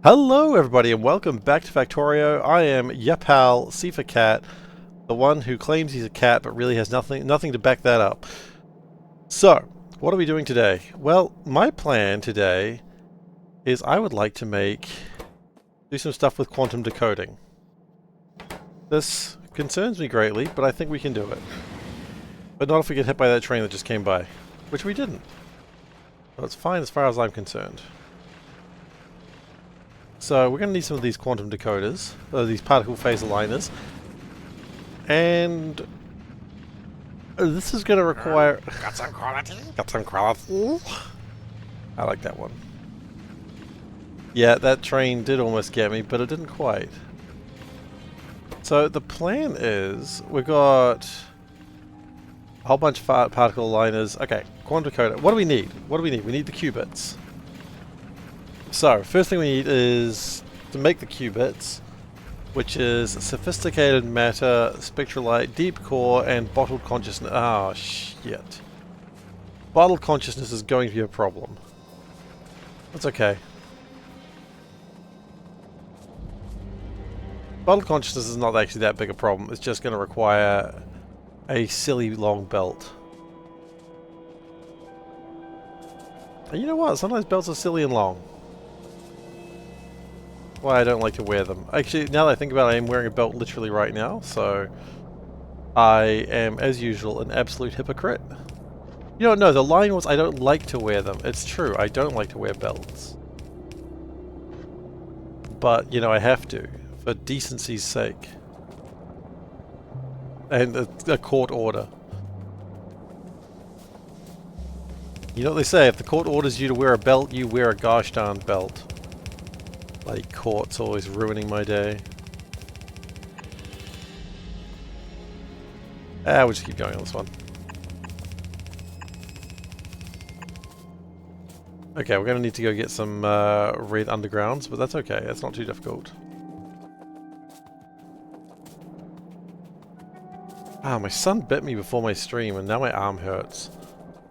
Hello everybody and welcome back to Factorio. I am your pal, SeiferKatt, the one who claims he's a cat but really has nothing to back that up. So, what are we doing today? Well, my plan today is I would like to do some stuff with quantum decoding. This concerns me greatly, but I think we can do it. But not if we get hit by that train that just came by, which we didn't. But it's fine as far as I'm concerned. So we're going to need some of these quantum decoders, these particle phase aligners, and this is going to require... Got some quality? Got some quality? I like that one. Yeah, that train did almost get me, but it didn't quite. So the plan is, we've got a whole bunch of particle aligners. Okay, quantum decoder. What do we need? What do we need? We need the qubits. So, first thing we need is to make the qubits, which is sophisticated matter, spectralite, deep core, and bottled consciousness. Oh, shit. Bottled consciousness is going to be a problem. That's okay. Bottled consciousness is not actually that big a problem. It's just going to require a silly long belt. And you know what? Sometimes belts are silly and long. Why I don't like to wear them. Actually, now that I think about it, I am wearing a belt literally right now, so I am, as usual, an absolute hypocrite. You know, no, the line was I don't like to wear them. It's true, I don't like to wear belts. But, you know, I have to, for decency's sake. And a court order. You know what they say, if the court orders you to wear a belt, you wear a gosh darn belt. Bloody court's always ruining my day. We'll just keep going on this one. Okay, we're going to need to go get some red undergrounds, but that's okay. That's not too difficult. Ah, my son bit me before my stream, and now my arm hurts.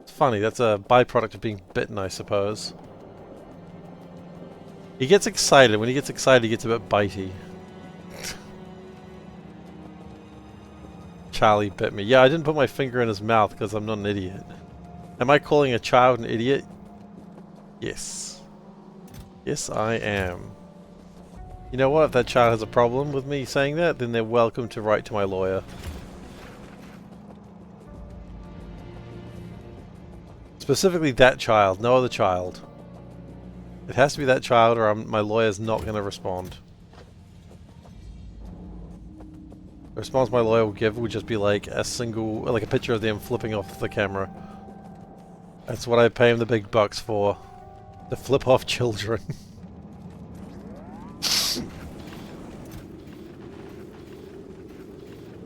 It's funny, that's a byproduct of being bitten, I suppose. He gets excited. When he gets excited, he gets a bit bitey. Charlie bit me. Yeah, I didn't put my finger in his mouth because I'm not an idiot. Am I calling a child an idiot? Yes. Yes, I am. You know what? If that child has a problem with me saying that, then they're welcome to write to my lawyer. Specifically that child, no other child. It has to be that child or my lawyer's not going to respond. The response my lawyer will give would just be like a picture of them flipping off the camera. That's what I pay him the big bucks for. To flip off children.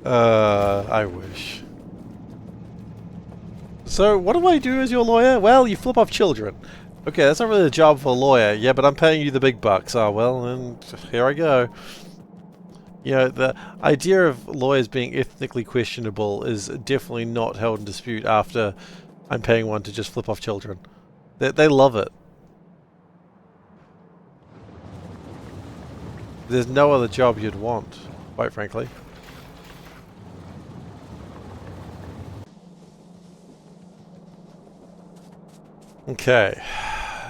I wish. So, what do I do as your lawyer? Well, you flip off children. Okay, that's not really the job of a lawyer. Yeah, but I'm paying you the big bucks. Oh, well, then here I go. You know, the idea of lawyers being ethnically questionable is definitely not held in dispute after I'm paying one to just flip off children. They love it. There's no other job you'd want, quite frankly. Okay.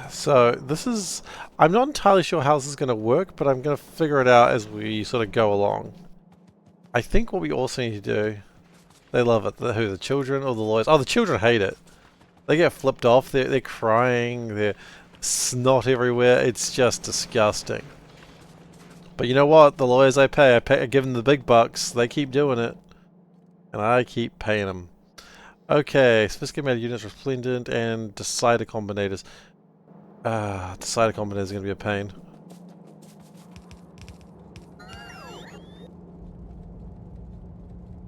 So, this is... I'm not entirely sure how this is going to work, but I'm going to figure it out as we sort of go along. I think what we also need to do... They love it. Who, the children or the lawyers? Oh, the children hate it. They get flipped off. They're crying. They're snot everywhere. It's just disgusting. But you know what? The lawyers I give them the big bucks. They keep doing it. And I keep paying them. Okay, sophisticated units, resplendent, and decider combinators. Decider combinators is going to be a pain.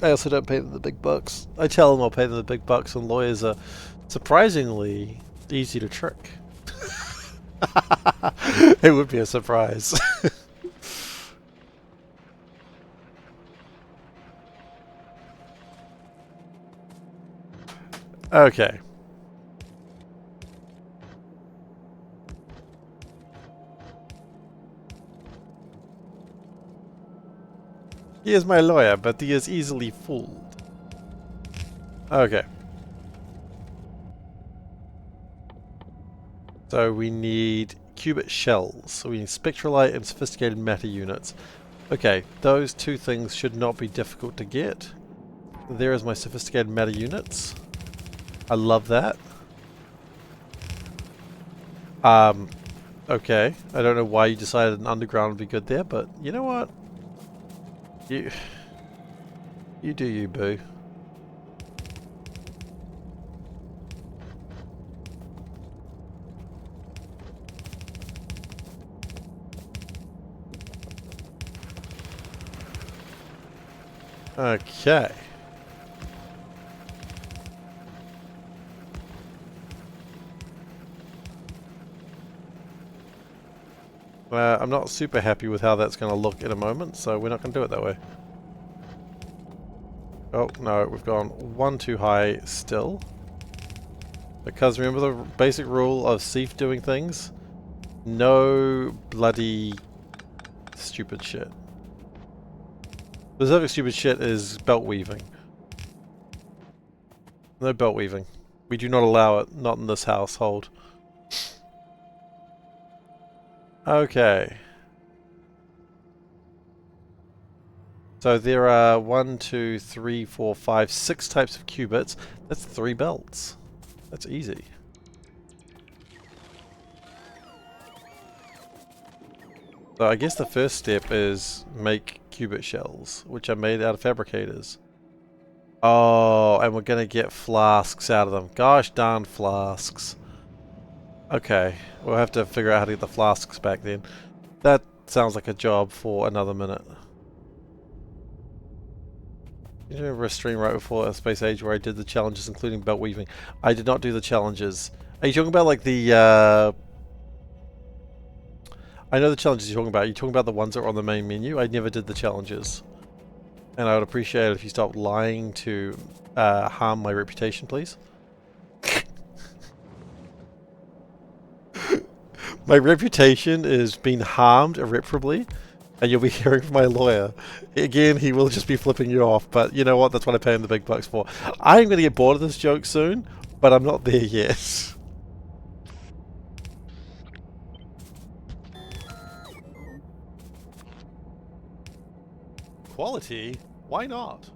I also don't pay them the big bucks. I tell them I'll pay them the big bucks, and lawyers are surprisingly easy to trick. It would be a surprise. Okay. He is my lawyer, but he is easily fooled. Okay. So we need qubit shells. So we need spectralite and sophisticated matter units. Okay, those two things should not be difficult to get. There is my sophisticated matter units. I love that. Okay. I don't know why you decided an underground would be good there, but you know what? You do you, boo. Okay. I'm not super happy with how that's going to look in a moment, so we're not going to do it that way. Oh, no, we've gone one too high still. Because remember the basic rule of Seif doing things? No bloody stupid shit. Specific stupid shit is belt weaving. No belt weaving. We do not allow it, not in this household. Okay. So there are 1, 2, 3, 4, 5, 6 types of qubits. That's 3 belts. That's easy. So I guess the first step is make qubit shells, which are made out of fabricators. Oh, and we're gonna get flasks out of them. Gosh darn flasks. Okay, we'll have to figure out how to get the flasks back then. That sounds like a job for another minute. You remember a stream right before Space Age where I did the challenges including belt weaving? I did not do the challenges. Are you talking about like the I know the challenges you're talking about. Are you talking about the ones that are on the main menu? I never did the challenges. And I would appreciate it if you stopped lying to harm my reputation, please. My reputation is being harmed irreparably, and you'll be hearing from my lawyer. Again, he will just be flipping you off, but you know what? That's what I pay him the big bucks for. I'm going to get bored of this joke soon, but I'm not there yet. Quality? Why not?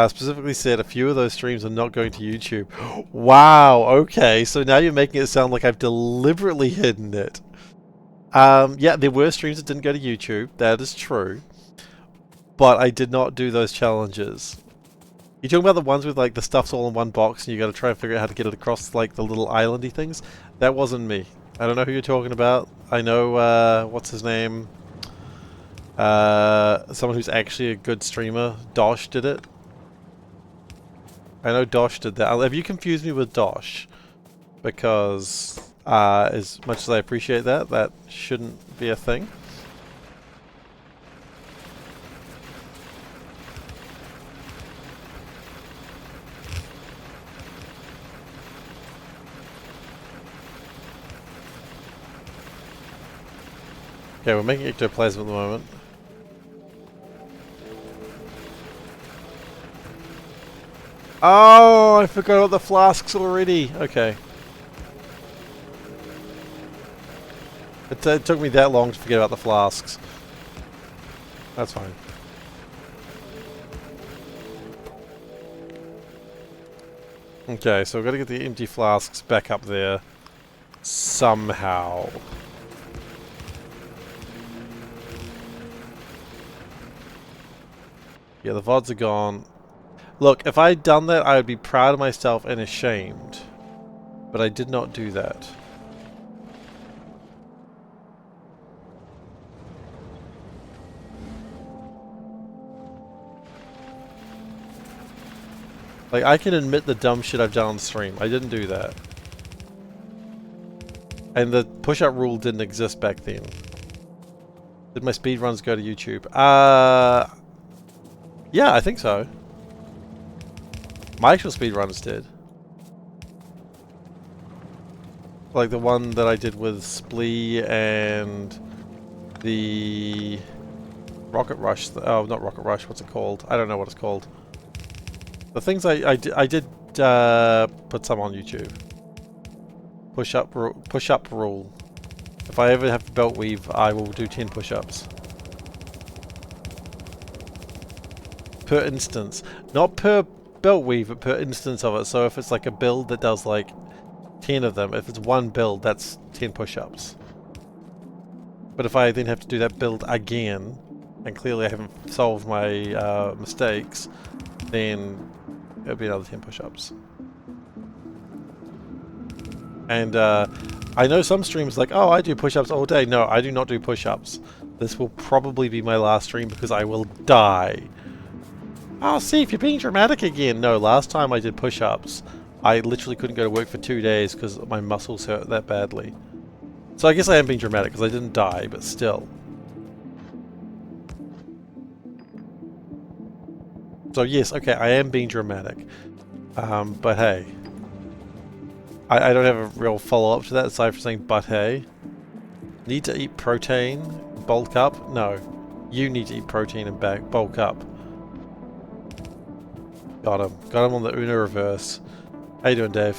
Specifically said a few of those streams are not going to YouTube. Wow, okay, so now you're making it sound like I've deliberately hidden it. Yeah, there were streams that didn't go to YouTube, that is true. But I did not do those challenges. You're talking about the ones with like the stuff's all in one box and you gotta try and figure out how to get it across like the little islandy things? That wasn't me. I don't know who you're talking about. I know, what's his name? Someone who's actually a good streamer. Dosh did it. I know Dosh did that. Have you confused me with Dosh? Because, as much as I appreciate that, that shouldn't be a thing. Okay, we're making ectoplasm at the moment. Oh, I forgot about the flasks already. Okay. It took me that long to forget about the flasks. That's fine. Okay, so we've got to get the empty flasks back up there somehow. Yeah, the VODs are gone. Look, if I had done that, I would be proud of myself and ashamed. But I did not do that. Like, I can admit the dumb shit I've done on stream. I didn't do that. And the push-up rule didn't exist back then. Did my speedruns go to YouTube? Yeah, I think so. My actual speedruns did. Like the one that I did with Splee and the Rocket Rush. Oh, not Rocket Rush. What's it called? I don't know what it's called. The things I did put some on YouTube. Push up rule. If I ever have belt weave, I will do 10 push-ups. Per instance. Not per belt weave, but per instance of it. So if it's like a build that does like 10 of them, if it's one build, that's 10 push-ups. But if I then have to do that build again, and clearly I haven't solved my mistakes, then it'll be another 10 push-ups. And I know some streams like, oh, I do push-ups all day. No, I do not do push-ups. This will probably be my last stream because I will die. Oh, see, if you're being dramatic again. No, last time I did push-ups, I literally couldn't go to work for 2 days because my muscles hurt that badly. So I guess I am being dramatic because I didn't die, but still. So yes, okay, I am being dramatic. But hey. I don't have a real follow-up to that aside from saying, but hey. Need to eat protein, bulk up? No. You need to eat protein and bulk up. Got him. Got him on the Uno reverse. How you doing, Dave?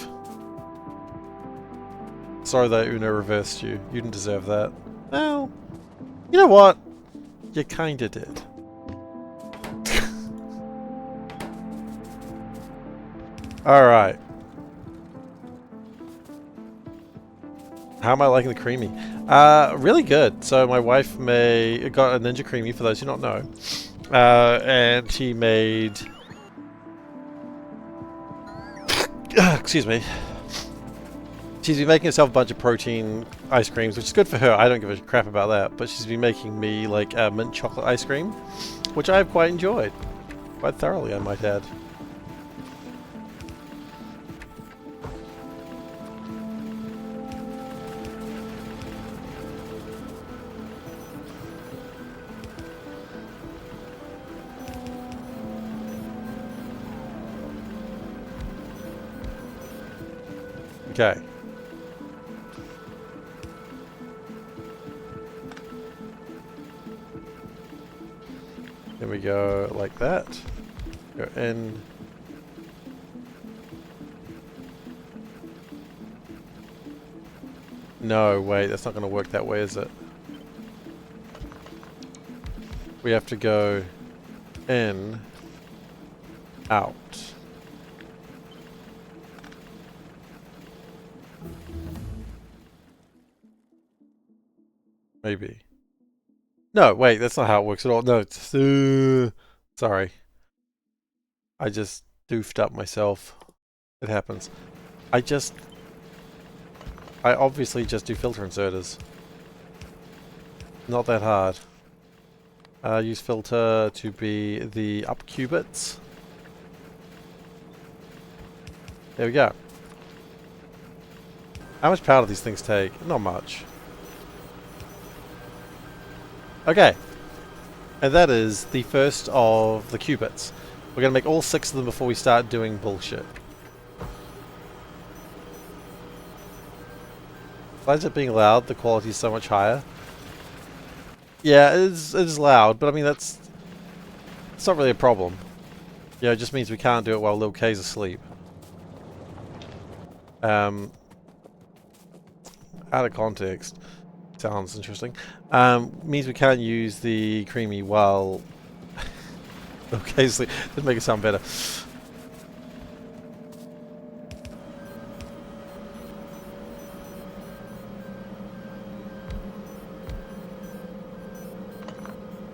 Sorry that Uno reversed you. You didn't deserve that. Well, you know what? You kinda did. Alright. How am I liking the creamy? Really good. So my wife got a Ninja Creamy, for those who don't know. And she made... excuse me. She's been making herself a bunch of protein ice creams, which is good for her. I don't give a crap about that. But she's been making me like mint chocolate ice cream, which I've quite enjoyed. Quite thoroughly, I might add. Okay. Then we go like that. Go in. No, wait, that's not going to work that way, is it? We have to go in, out. Maybe. No, wait, that's not how it works at all. No, it's... sorry. I just doofed up myself. It happens. I obviously just do filter inserters. Not that hard. Use filter to be the up qubits. There we go. How much power do these things take? Not much. Okay, and that is the first of the qubits. We're going to make all 6 of them before we start doing bullshit. Besides it being loud, the quality is so much higher. Yeah, it is loud, but I mean it's not really a problem. Yeah, it just means we can't do it while Lil K's asleep. Out of context. Sounds interesting. Means we can't use the creamy while... okay, so didn't make it sound better.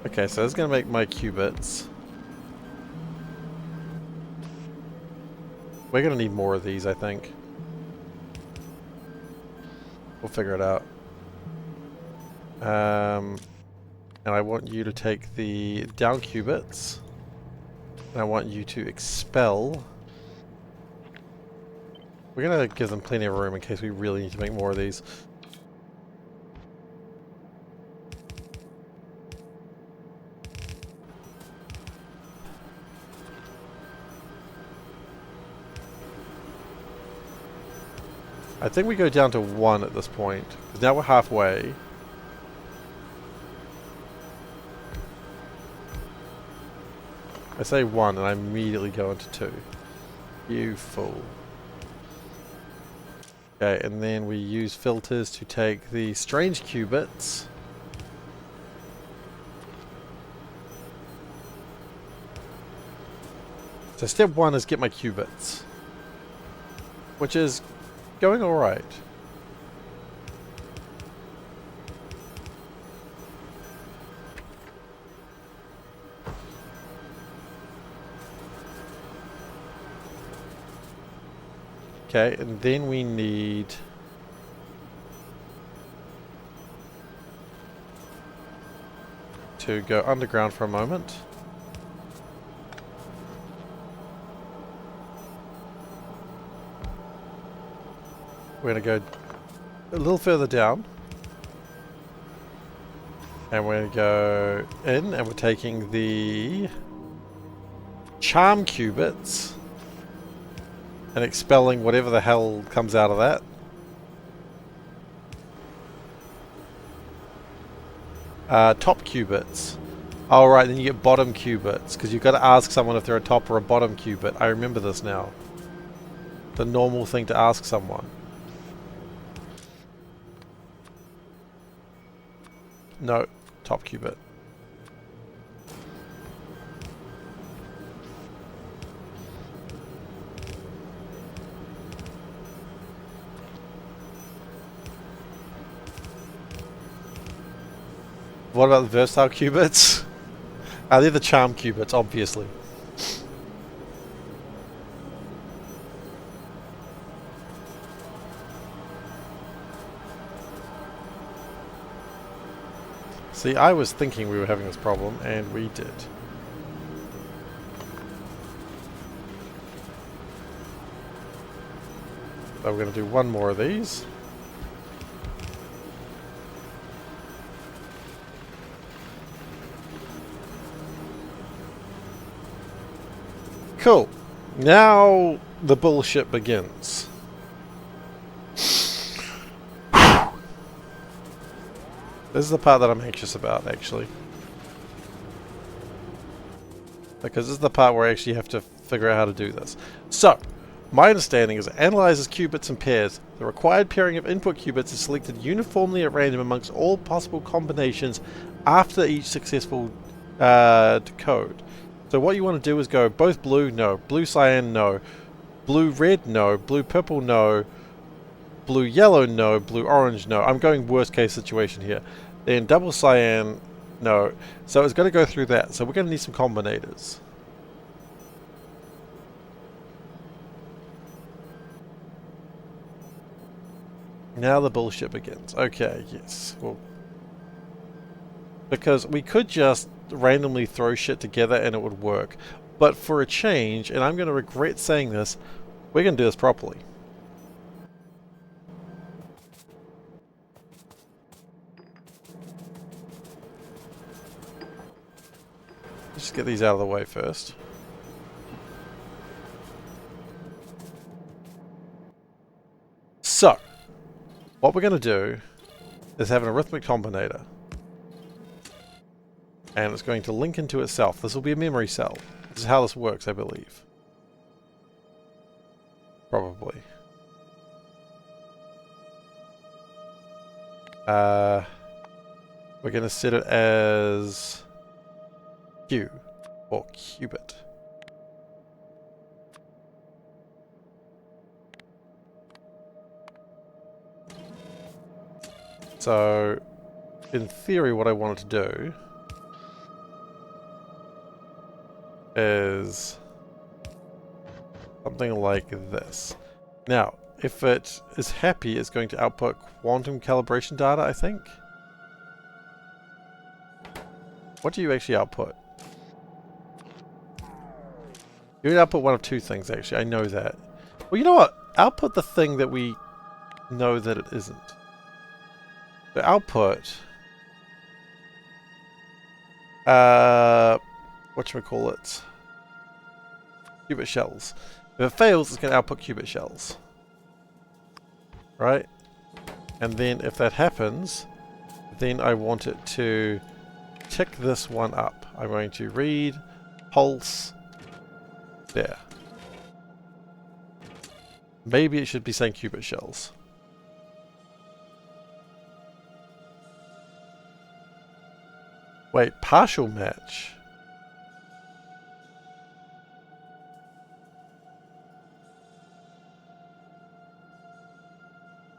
Okay, so that's going to make my qubits. We're going to need more of these, I think. We'll figure it out. And I want you to take the down qubits, and I want you to expel. We're gonna give them plenty of room in case we really need to make more of these. I think we go down to 1 at this point, because now we're halfway. I say 1 and I immediately go into 2. You fool. Okay, and then we use filters to take the strange qubits. So step 1 is get my qubits, which is going alright. Okay, and then we need to go underground for a moment. We're going to go a little further down. And we're going to go in, and we're taking the charm qubits and expelling whatever the hell comes out of that. Top qubits. Oh, right, then you get bottom qubits, because you've got to ask someone if they're a top or a bottom qubit. I remember this now. The normal thing to ask someone. No, top qubit. What about the versatile qubits? They're the charm qubits, obviously. See, I was thinking we were having this problem, and we did. So we're going to do one more of these. Cool. Now the bullshit begins. This is the part that I'm anxious about, actually. Because this is the part where I actually have to figure out how to do this. So, my understanding is it analyzes qubits in pairs. The required pairing of input qubits is selected uniformly at random amongst all possible combinations after each successful decode. So what you want to do is go both blue, no. Blue cyan, no. Blue red, no. Blue purple, no. Blue yellow, no. Blue orange, no. I'm going worst case situation here. Then double cyan, no. So it's going to go through that. So we're going to need some combinators. Now the bullshit begins. Okay, yes. Well, because we could just randomly throw shit together and it would work. But for a change, and I'm going to regret saying this, we're going to do this properly. Let's just get these out of the way first. So, what we're going to do is have an arithmetic combinator. And it's going to link into itself. This will be a memory cell. This is how this works, I believe. Probably. We're going to set it as Q, or qubit. So, in theory, what I wanted to do is something like this. Now, if it is happy, it's going to output quantum calibration data, I think. What do you actually output? You would output one of two things, actually. I know that. Well, you know what? Output the thing that we know that it isn't. The output... whatchamacallit? Qubit shells. If it fails, it's going to output qubit shells. Right? And then if that happens, then I want it to tick this one up. I'm going to read pulse. There. Maybe it should be saying qubit shells. Wait, partial match.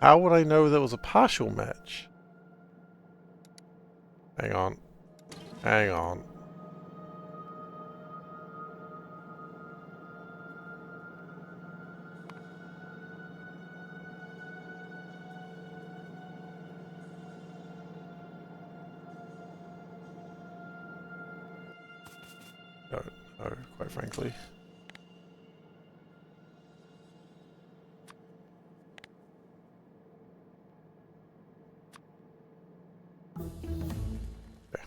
How would I know there was a partial match? Hang on. Hang on. Don't know, quite frankly. Okay.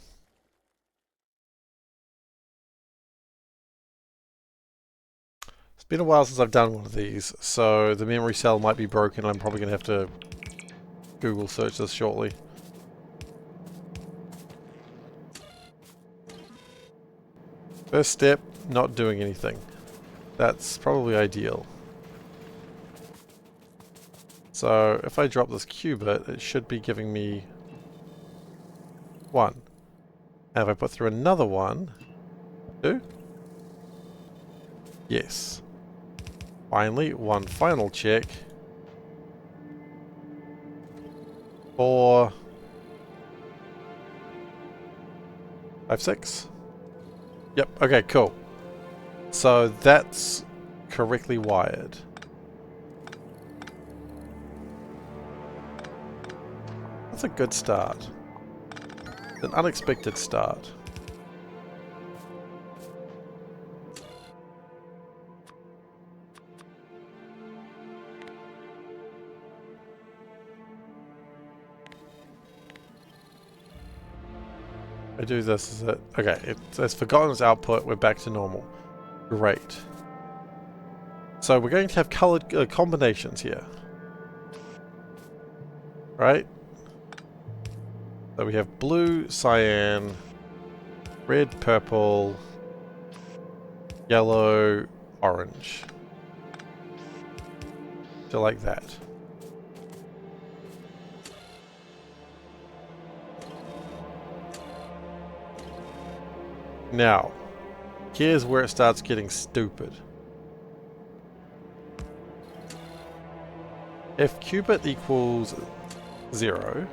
It's been a while since I've done one of these, so the memory cell might be broken. I'm probably going to have to Google search this shortly. First step, not doing anything. That's probably ideal. So if I drop this qubit, it should be giving me 1. And if I put through another 1, 2? Yes. Finally, one final check. 4, 5, 6. Yep, okay, cool. So that's correctly wired. That's a good start. An unexpected start. I do this, is it? Okay, it's forgotten its output, we're back to normal. Great. So we're going to have colored combinations here. Right? So we have blue, cyan, red, purple, yellow, orange. So like that. Now, here's where it starts getting stupid. If qubit equals 0,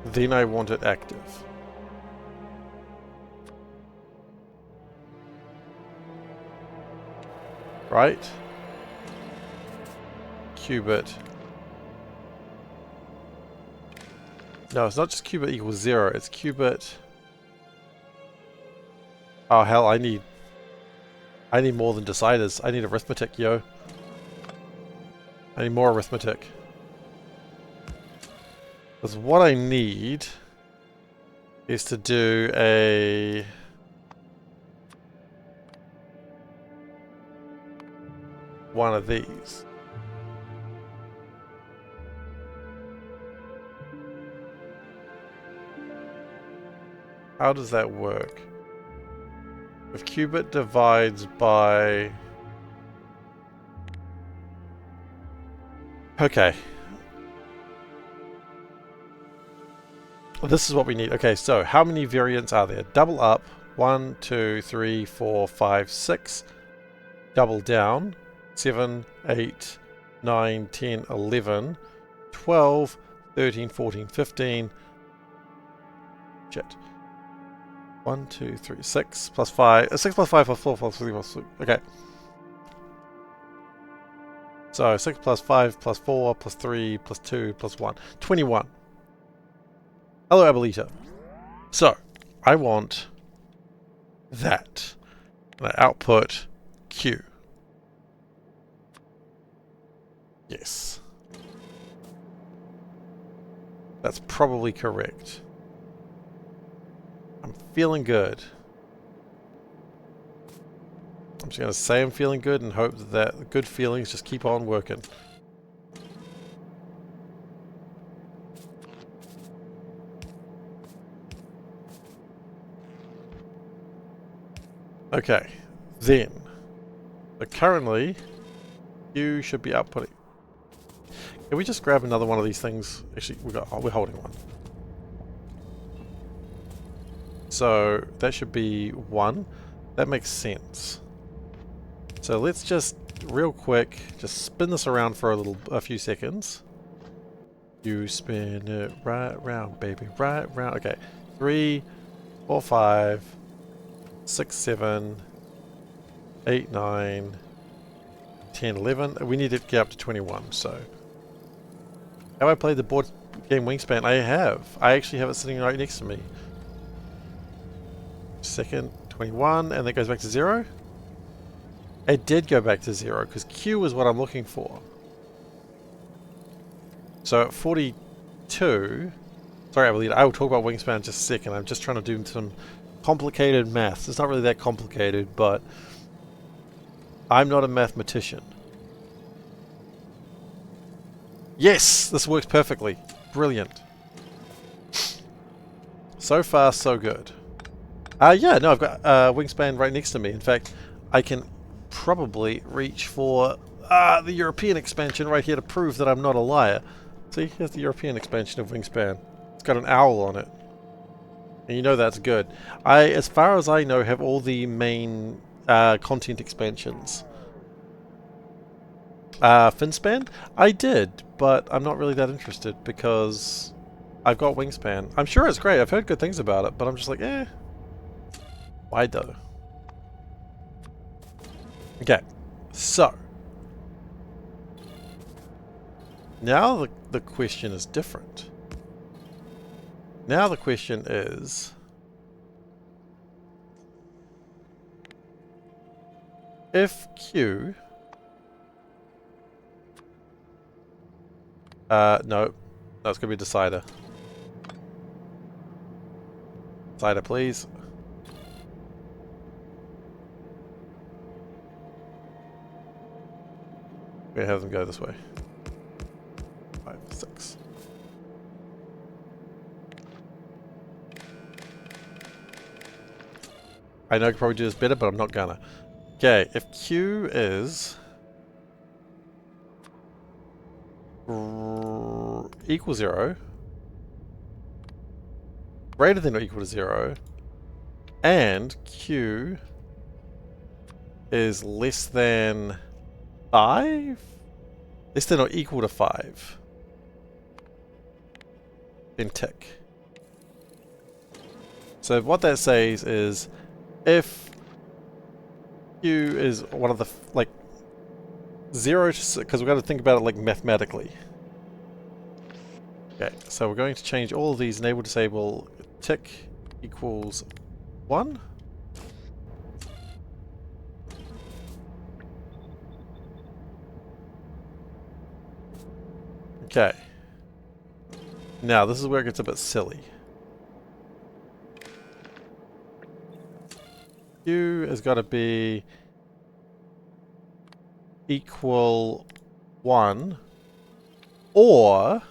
then I want it active. Right? Qubit. No, it's not just qubit equals 0, it's qubit. Oh hell, I need more than deciders. I need arithmetic, yo. I need more arithmetic. Because what I need is to do a one of these. How does that work? If qubit divides by... Okay. This is what we need. Okay, so how many variants are there? Double up. 1, 2, 3, 4, 5, 6. Double down. 7, 8, 9, 10, 11, 12, 13, 14, 15. Shit. 1, 2, 3, 6 plus 5. 6 plus 5 plus 4 plus 3 plus 2. Okay. So 6 plus 5 plus 4 plus 3 plus 2 plus 1. 21. Hello, Abuelita. So, I want that. And I output Q. Yes. That's probably correct. I'm feeling good. I'm just going to say I'm feeling good and hope that good feelings just keep on working. Okay, then. So currently, you should be outputting. Can we just grab another one of these things? Actually, we're holding one. So that should be 1. That makes sense. So let's just real quick just spin this around for a few seconds. You spin it right round, baby, right round. Okay, 3, 4, 5, 6, 7, 8, 9, 10, 11. We need to get up to 21. So have I played the board game Wingspan? I have. I actually have it sitting right next to me. Second, 21, and that goes back to 0. It did go back to 0 because Q is what I'm looking for. So at 42, sorry, I will talk about Wingspan in just a second. I'm just trying to do some complicated maths. It's not really that complicated, but I'm not a mathematician. Yes, this works perfectly. Brilliant. So far, so good. Yeah, no, I've got Wingspan right next to me. In fact, I can probably reach for the European expansion right here to prove that I'm not a liar. See, here's the European expansion of Wingspan. It's got an owl on it. And you know that's good. I, as far as I know, have all the main content expansions. Finspan? I did, but I'm not really that interested because I've got Wingspan. I'm sure it's great. I've heard good things about it, but I'm just like, eh. Why though? Okay, so now the question is different. Now the question is, if Q, no, that's gonna be decider. Decider, please. We're gonna have them go this way. 5, 6. I know I could probably do this better, but I'm not gonna. Okay, if Q is equal 0, greater than or equal to 0, and Q is less than 5? Less than or equal to 5. Then tick. So what that says is, if Q is one of the, like, 0 to 6, because we've got to think about it like mathematically. Okay, so we're going to change all of these, enable, disable, tick equals 1. Okay. Now, this is where it gets a bit silly. Q has got to be equal 1 or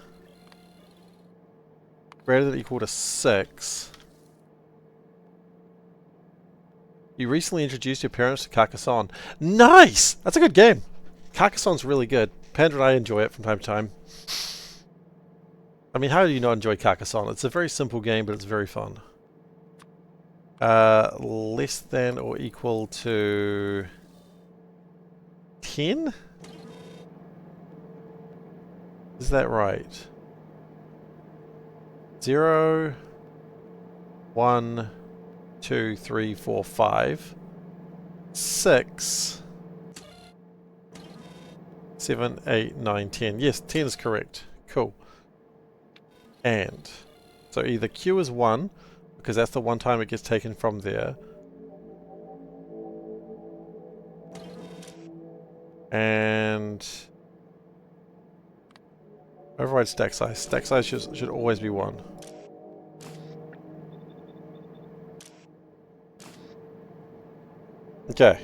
greater than or equal to 6. You recently introduced your parents to Carcassonne. Nice! That's a good game. Carcassonne's really good. Panda and I enjoy it from time to time. I mean, how do you not enjoy Carcassonne? It's a very simple game, but it's very fun. Less than or equal to 10? Is that right? 0, 1, 2, 3, 4, 5, 6, 7, 8, 9, 10. Yes, 10 is correct. Cool. And so either Q is 1, because that's the one time it gets taken from there. And override stack size. Stack size should always be 1. Okay.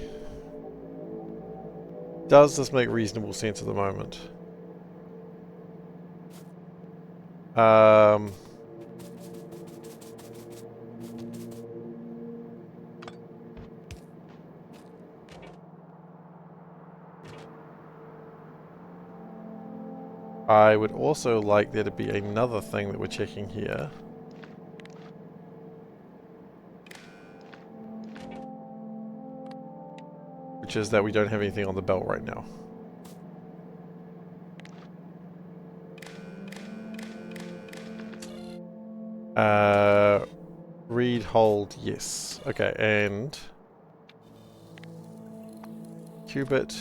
Does this make reasonable sense at the moment? I would also like there to be another thing that we're checking here. Which is that we don't have anything on the belt right now. Read, hold, yes. Okay, and qubit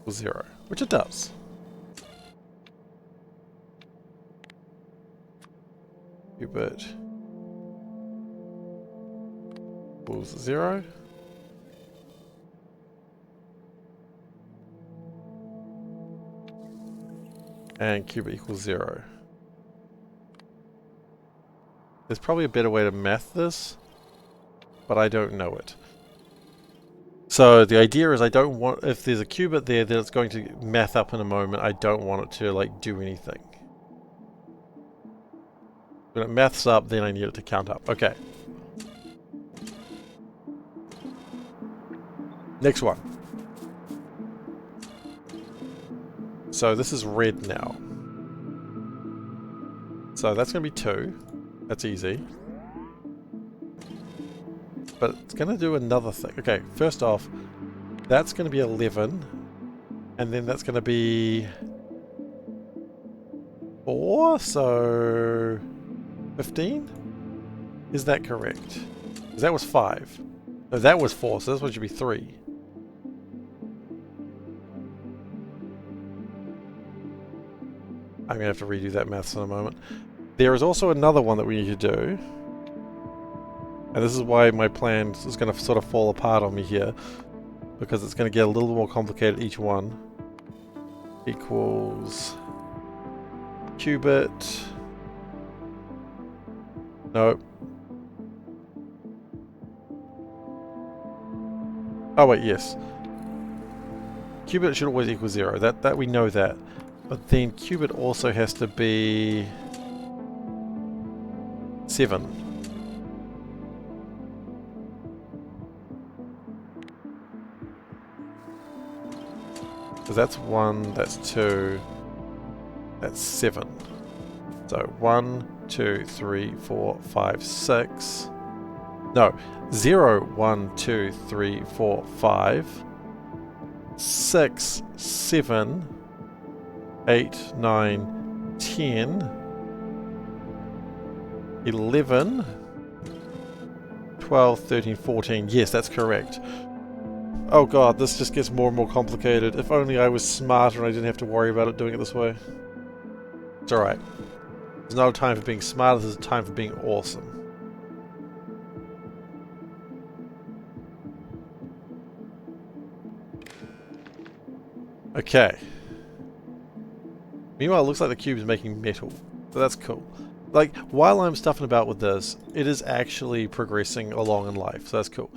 equals 0, which it does. Qubit equals 0. And qubit equals 0. There's probably a better way to math this, but I don't know it. So the idea is I don't want, if there's a qubit there that it's going to math up in a moment, I don't want it to like do anything. When it maths up, then I need it to count up. Okay. Next one. So this is red now. So that's going to be 2. That's easy. But it's going to do another thing. Okay, first off, that's going to be 11. And then that's going to be 4, so 15? Is that correct? Because that was 5. No, that was 4, so this one should be 3. I'm going to have to redo that maths in a moment. There is also another one that we need to do. And this is why my plan is going to sort of fall apart on me here. Because it's going to get a little more complicated each one. Equals qubit. Nope. Oh wait, yes. Qubit should always equal 0. That we know that. But then qubit also has to be 7. Because that's 1, that's 2, that's 7. So 1, 2, 3, 4, 5, 6. No, 0, 1, 2, 3, 4, 5, 6, 7, 8, 9, 10, 11, 12, 13, 14. Yes, that's correct. Oh god, this just gets more and more complicated. If only I was smarter and I didn't have to worry about it doing it this way. It's alright. There's not a time for being smart, there's a time for being awesome. Okay. Meanwhile, it looks like the cube is making metal. So that's cool. Like, while I'm stuffing about with this, it is actually progressing along in life. So that's cool.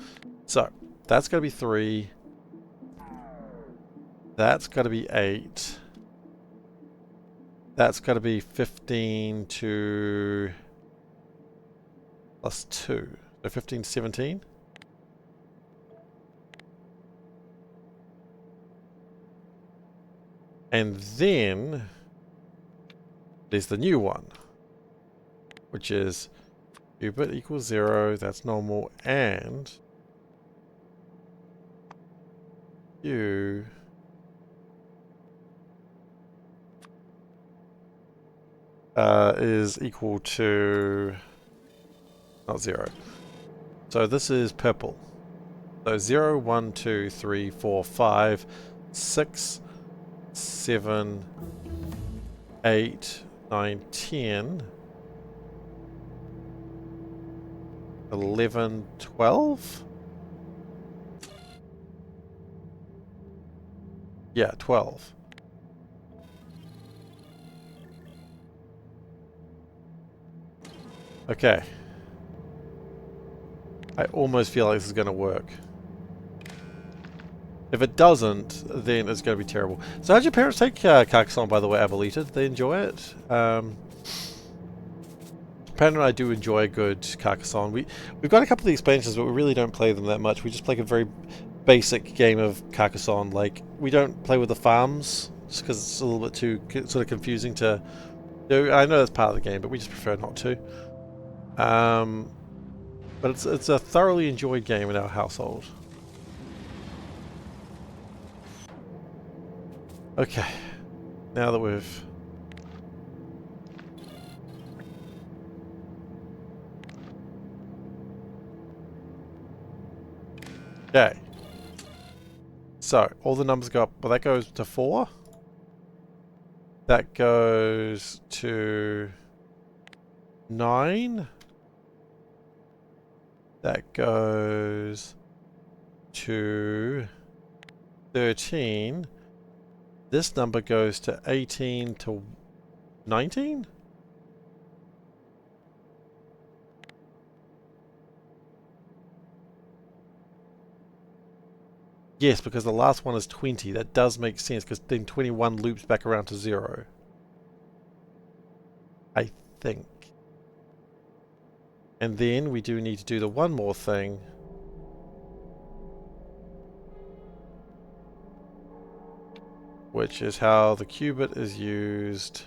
So, that's got to be 3. That's got to be 8. That's got to be 15 to plus 2. So 15 to 17. And then there's the new one, which is qubit equals 0, that's normal, and Q is equal to not 0. So this is purple. So 0, 1, 2, 3, 4, 5, 6, 7, 8, 9, 10, 11, 12? Yeah, 12. Okay. I almost feel like this is going to work. If it doesn't, then it's going to be terrible. So how'd your parents take Carcassonne, by the way, Abuelita? Did they enjoy it? Pan and I do enjoy a good Carcassonne. We've got a couple of the expansions, but we really don't play them that much. We just play a very basic game of Carcassonne. Like, we don't play with the farms just because it's a little bit too sort of confusing to do. I know that's part of the game, but we just prefer not to. But it's a thoroughly enjoyed game in our household. Okay, now that we've... Okay. So, all the numbers go up. Well, that goes to 4. That goes to 9. That goes to 13. This number goes to 18 to 19? Yes, because the last one is 20. That does make sense, because then 21 loops back around to 0. I think. And then we do need to do the one more thing. Which is how the qubit is used.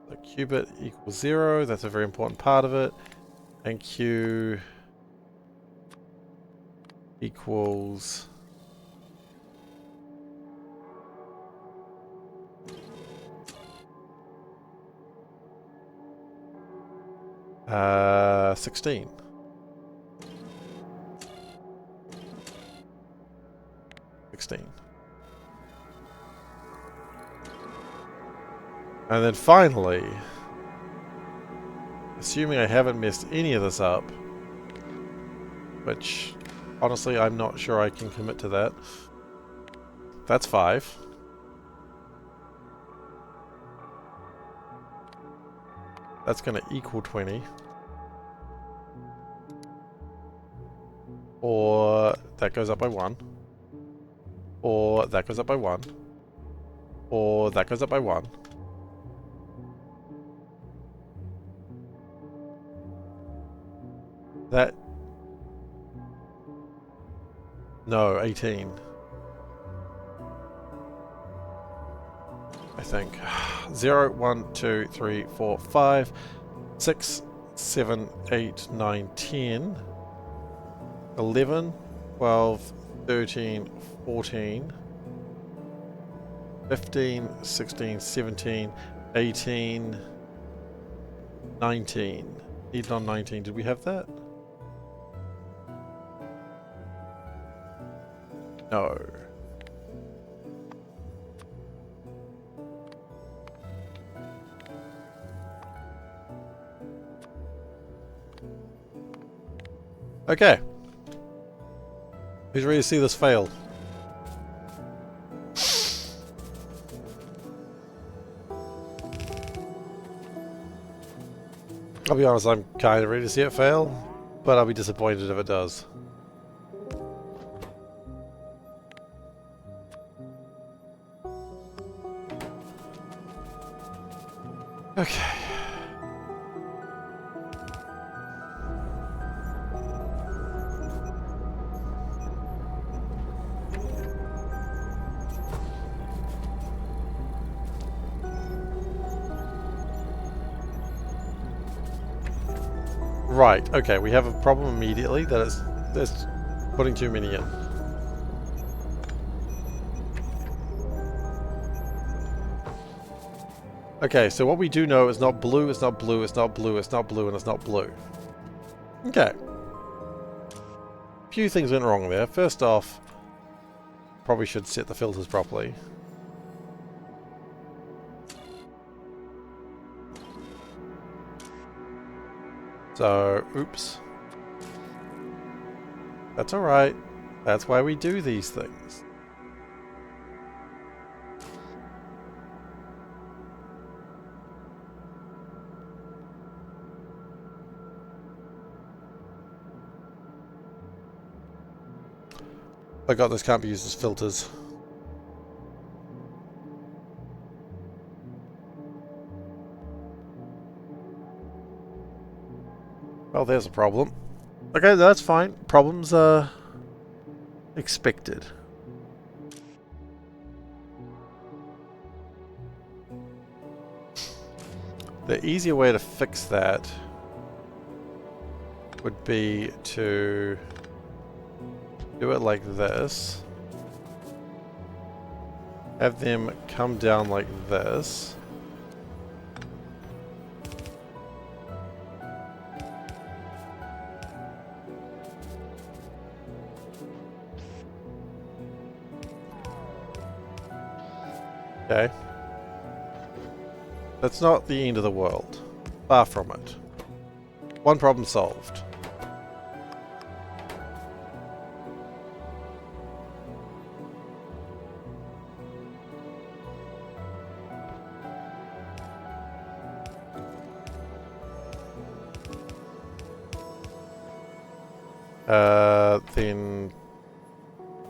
The qubit equals 0. That's a very important part of it. And Q equals... 16. 16. And then finally, assuming I haven't messed any of this up, which honestly I'm not sure I can commit to that, that's 5. That's going to equal 20. Or that goes up by 1. Or that goes up by 1. Or that goes up by 1. That... No, 18. I think. 0, 1, 2, 3, 4, 5, 6, 7, 8, 9, 10, 11, 12, 13, 14, 15, 16, 17, 18, 19. Need on 19. Did we have that? No. Okay. Who's ready to see this fail? I'll be honest, I'm kind of ready to see it fail, but I'll be disappointed if it does. Okay. Right, okay, we have a problem immediately that it's putting too many in. Okay, so what we do know is not blue, it's not blue, it's not blue, it's not blue, and it's not blue. Okay. A few things went wrong there. First off, probably should set the filters properly. So, oops. That's alright. That's why we do these things. I got this, can't be used as filters. Well, there's a problem. Okay, that's fine. Problems are expected. The easier way to fix that would be to do it like this. Have them come down like this. Okay. That's not the end of the world. Far from it. One problem solved. Then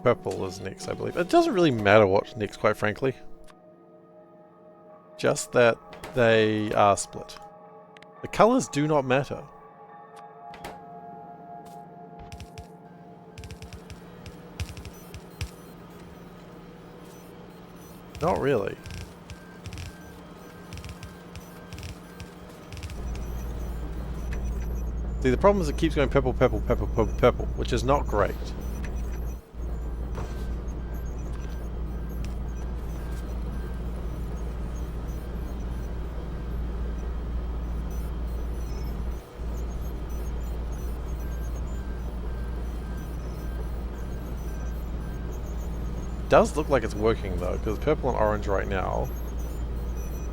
purple is next, I believe. It doesn't really matter what's next, quite frankly. Just that they are split. The colors do not matter. Not really. See, the problem is it keeps going purple, purple, purple, purple, purple, which is not great. Does look like it's working though, because purple and orange right now.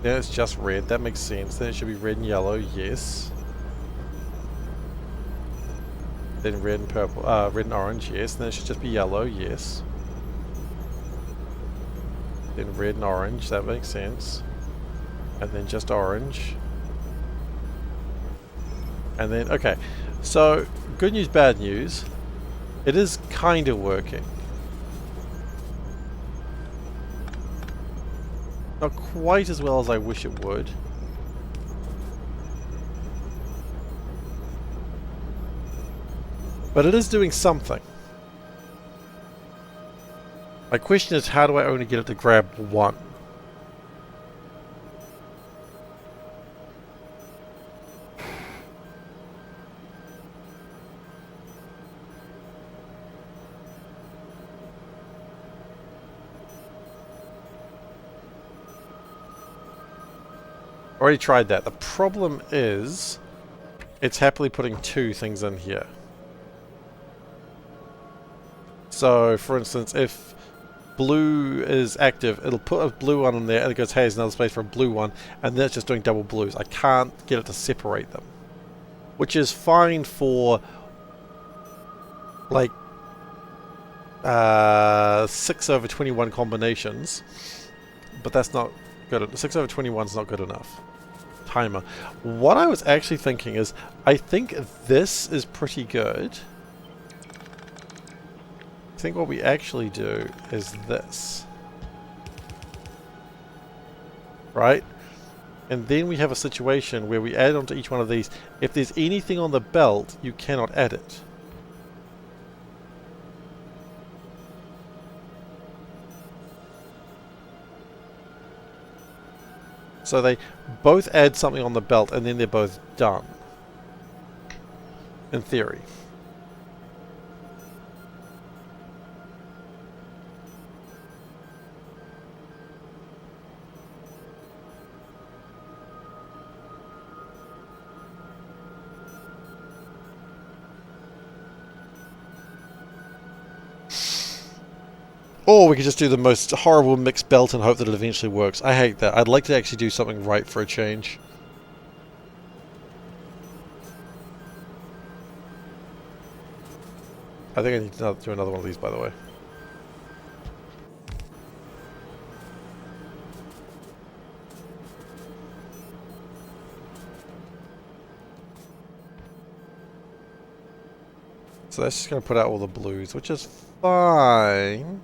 Then it's just red, that makes sense. Then it should be red and yellow, yes. Then red and purple, red and orange, yes. Then it should just be yellow, yes. Then red and orange, that makes sense. And then just orange. And then, okay. So, good news, bad news. It is kind of working. Not quite as well as I wish it would. But it is doing something. My question is, how do I only get it to grab one? Already tried that. The problem is, it's happily putting two things in here. So, for instance, if blue is active, it'll put a blue one in there and it goes, hey, there's another space for a blue one, and then it's just doing double blues. I can't get it to separate them. Which is fine for, like, 6/21 combinations, but that's not good. 6/21 is not good enough. Timer. What I was actually thinking is, I think this is pretty good. I think what we actually do is this. Right? And then we have a situation where we add onto each one of these. If there's anything on the belt, you cannot add it. So they both add something on the belt and then they're both done. In theory. Or we could just do the most horrible mixed belt and hope that it eventually works. I hate that. I'd like to actually do something right for a change. I think I need to do another one of these, by the way. So that's just going to put out all the blues, which is fine.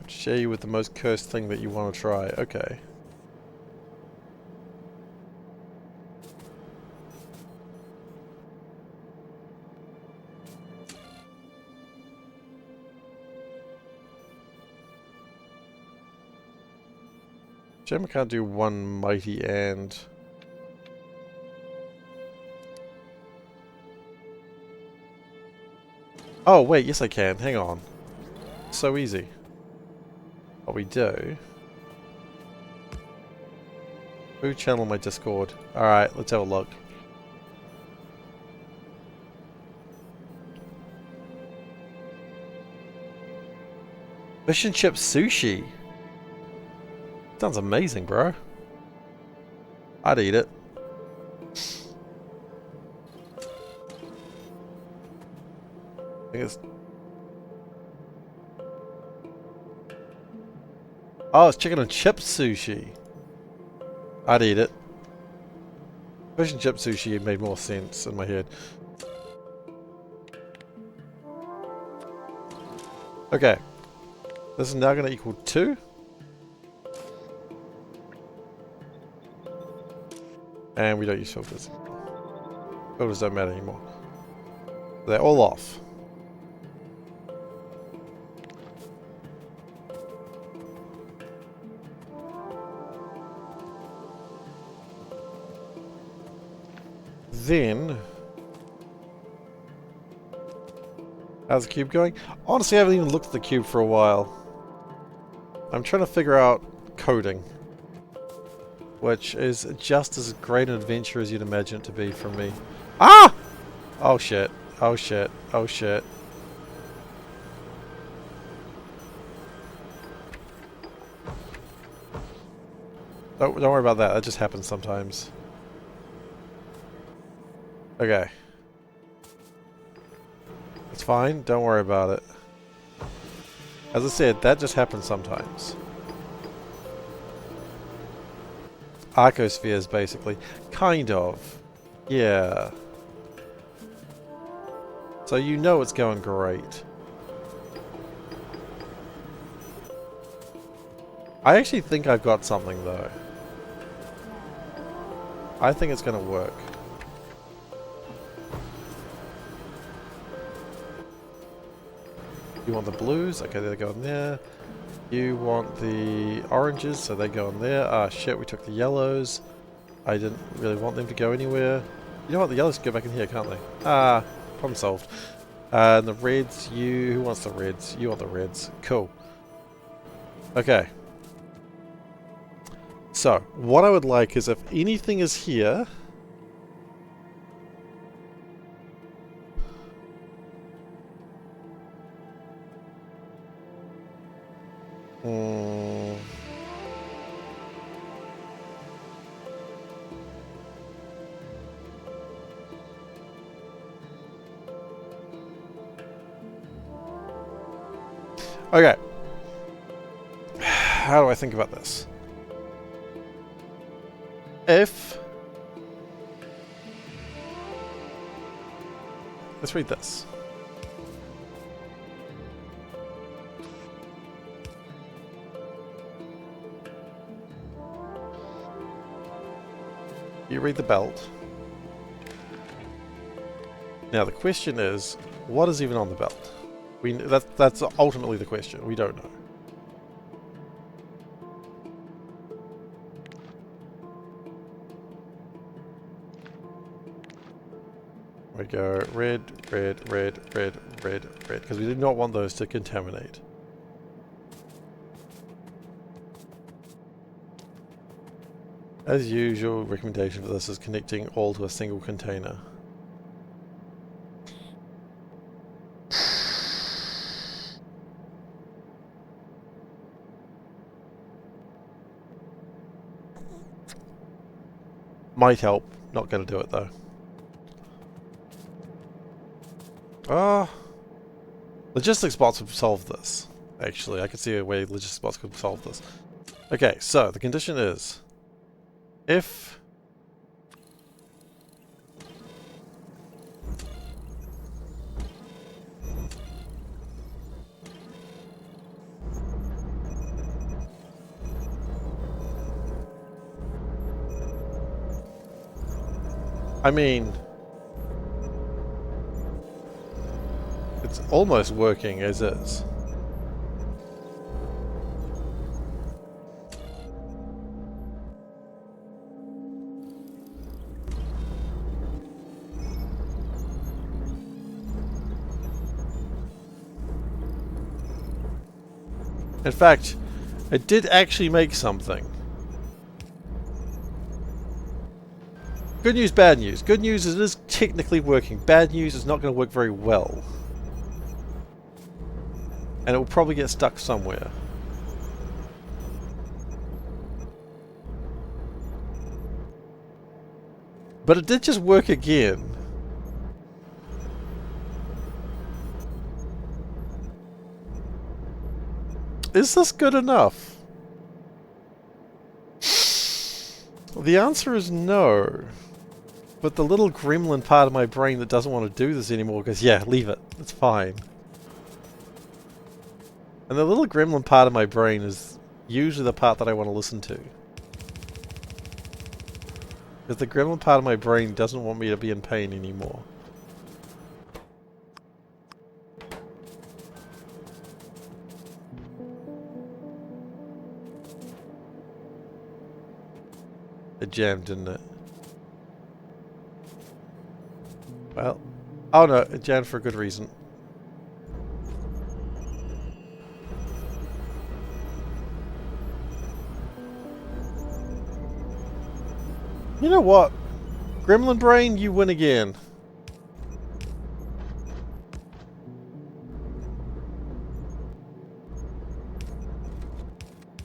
Share you with the most cursed thing that you want to try. Okay. Shame I can't do one mighty and... Oh, wait, yes I can. Hang on. So easy. What we do... Who channel my Discord? Alright, let's have a look. Fish and chip sushi. Sounds amazing, bro. I'd eat it. I think it's... Oh, it's chicken and chip sushi. I'd eat it. Fish and chip sushi made more sense in my head. Okay. This is now going to equal 2. And we don't use filters. Filters don't matter anymore. They're all off. Then... How's the cube going? Honestly, I haven't even looked at the cube for a while. I'm trying to figure out coding. Which is just as great an adventure as you'd imagine it to be for me. Ah! Oh shit. Oh shit. Oh shit. Don't worry about that. That just happens sometimes. Okay. It's fine. Don't worry about it. As I said, that just happens sometimes. Arcospheres, basically. Kind of. Yeah. So you know it's going great. I actually think I've got something, though. I think it's going to work. You want the blues? Okay, they go in there. You want the oranges, so they go in there. Ah, shit, we took the yellows. I didn't really want them to go anywhere. You know what, the yellows can go back in here, can't they? Ah, problem solved. And the reds, who wants the reds? You want the reds. Cool. Okay. So, what I would like is if anything is here... Okay. How do I think about this? If... Let's read this. You read the belt. Now the question is, what is even on the belt? That's ultimately the question. We don't know. We go red, red, red, red, red, red, because we did not want those to contaminate. As usual, recommendation for this is connecting all to a single container. Might help. Not going to do it though. Logistics bots would solve this. Actually, I could see a way logistics bots could solve this. Okay, so the condition is if I mean, it's almost working as is. In fact, it did actually make something. Good news, bad news. Good news is it is technically working. Bad news is not going to work very well. And it will probably get stuck somewhere. But it did just work again. Is this good enough? The answer is no. But the little gremlin part of my brain that doesn't want to do this anymore goes, yeah, leave it. It's fine. And the little gremlin part of my brain is usually the part that I want to listen to. Because the gremlin part of my brain doesn't want me to be in pain anymore. It jammed, didn't it? Well, oh no, it jammed for a good reason. You know what? Gremlin Brain, you win again.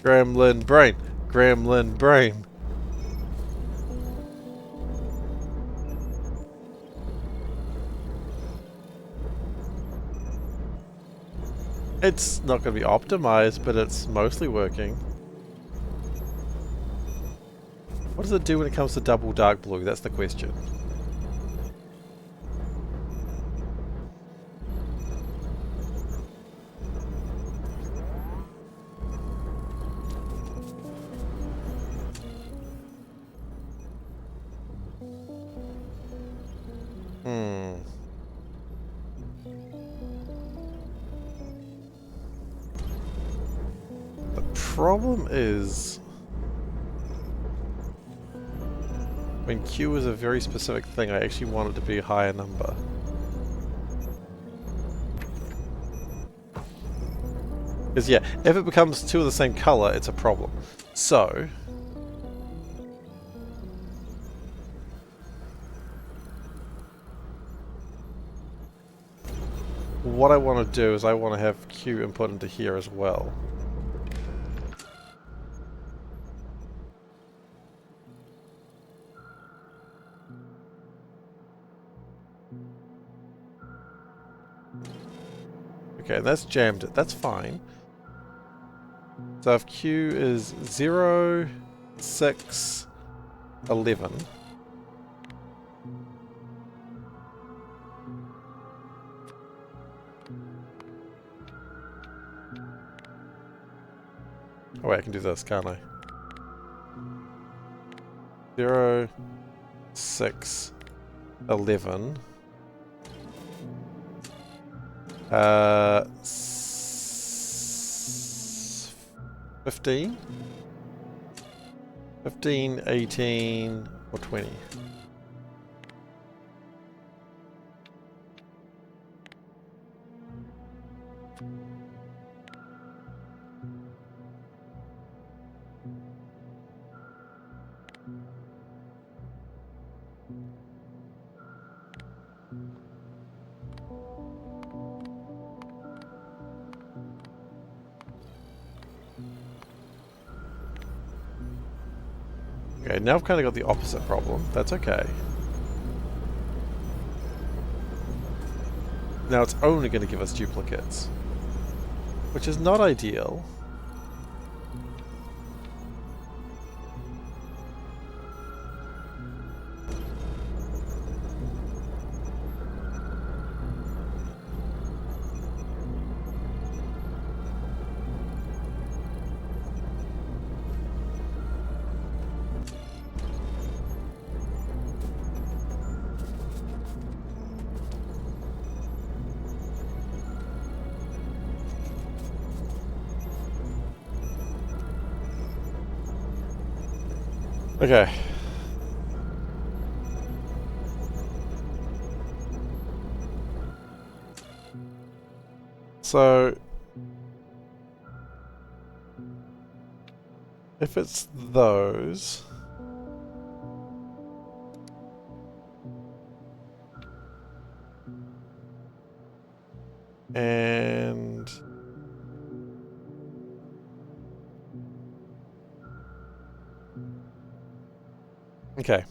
Gremlin Brain. Gremlin Brain. It's not going to be optimized, but it's mostly working. What does it do when it comes to double dark blue? That's the question. The problem is, when Q is a very specific thing, I actually want it to be a higher number. Because yeah, if it becomes two of the same color, it's a problem. So, what I want to do is I want to have Q input into here as well. Okay, that's jammed it. That's fine. So if Q is 0, 6, 11. Oh wait, I can do this, can't I? 0, 6, 11. 15? 15, 18, or 20. Okay, now I've kind of got the opposite problem. That's okay. Now it's only going to give us duplicates, which is not ideal. Okay. So If it's those... And... Okay.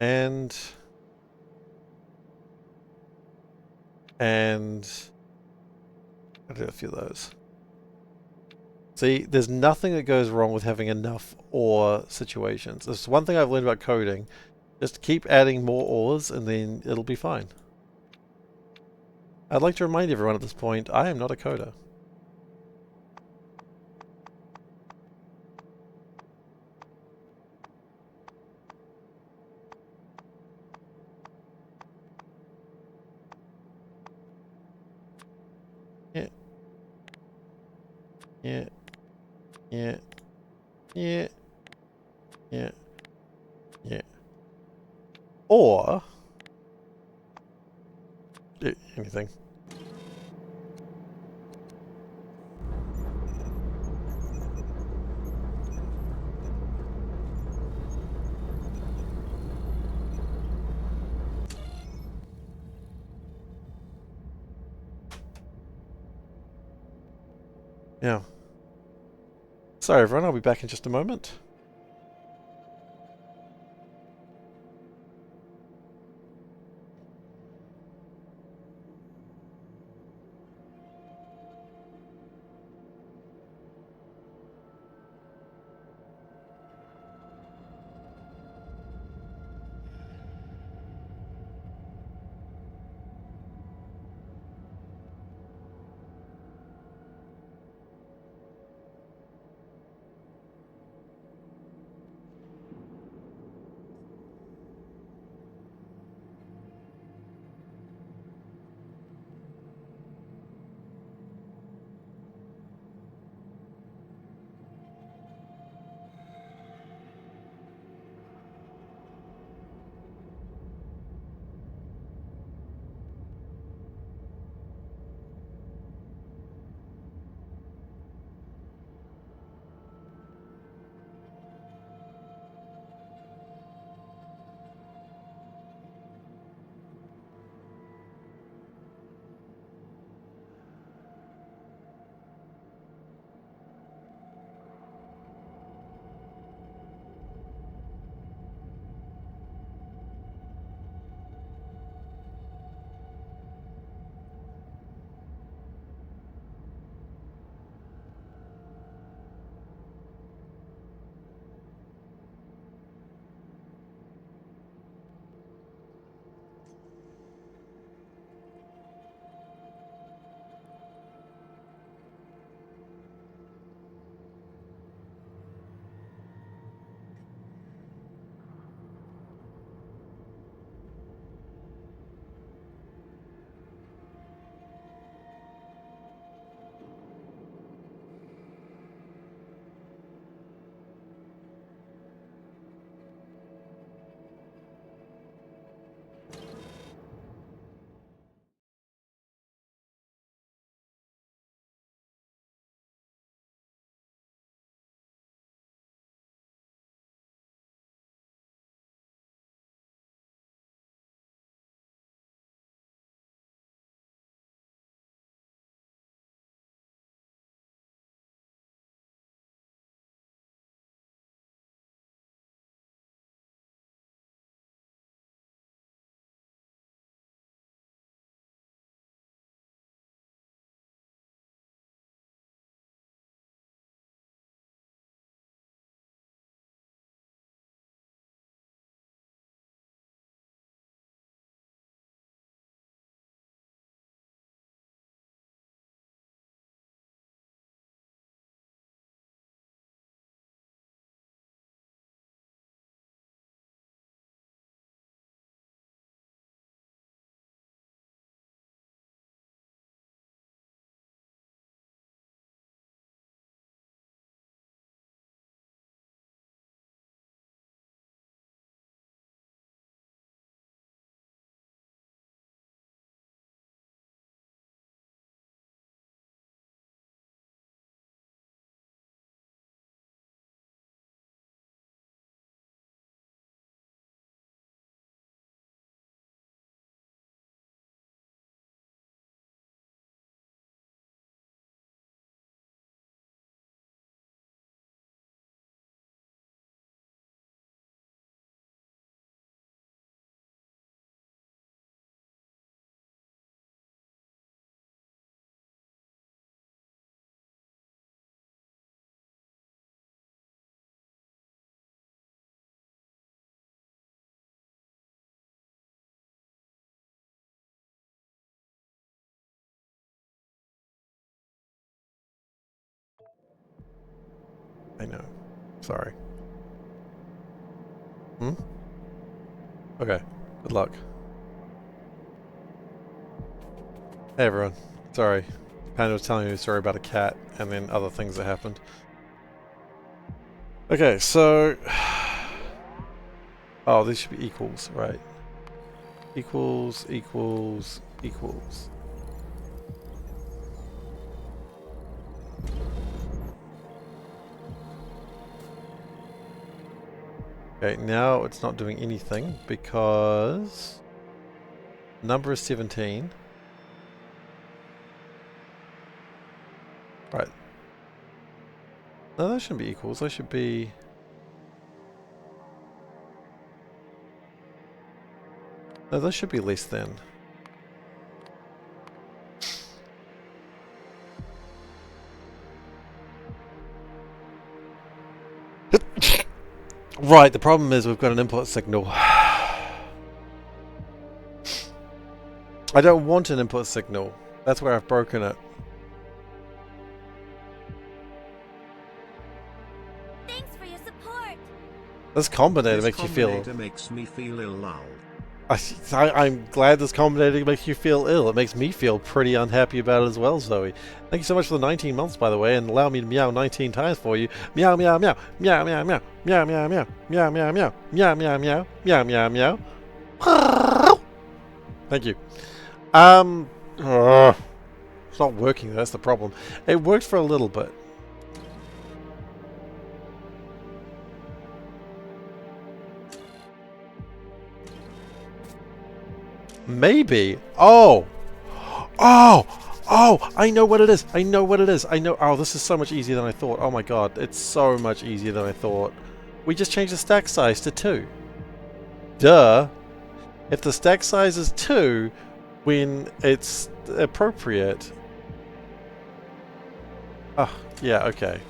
And... I'll do a few of those. See, there's nothing that goes wrong with having enough ore situations. There's one thing I've learned about coding. Just keep adding more ores and then it'll be fine. I'd like to remind everyone at this point, I am not a coder. Yeah. Yeah. Yeah. Yeah. Yeah. Yeah. Or... anything. Yeah. Sorry everyone, I'll be back in just a moment. I know. Sorry. Hmm? Okay. Good luck. Hey everyone. Sorry. Panda was telling me a story about a cat and then other things that happened. Okay, so... Oh, these should be equals, right? Equals, equals, equals. Okay, now it's not doing anything because... Number is 17. Right. No, those shouldn't be equals. Those should be... No, those should be less than. Right, the problem is we've got an input signal. I don't want an input signal. That's where I've broken it. Thanks for your support. This combinator makes you feel... makes me feel ill, lol. I'm glad this combinator makes you feel ill. It makes me feel pretty unhappy about it as well, Zoe. Thank you so much for the 19 months, by the way, and allow me to meow 19 times for you. Meow, meow, meow. Meow, meow, meow. Meow, meow, meow. Meow, meow, meow. Meow, meow, meow. Meow, meow, meow. Thank you. It's not working, that's the problem. It worked for a little bit. Maybe. Oh! Oh! Oh! I know what it is! I know what it is! I know. Oh, this is so much easier than I thought. Oh my god. It's so much easier than I thought. We just changed the stack size to 2. Duh! If the stack size is 2 when it's appropriate. Oh, yeah, okay.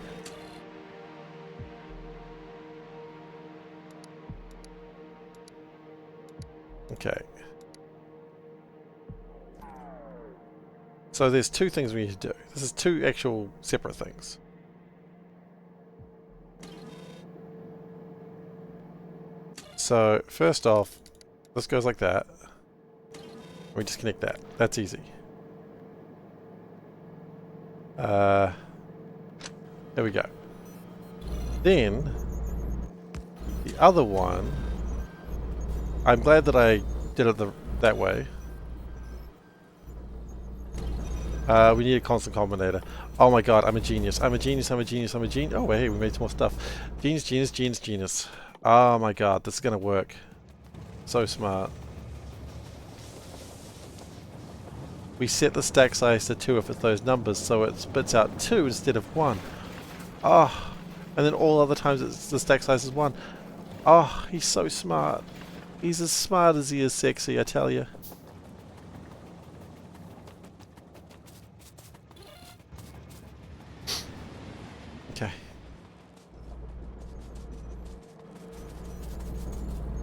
Okay. So there's 2 things we need to do. This is 2 actual separate things. So first off, this goes like that. We just connect that. That's easy. There we go. Then the other one, I'm glad that I did it that way. We need a constant combinator. Oh my god, I'm a genius. I'm a genius, I'm a genius, I'm a genius. Oh, hey, we made some more stuff. Genius, genius, genius, genius. Oh my god, this is gonna work. So smart. We set the stack size to 2 if it's those numbers, so it spits out 2 instead of 1. Ah, and then all other times the stack size is 1. Oh, he's so smart. He's as smart as he is sexy, I tell you. Okay.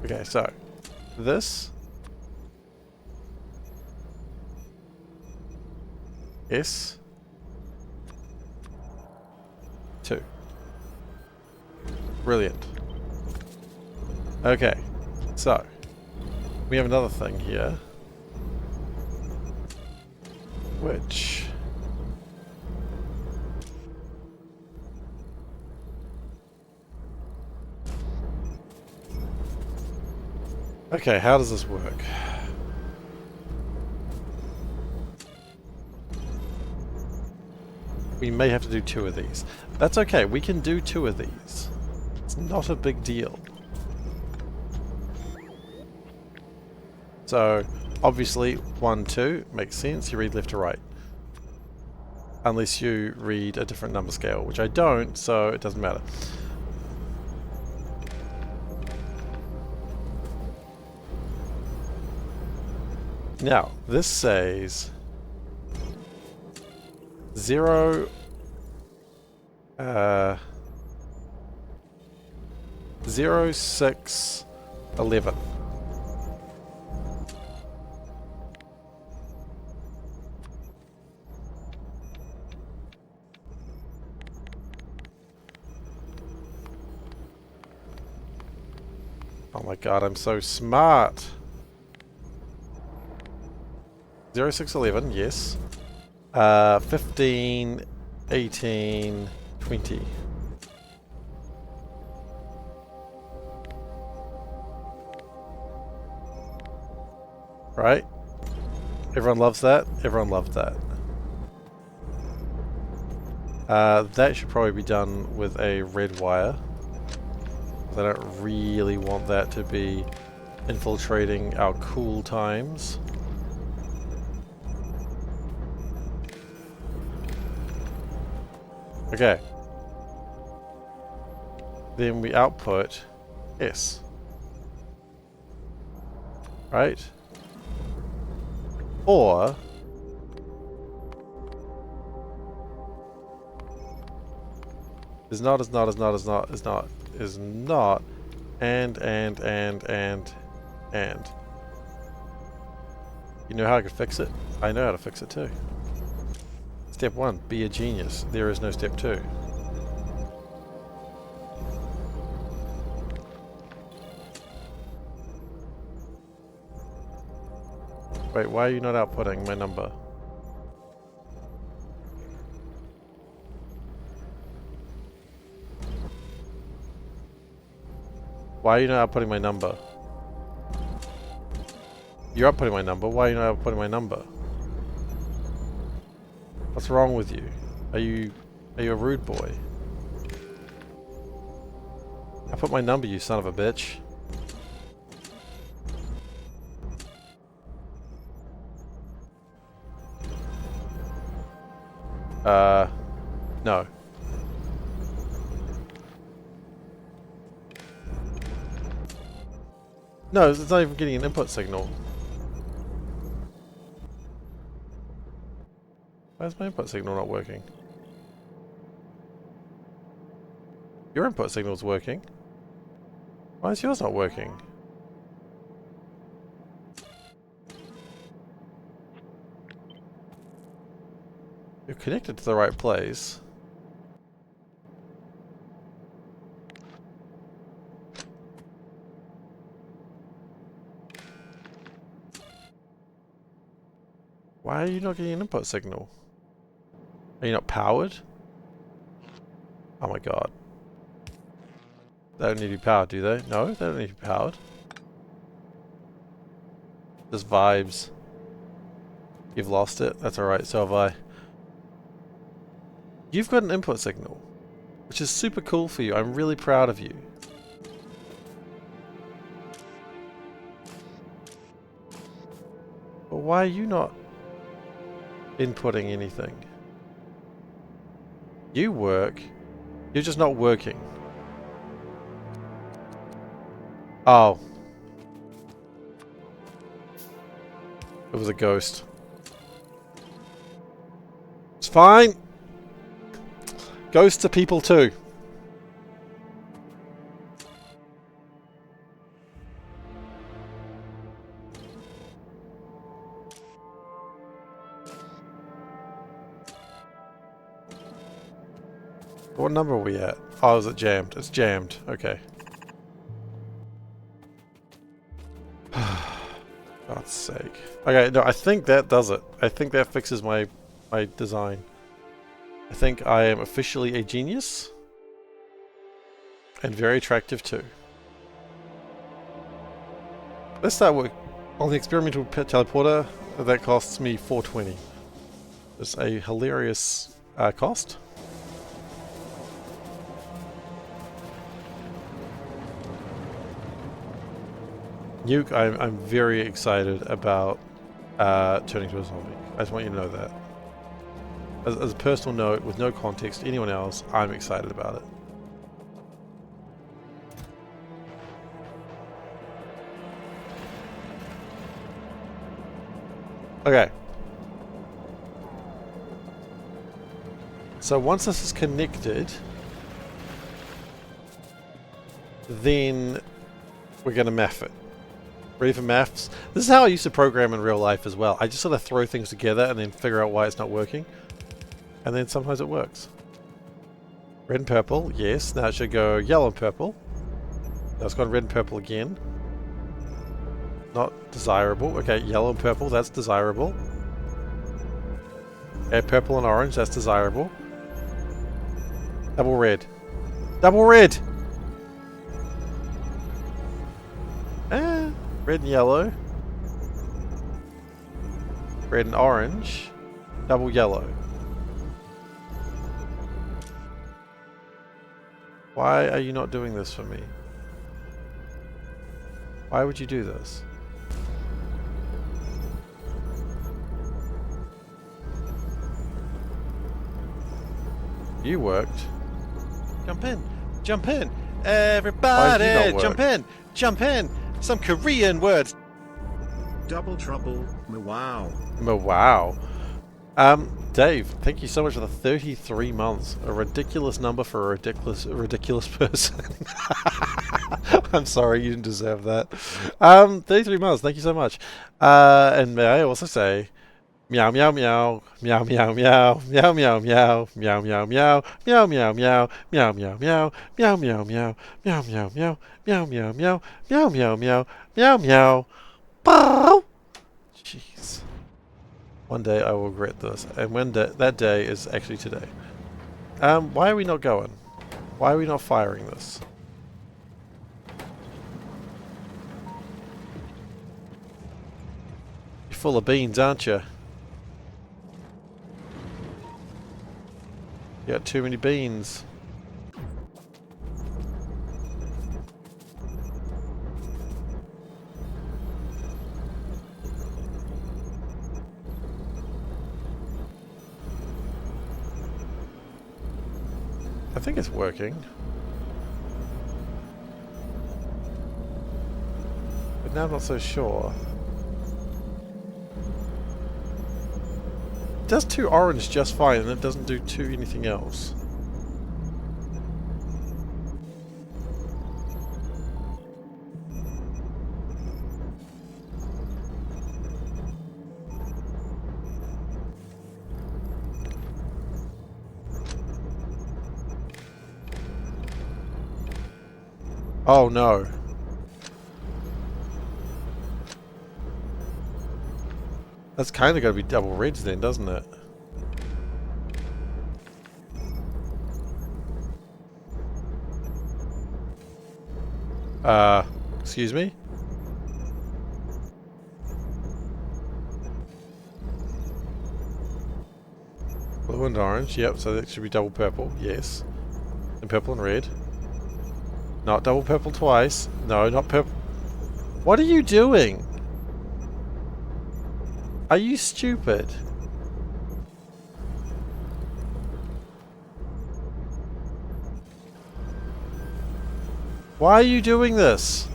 Okay, so this S 2. Brilliant. Okay, so we have another thing here, which okay, how does this work? We may have to do 2 of these. That's okay, we can do 2 of these. It's not a big deal. So, obviously, 1, 2 makes sense. You read left to right. Unless you read a different number scale, which I don't, so it doesn't matter. Now, this says 0 0 6 11. Oh my god, I'm so smart. 0611, yes. 15, 18, 20. Right? Everyone loves that? Everyone loved that. That should probably be done with a red wire. I don't really want that to be infiltrating our cool times. Okay. Then we output S. Right? Or is not, and. You know how I could fix it? I know how to fix it too. Step 1, be a genius. There is no step 2. Wait, why are you not outputting my number? Why are you not outputting my number? You're outputting my number. Why are you not outputting my number? What's wrong with you? Are you a rude boy? I put my number, you son of a bitch. No. No, it's not even getting an input signal. Why is my input signal not working? Your input signal's working. Why is yours not working? You're connected to the right place. Why are you not getting an input signal? Are you not powered? Oh my god. They don't need to be powered, do they? No, they don't need to be powered. Just vibes. You've lost it? That's alright, so have I. You've got an input signal, which is super cool for you. I'm really proud of you. But why are you not inputting anything? You work. You're just not working. Oh. It was a ghost. It's fine. Ghosts are people too. What number are we at? Oh, is it jammed? It's jammed. Okay. God's sake. Okay, no, I think that does it. I think that fixes my design. I think I am officially a genius. And very attractive too. Let's start work on the experimental teleporter. That costs me $420. It's a hilarious cost. Nuke, I'm very excited about turning to a zombie. I just want you to know that. As a personal note, with no context to anyone else, I'm excited about it. Okay. So once this is connected, then we're going to math it. Ready for maths? This is how I used to program in real life as well. I just sort of throw things together and then figure out why it's not working. And then sometimes it works. Red and purple, yes. Now it should go yellow and purple. That's gone red and purple again. Not desirable. Okay, yellow and purple, that's desirable. Okay, purple and orange, that's desirable. Double red. Double red! Red and yellow. Red and orange. Double yellow. Why are you not doing this for me? Why would you do this? You worked. Jump in! Jump in! Why Everybody! did you not Jump work? in! Jump in! Some Korean words! Double trouble. Wow. Oh, wow. Dave, thank you so much for the 33 months. A ridiculous number for a ridiculous person. I'm sorry, you didn't deserve that. 33 months, thank you so much. And may I also say, meow meow meow, meow meow meow, meow meow meow, meow meow meow, meow meow meow, meow meow meow, meow meow meow, meow meow meow, meow meow meow, meow meow meow, meow meow. Bow. Jeez. One day I will regret this, and when that day is actually today. Why are we not going? Why are we not firing this? You're full of beans, aren't you? You got too many beans. I think it's working. But now I'm not so sure. It does 2 orange just fine, and it doesn't do 2 anything else. Oh no. That's kind of got to be double reds then, doesn't it? Excuse me? Blue and orange, yep, so that should be double purple, yes. And purple and red. Not double purple twice. No, not purple. What are you doing? Are you stupid? Why are you doing this?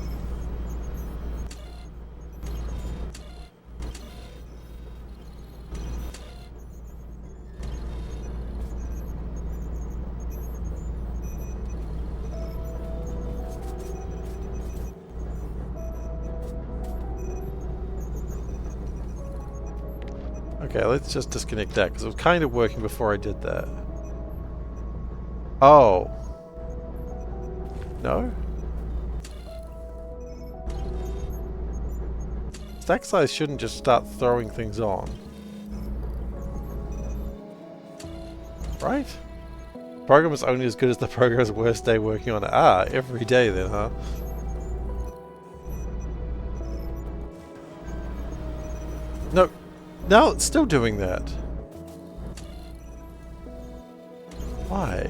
Okay, let's just disconnect that, because it was kind of working before I did that. Oh. No? Stack size shouldn't just start throwing things on. Right? Program is only as good as the programmer's worst day working on it. Ah, every day then, huh? No. No, it's still doing that. Why?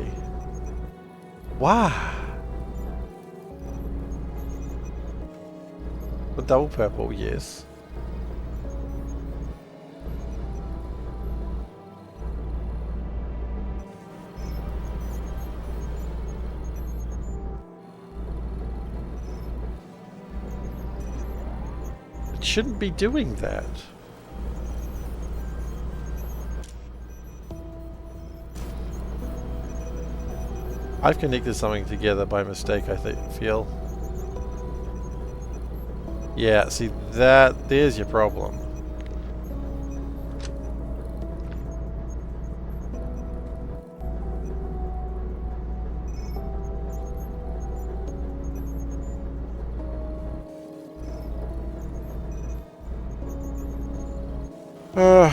Why? The double purple, yes. It shouldn't be doing that. I've connected something together by mistake, I feel. Yeah, see there's your problem. Uh,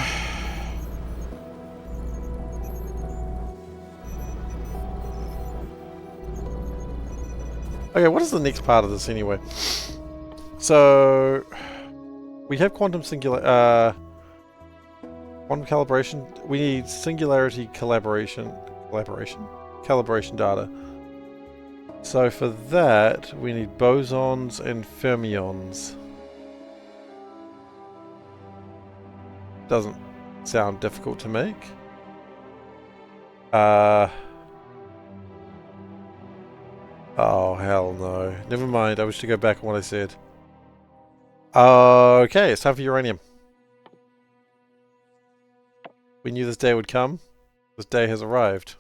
okay, what is the next part of this anyway? So we have quantum quantum calibration. We need singularity calibration data. So for that, we need bosons and fermions. Doesn't sound difficult to make. Oh, hell no. Never mind, I wish to go back on what I said. Okay, it's time for uranium. We knew this day would come. This day has arrived.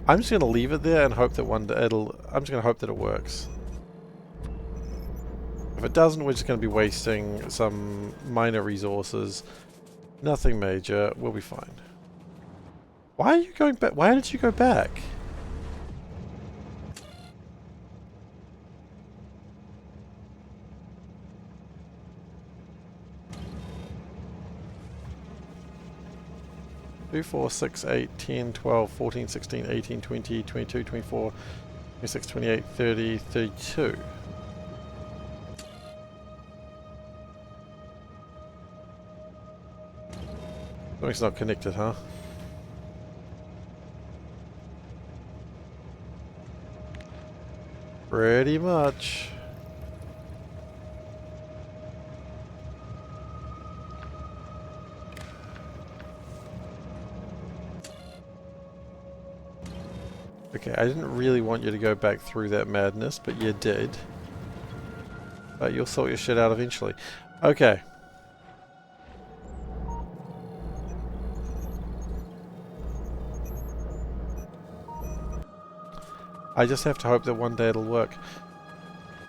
I'm just gonna leave it there and hope that one day I'm just gonna hope that it works. If it doesn't, we're just gonna be wasting some minor resources. Nothing major. We'll be fine. Why are you going back? Why did you go back? Two, 4, 6, 8, 10, 12, 14, 16, 18, 20, 22, 24, 26, 28, 30, 32. Something's not connected, huh? Pretty much. Okay, I didn't really want you to go back through that madness, but you did. But you'll sort your shit out eventually. Okay. I just have to hope that one day it'll work.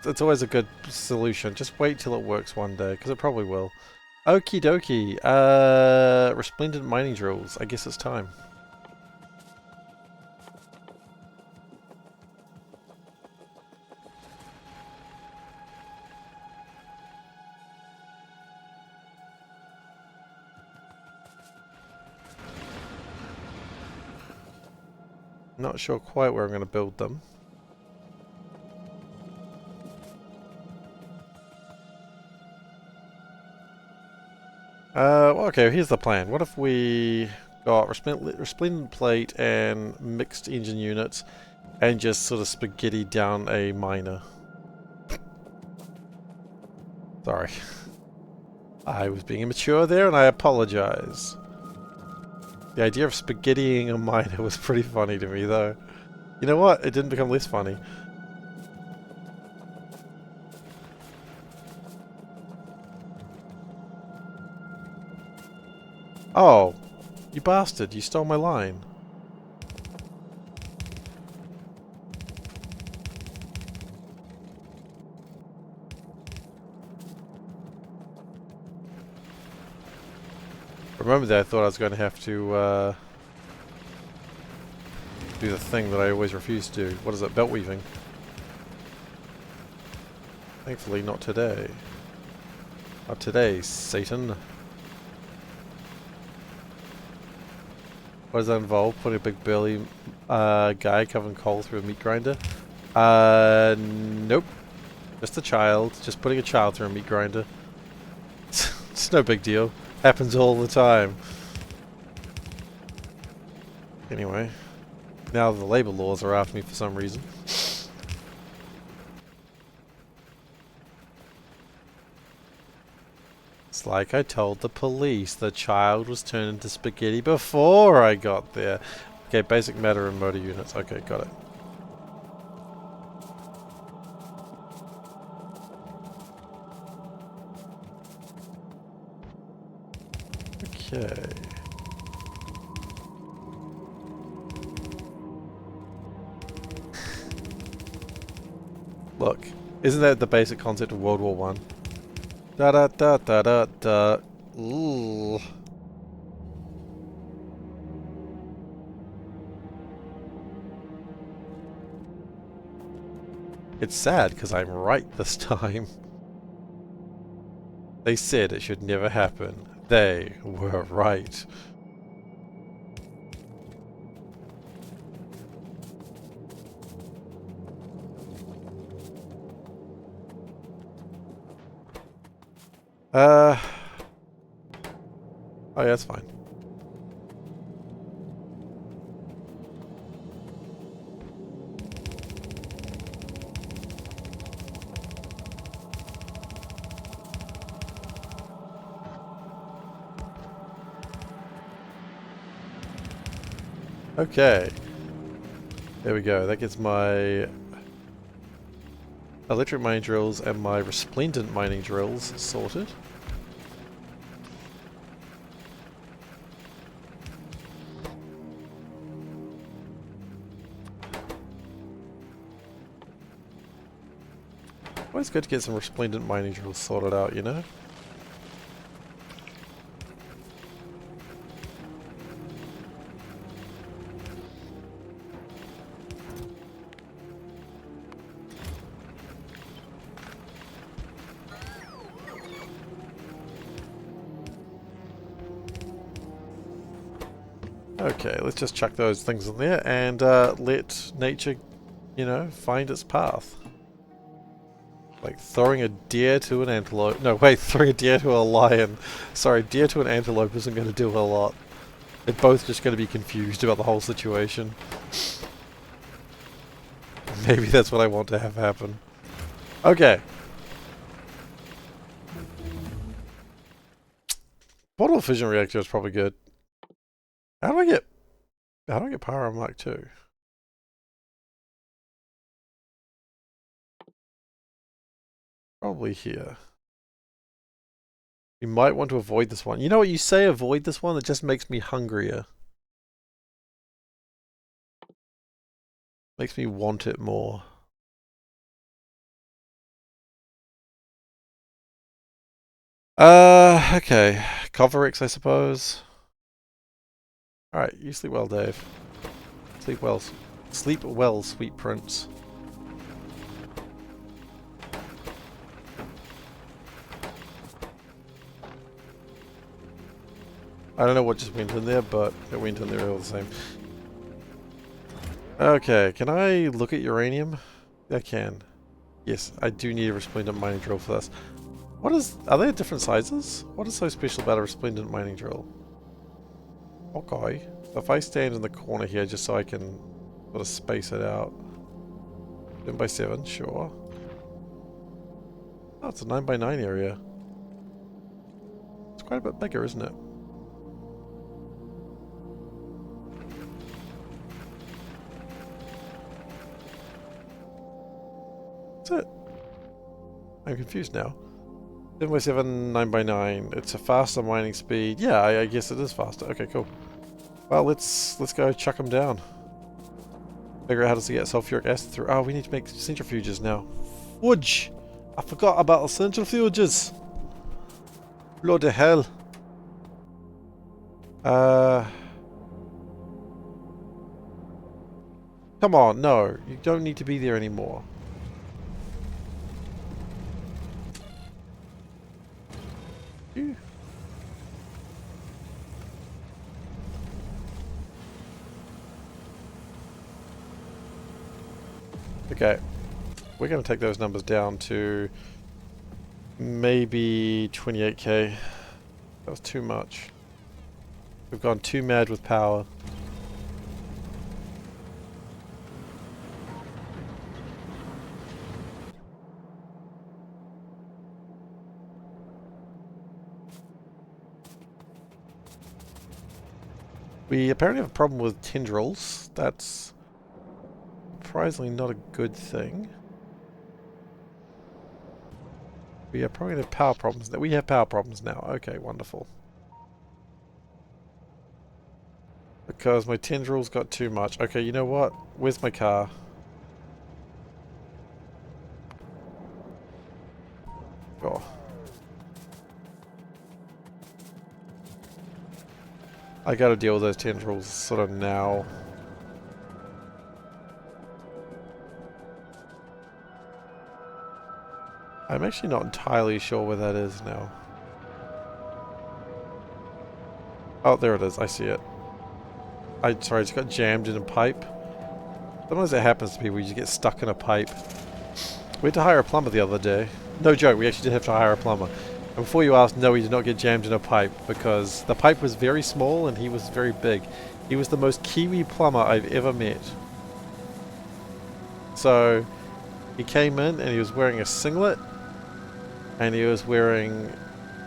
It's always a good solution. Just wait till it works one day, because it probably will. Okie dokie. Resplendent mining drills. I guess it's time. Not sure quite where I'm going to build them. Well, okay, here's the plan. What if we got resplendent plate and mixed engine units and just sort of spaghetti down a miner? Sorry. I was being immature there and I apologize. The idea of spaghettiing a miner was pretty funny to me, though. You know what? It didn't become less funny. Oh, you bastard. You stole my line. Remember that I thought I was going to have to do the thing that I always refuse to do. What is it? Belt weaving. Thankfully not today. Not today, Satan. What does that involve? Putting a big burly guy covered in coal through a meat grinder? Nope. Just a child. Just putting a child through a meat grinder. It's no big deal. Happens all the time. Anyway, now the labor laws are after me for some reason. It's like I told the police the child was turned into spaghetti before I got there. Okay, basic matter and motor units. Okay, got it. Okay. Look, isn't that the basic concept of World War One? Da da da da da da. Ooh. It's sad because I'm right this time. They said it should never happen. They were right. Oh yeah, that's fine. Okay. There we go. That gets my electric mining drills and my resplendent mining drills sorted. Always good to get some resplendent mining drills sorted out, you know? Okay, let's just chuck those things in there and let nature, you know, find its path. Like throwing a deer to an antelope. No, wait, throwing a deer to a lion. Sorry, deer to an antelope isn't going to do a lot. They're both just going to be confused about the whole situation. Maybe that's what I want to have happen. Okay. Portal fission reactor is probably good. How do I get power on Mark 2? Probably here. You might want to avoid this one. You know what, you say avoid this one, it just makes me hungrier. Makes me want it more. Okay. Coverix, I suppose. Alright, you sleep well, Dave. Sleep well. Sleep well, sweet prince. I don't know what just went in there, but it went in there all the same. Okay, can I look at uranium? I can. Yes, I do need a resplendent mining drill for this. What is... Are they different sizes? What is so special about a resplendent mining drill? Okay. So if I stand in the corner here just so I can sort of space it out. 7 by 7, sure. Oh, it's a 9 by 9 area. It's quite a bit bigger, isn't it? That's it. I'm confused now. 7 by 7, 9 by 9. It's a faster mining speed. Yeah, I guess it is faster. Okay, cool. Well, let's go chuck them down. Figure out how to get sulfuric acid through. Oh, we need to make centrifuges now. Fudge! I forgot about the centrifuges. Bloody hell. Come on, no. You don't need to be there anymore. Phew. Okay. We're going to take those numbers down to maybe 28k. That was too much. We've gone too mad with power. We apparently have a problem with tendrils. That's surprisingly not a good thing. We are probably going to have power problems. We have power problems now. Okay, wonderful. Because my tendrils got too much. Okay, you know what? Where's my car? Oh. I gotta deal with those tendrils sort of now. I'm actually not entirely sure where that is now. Oh, there it is. I see it. Sorry, I just got jammed in a pipe. Sometimes it happens to people. You just get stuck in a pipe. We had to hire a plumber the other day. No joke, we actually did have to hire a plumber. And before you ask, no, he did not get jammed in a pipe because the pipe was very small and he was very big. He was the most Kiwi plumber I've ever met. So, he came in and he was wearing a singlet and he was wearing,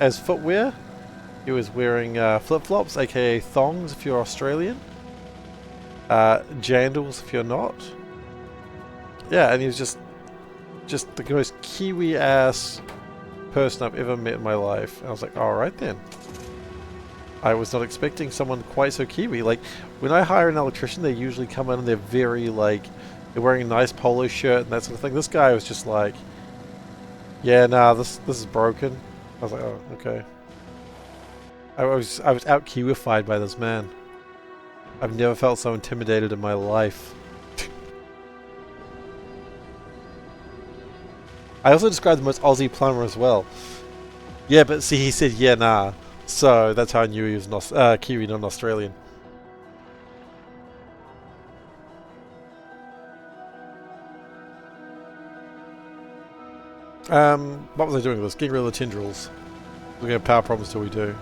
as footwear, he was wearing flip-flops, aka thongs if you're Australian. Jandals if you're not. Yeah, and he was just the most Kiwi-ass person I've ever met in my life. And I was like, alright then. I was not expecting someone quite so Kiwi. Like, when I hire an electrician, they usually come in and they're very, like, they're wearing a nice polo shirt and that sort of thing. This guy was just like, yeah, nah, this is broken. I was like, oh, okay. I was out Kiwified by this man. I've never felt so intimidated in my life. I also described him as Aussie plumber as well. Yeah, but see, he said, yeah, nah. So that's how I knew he was Kiwi, not Australian. What was I doing with this? Getting rid of the tendrils. We're going to have power problems till we do.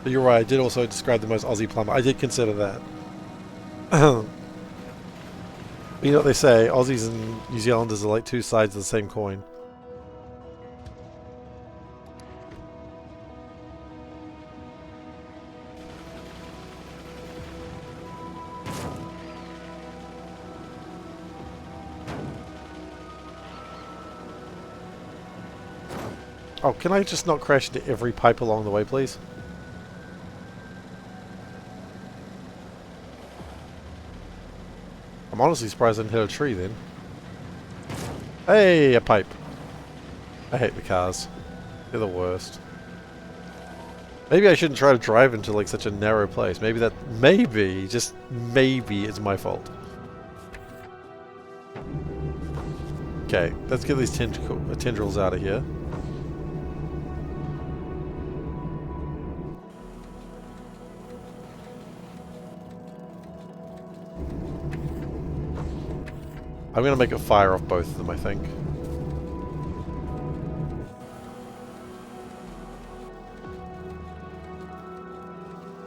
But you're right, I did also describe them as Aussie plumber. I did consider that. You know what they say, Aussies and New Zealanders are like two sides of the same coin. Oh, can I just not crash into every pipe along the way, please? I'm honestly surprised I didn't hit a tree then. Hey, a pipe. I hate the cars. They're the worst. Maybe I shouldn't try to drive into like such a narrow place. Maybe, just maybe it's my fault. Okay, let's get these tendrils out of here. I'm going to make a fire off both of them, I think.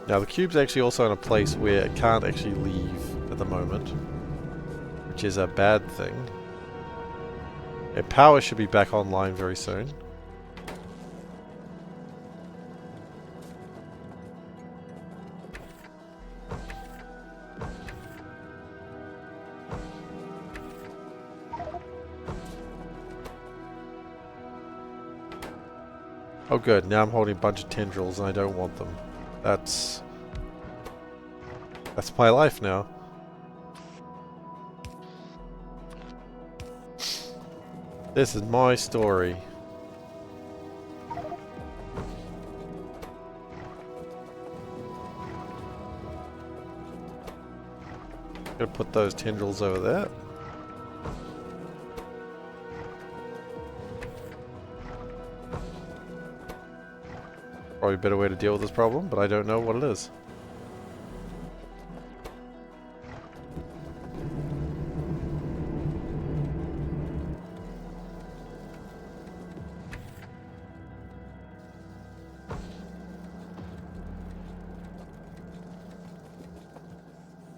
Now the cube's actually also in a place where it can't actually leave at the moment, which is a bad thing. Power should be back online very soon. Oh good, now I'm holding a bunch of tendrils and I don't want them. That's my life now. This is my story. Gonna put those tendrils over there. Probably a better way to deal with this problem, but I don't know what it is.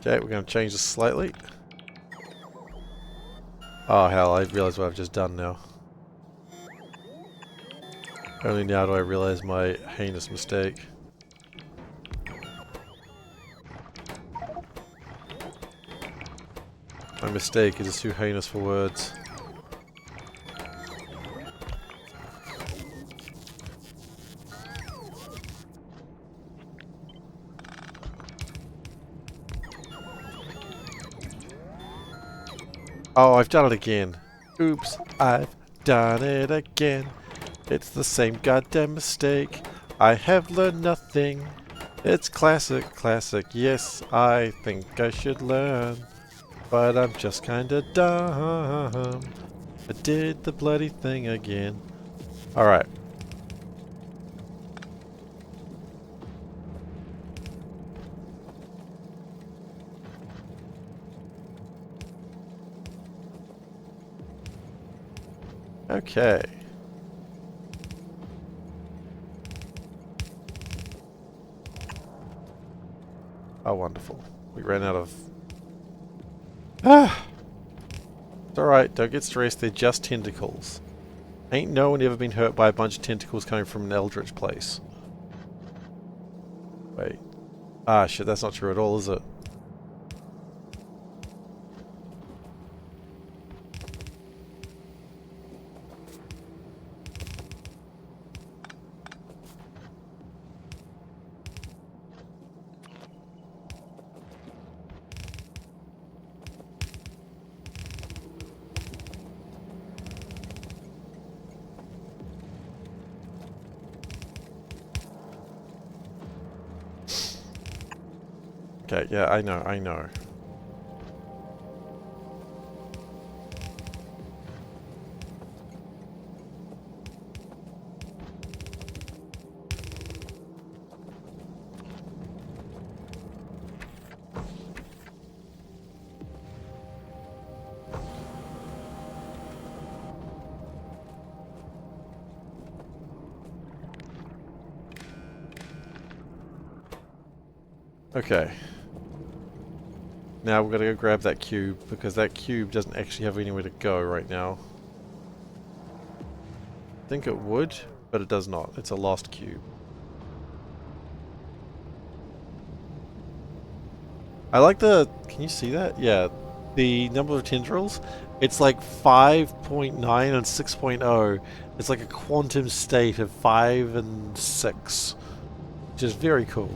Okay, we're going to change this slightly. Oh hell, I realize what I've just done now. Only now do I realize my heinous mistake. My mistake is too heinous for words. Oh, I've done it again. Oops, I've done it again. It's the same goddamn mistake. I have learned nothing. It's classic. Yes, I think I should learn. But I'm just kinda dumb. I did the bloody thing again. Alright. Okay. Oh, wonderful. We ran out of... Ah! It's alright, don't get stressed, they're just tentacles. Ain't no one ever been hurt by a bunch of tentacles coming from an eldritch place. Wait. Ah, shit, that's not true at all, is it? Okay, yeah, I know. Okay. Now we're gonna go grab that cube, because that cube doesn't actually have anywhere to go right now. I think it would, but it does not. It's a lost cube. I like the... Can you see that? Yeah. The number of tendrils. It's like 5.9 and 6.0. It's like a quantum state of 5 and 6. Which is very cool.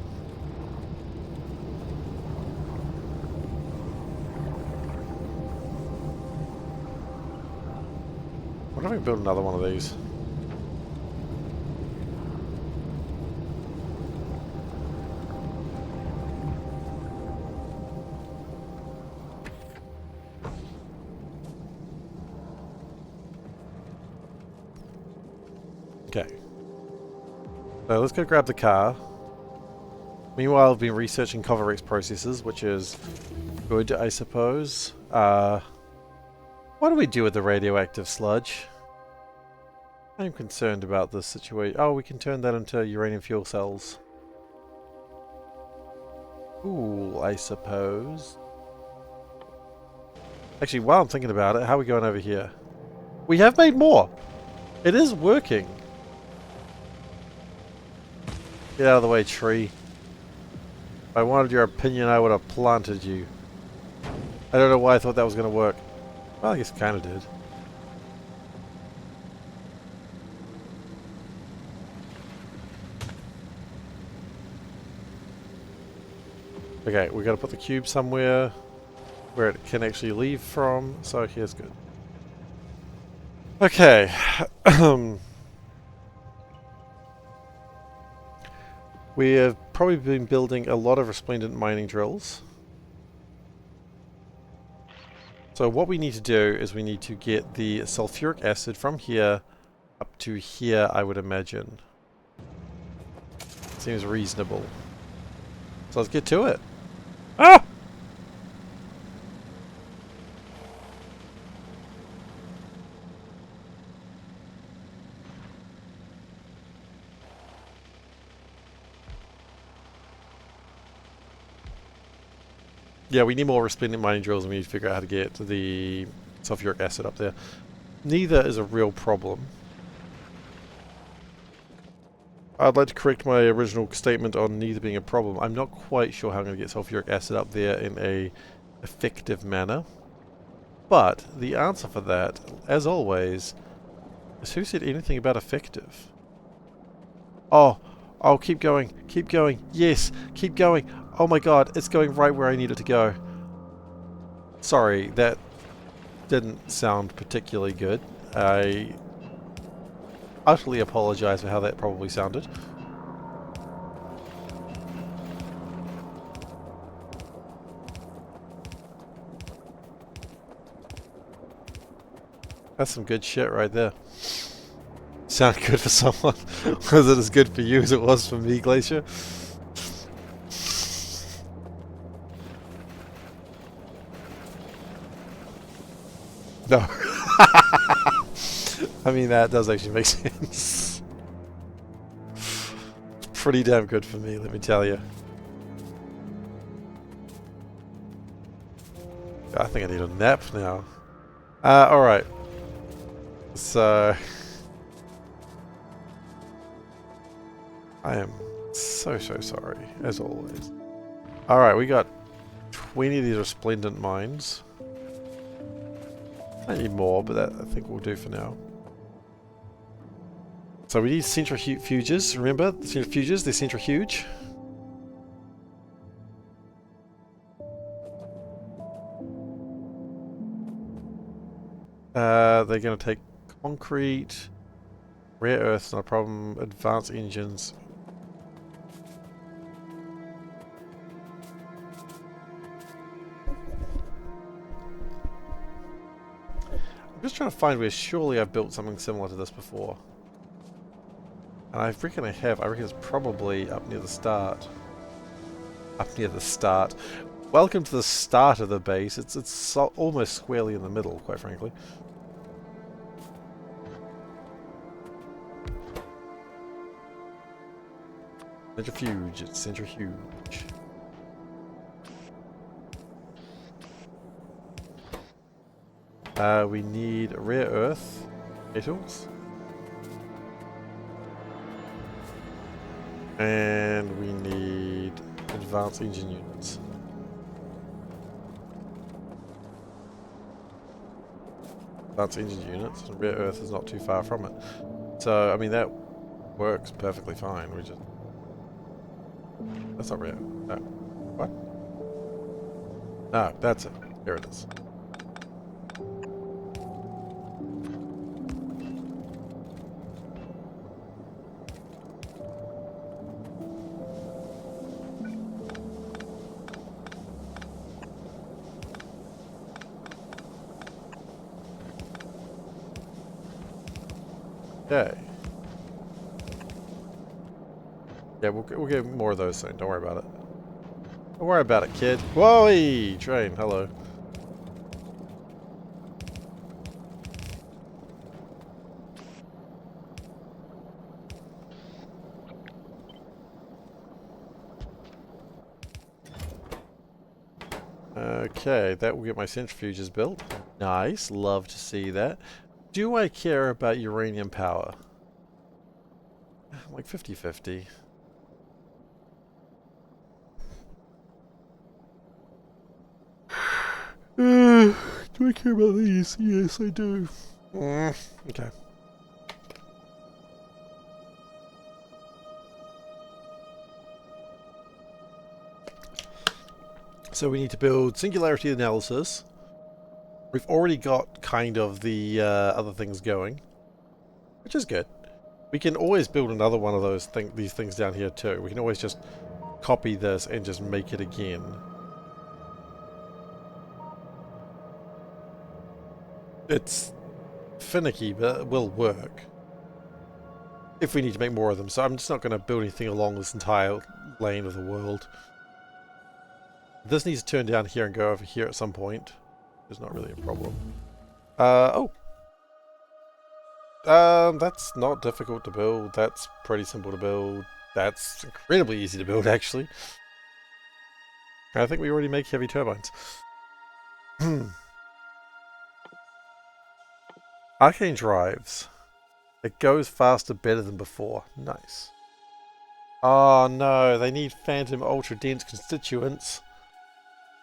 What if we build another one of these? Okay. So let's go grab the car. Meanwhile, I've been researching Covarex processes, which is good, I suppose. What do we do with the radioactive sludge? I'm concerned about this situation. Oh, we can turn that into uranium fuel cells. Cool, I suppose. Actually, while I'm thinking about it, how are we going over here? We have made more! It is working! Get out of the way, tree. If I wanted your opinion, I would have planted you. I don't know why I thought that was going to work. Well, I guess it kind of did. Okay, we got to put the cube somewhere where it can actually leave from, so here's good. Okay. We have probably been building a lot of resplendent mining drills. So what we need to do is we need to get the sulfuric acid from here up to here, I would imagine. Seems reasonable. So let's get to it. Ah! Yeah, we need more resplendent mining drills and we need to figure out how to get the sulfuric acid up there. Neither is a real problem. I'd like to correct my original statement on neither being a problem. I'm not quite sure how I'm going to get sulfuric acid up there in a effective manner. But the answer for that, as always, is who said anything about effective? Oh, keep going, yes, keep going. Oh my god, it's going right where I need it to go. Sorry, that didn't sound particularly good. I utterly apologize for how that probably sounded. That's some good shit right there. Sound good for someone. Was it as good for you as it was for me, Glacier? No. I mean, that does actually make sense. Pretty damn good for me, let me tell you. I think I need a nap now. Alright. So... I am so sorry, as always. Alright, we got 20 of these resplendent mines. I need more, but that I think we'll do for now. So we need centrifuges, remember? The centrifuges, they're centrifuge. They're going to take concrete, rare earths, not a problem, advanced engines. I'm just trying to find where surely I've built something similar to this before. And I reckon I have. I reckon it's probably up near the start. Up near the start. Welcome to the start of the base. It's so, almost squarely in the middle, quite frankly. Centrifuge. It's centrifuge. We need rare earth metals. And we need advanced engine units. Advanced engine units, and rare earth is not too far from it. So, I mean, that works perfectly fine. We just... That's not rare. No. What? No, that's it. Here it is. Okay. Yeah, we'll get more of those soon. Don't worry about it. Don't worry about it, kid. Whoa, train. Hello. Okay, that will get my centrifuges built. Nice. Love to see that. Do I care about uranium power? Like 50-50. Do I care about these? Yes, I do. Okay. So we need to build singularity analysis. We've already got kind of the other things going, which is good. We can always build another one of these things down here too. We can always just copy this and just make it again. It's finicky, but it will work. If we need to make more of them. So I'm just not going to build anything along this entire lane of the world. This needs to turn down here and go over here at some point. It's not really a problem. That's not difficult to build. That's pretty simple to build. That's incredibly easy to build, actually. I think we already make heavy turbines. Arcane drives. It goes faster, better than before. Nice. Oh no, they need phantom ultra dense constituents.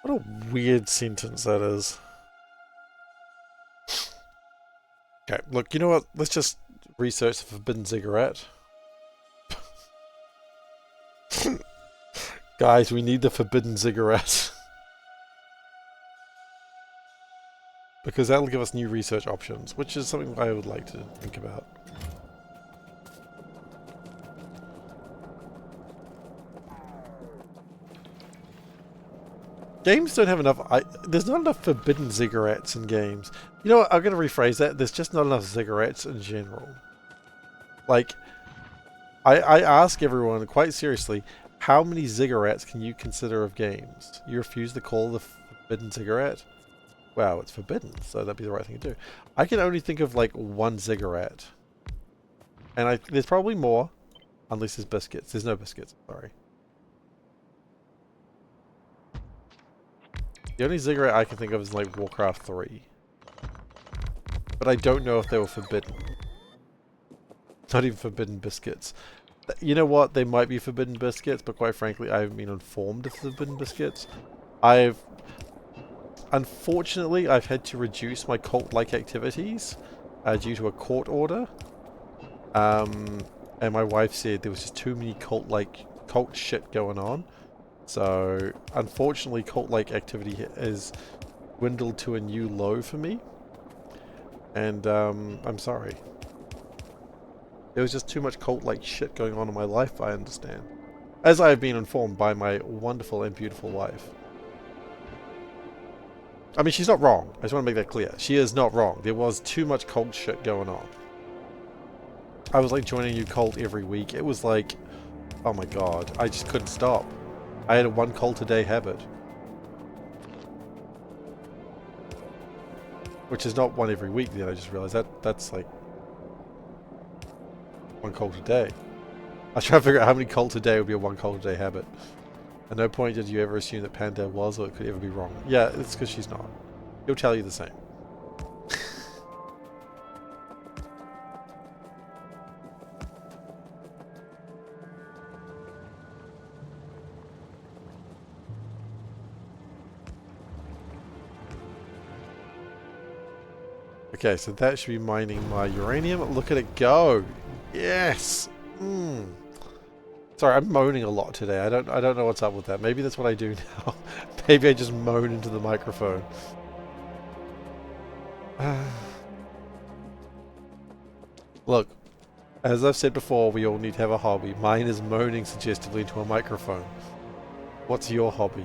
What a weird sentence that is. Okay, look, you know what? Let's just research the forbidden ziggurat. Guys, we need the forbidden ziggurat. Because that'll give us new research options, which is something I would like to think about. Games don't have enough. There's not enough forbidden cigarettes in games. You know what? I'm going to rephrase that. There's just not enough cigarettes in general. Like, I ask everyone quite seriously, how many cigarettes can you consider of games? You refuse to call the forbidden cigarette? Wow, it's forbidden, so that'd be the right thing to do. I can only think of like one cigarette. And there's probably more, unless there's biscuits. There's no biscuits, sorry. The only cigarette I can think of is like Warcraft 3. But I don't know if they were forbidden. Not even forbidden biscuits. You know what? They might be forbidden biscuits, but quite frankly, I haven't been informed of forbidden biscuits. Unfortunately, I've had to reduce my cult-like activities due to a court order. And my wife said there was just too many cult shit going on. So, unfortunately, cult-like activity has dwindled to a new low for me. And, I'm sorry. There was just too much cult-like shit going on in my life, I understand. As I have been informed by my wonderful and beautiful wife. I mean, she's not wrong. I just want to make that clear. She is not wrong. There was too much cult shit going on. I was like joining a new cult every week. It was like, oh my god, I just couldn't stop. I had a 1 cult a day habit. Which is not one every week, then I just realized that's like 1 cult a day. I was trying to figure out how many cults a day would be a 1 cult a day habit. At no point did you ever assume that Panda was or it could ever be wrong. Yeah, it's because she's not. He'll tell you the same. Okay, so that should be mining my uranium. Look at it go! Yes! Sorry, I'm moaning a lot today. I don't know what's up with that. Maybe that's what I do now. Maybe I just moan into the microphone. Look, as I've said before, we all need to have a hobby. Mine is moaning suggestively into a microphone. What's your hobby?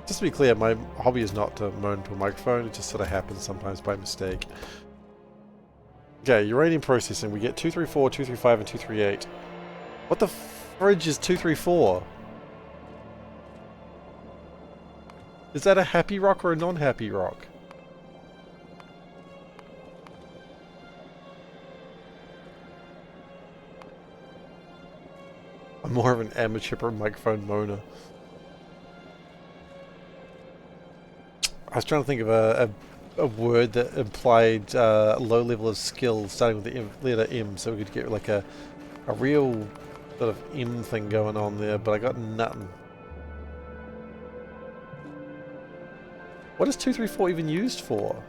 Just to be clear, my hobby is not to moan into a microphone, it just sort of happens sometimes by mistake. Okay, uranium processing, we get 234, 235, and 238. What the fridge is 234? Is that a happy rock or a non-happy rock? I'm more of an amateur microphone moaner. I was trying to think of a word that implied a low level of skill starting with the letter M, so we could get like a real sort of M thing going on there, but I got nothing. What is 234 even used for?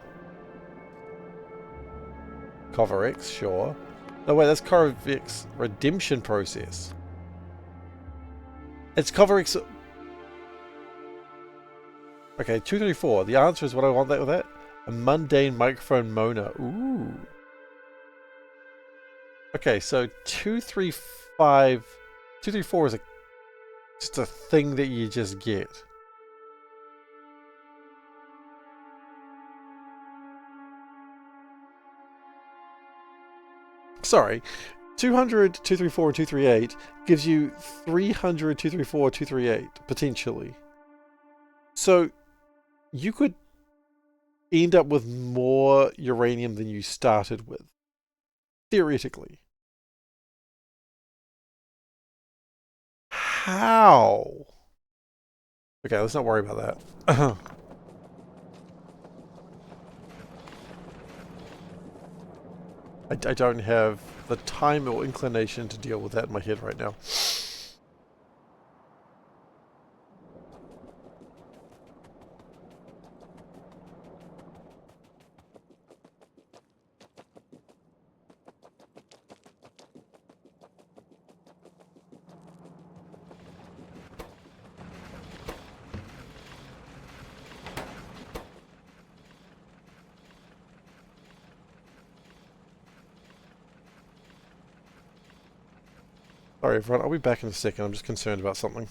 Coverx, sure. No wait, that's Coverx redemption process. It's Coverx. Okay, 234. The answer is what I want with that. A mundane microphone moaner. Ooh. Okay, so 234 is just a thing that you just get. Sorry. 200, 234, and 238 gives you 300, 234, 238, potentially. So you could end up with more uranium than you started with. Theoretically. How? Okay, let's not worry about that. I don't have the time or inclination to deal with that in my head right now. Sorry everyone, I'll be back in a second. I'm just concerned about something.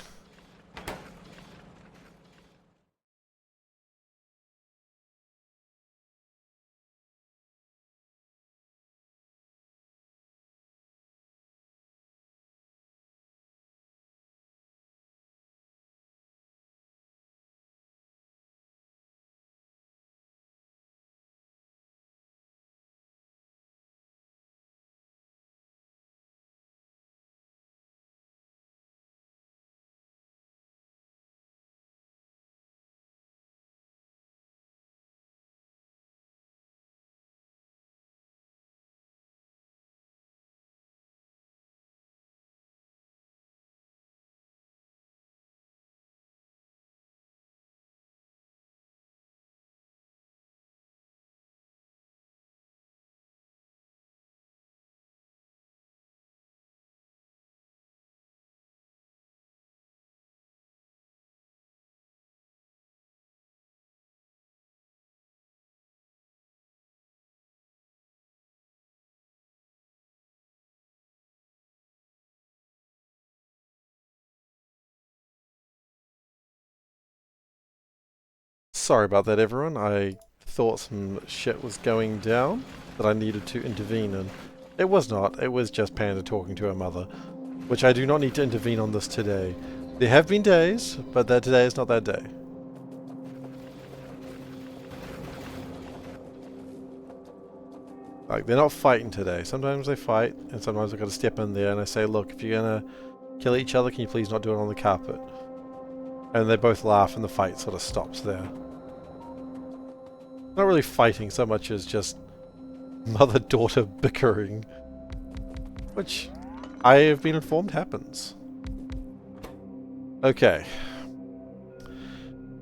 Sorry about that everyone, I thought some shit was going down that I needed to intervene in. It was not, it was just Panda talking to her mother, which I do not need to intervene on this today. There have been days, but that today is not that day. Like, they're not fighting today. Sometimes they fight, and sometimes I've got to step in there and I say, look, if you're gonna kill each other, can you please not do it on the carpet? And they both laugh and the fight sort of stops there. Not really fighting so much as just mother-daughter bickering. Which I have been informed happens. Okay.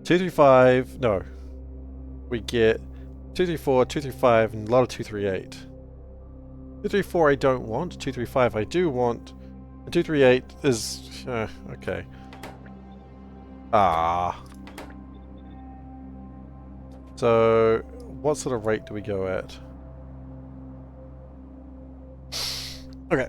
235, no. We get 234, 235, and a lot of 238. 234 I don't want, 235 I do want, and 238 is... okay. Ah. So, what sort of rate do we go at? Okay.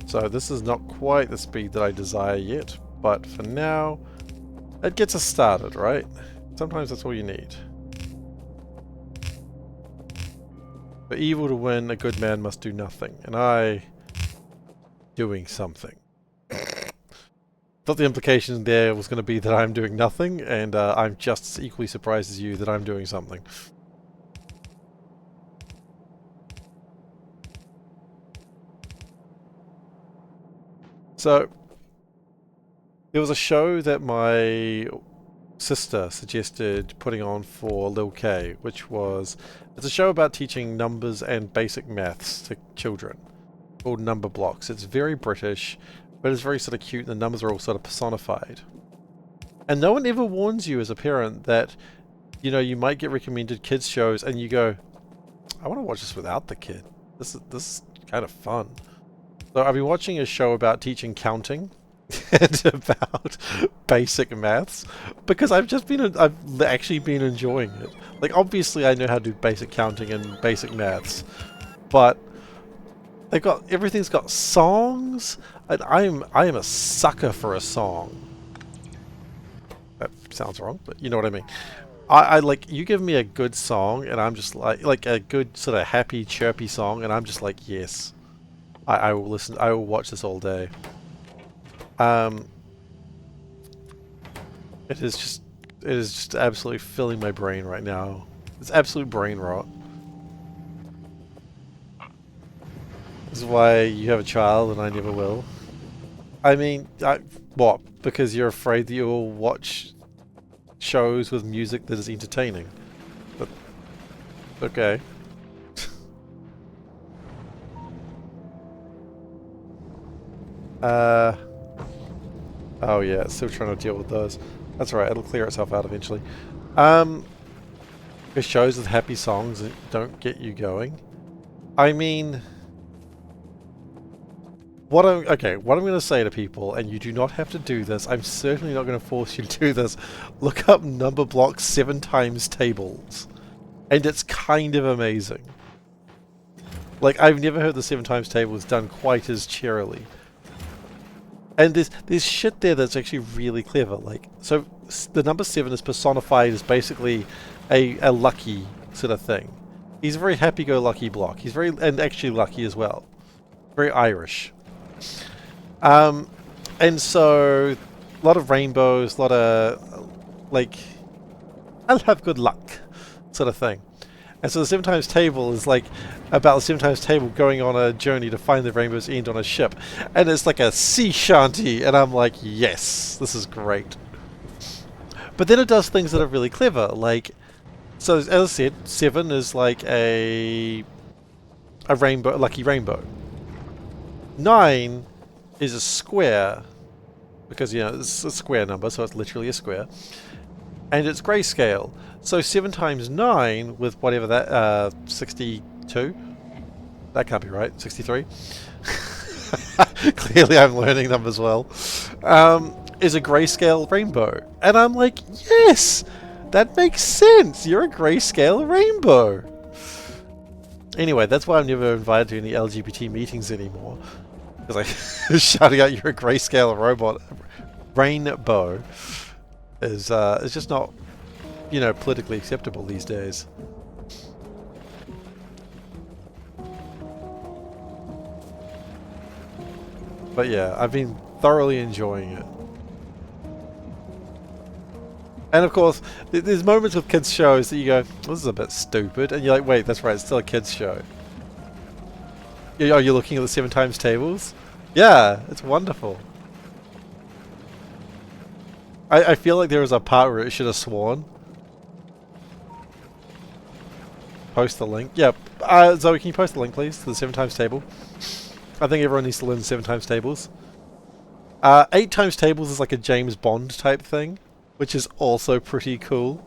So this is not quite the speed that I desire yet, but for now, it gets us started, right? Sometimes that's all you need. For evil to win, a good man must do nothing, and I... doing something. Thought the implication there was going to be that I'm doing nothing, and I'm just as equally surprised as you that I'm doing something. So, there was a show that my sister suggested putting on for Lil K, which was... it's a show about teaching numbers and basic maths to children, called Number Blocks. It's very British, but it's very sort of cute, and the numbers are all sort of personified. And no one ever warns you as a parent that, you know, you might get recommended kids shows and you go, I want to watch this without the kid. This is kind of fun. So I've been watching a show about teaching counting and about basic maths because I've actually been enjoying it. Like, obviously I know how to do basic counting and basic maths, but everything's got songs, and I am a sucker for a song. That sounds wrong, but you know what I mean. I like, you give me a good song and I'm just like a good sort of happy chirpy song and I'm just like, yes. I will listen, I will watch this all day. It is just absolutely filling my brain right now. It's absolute brain rot. This is why you have a child and I never will. I mean, what? Because you're afraid that you'll watch shows with music that is entertaining. But, okay. Oh yeah, it's still trying to deal with those. That's alright, it'll clear itself out eventually. Because shows with happy songs that don't get you going. I mean... what I'm going to say to people, and you do not have to do this. I'm certainly not going to force you to do this. Look up number block 7 times tables, and it's kind of amazing. Like, I've never heard the 7 times tables done quite as cheerily. And there's shit there that's actually really clever. Like, so the number 7 is personified as basically a lucky sort of thing. He's a very happy-go-lucky block. He's and actually lucky as well. Very Irish. And so a lot of rainbows, a lot of like, I'll have good luck sort of thing. And so the 7 times table is like about the 7 times table going on a journey to find the rainbow's end on a ship. And it's like a sea shanty, and I'm like, yes, this is great. But then it does things that are really clever, like, so as I said, 7 is like a rainbow, a lucky rainbow. 9 is a square, because, you know, it's a square number, so it's literally a square. And it's grayscale. So 7 times 9 with whatever that, 62? That can't be right, 63? Clearly I'm learning them as well. Is a grayscale rainbow. And I'm like, yes! That makes sense! You're a grayscale rainbow! Anyway, that's why I'm never invited to any LGBT meetings anymore. Because I shouting out you're a grayscale robot rainbow is just not, you know, politically acceptable these days. But yeah, I've been thoroughly enjoying it. And of course, there's moments with kids shows that you go, this is a bit stupid, and you're like, wait, that's right, it's still a kids show. Are you looking at the 7 times tables? Yeah, it's wonderful. I feel like there was a part where it should have sworn. Post the link. Yeah, Zoe, can you post the link, please, to the 7 times table? I think everyone needs to learn the 7 times tables. 8 times tables is like a James Bond type thing, which is also pretty cool.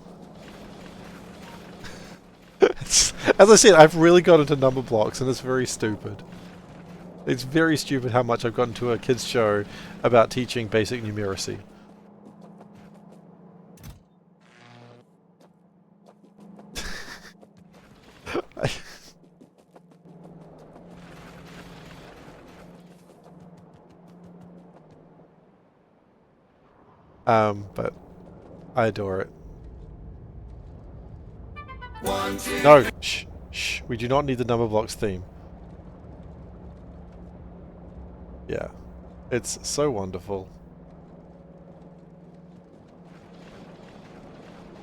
As I said, I've really got into number blocks, and it's very stupid. It's very stupid how much I've gotten to a kids show about teaching basic numeracy. But I adore it. No! Shh! Shh! We do not need the number blocks theme. Yeah. It's so wonderful.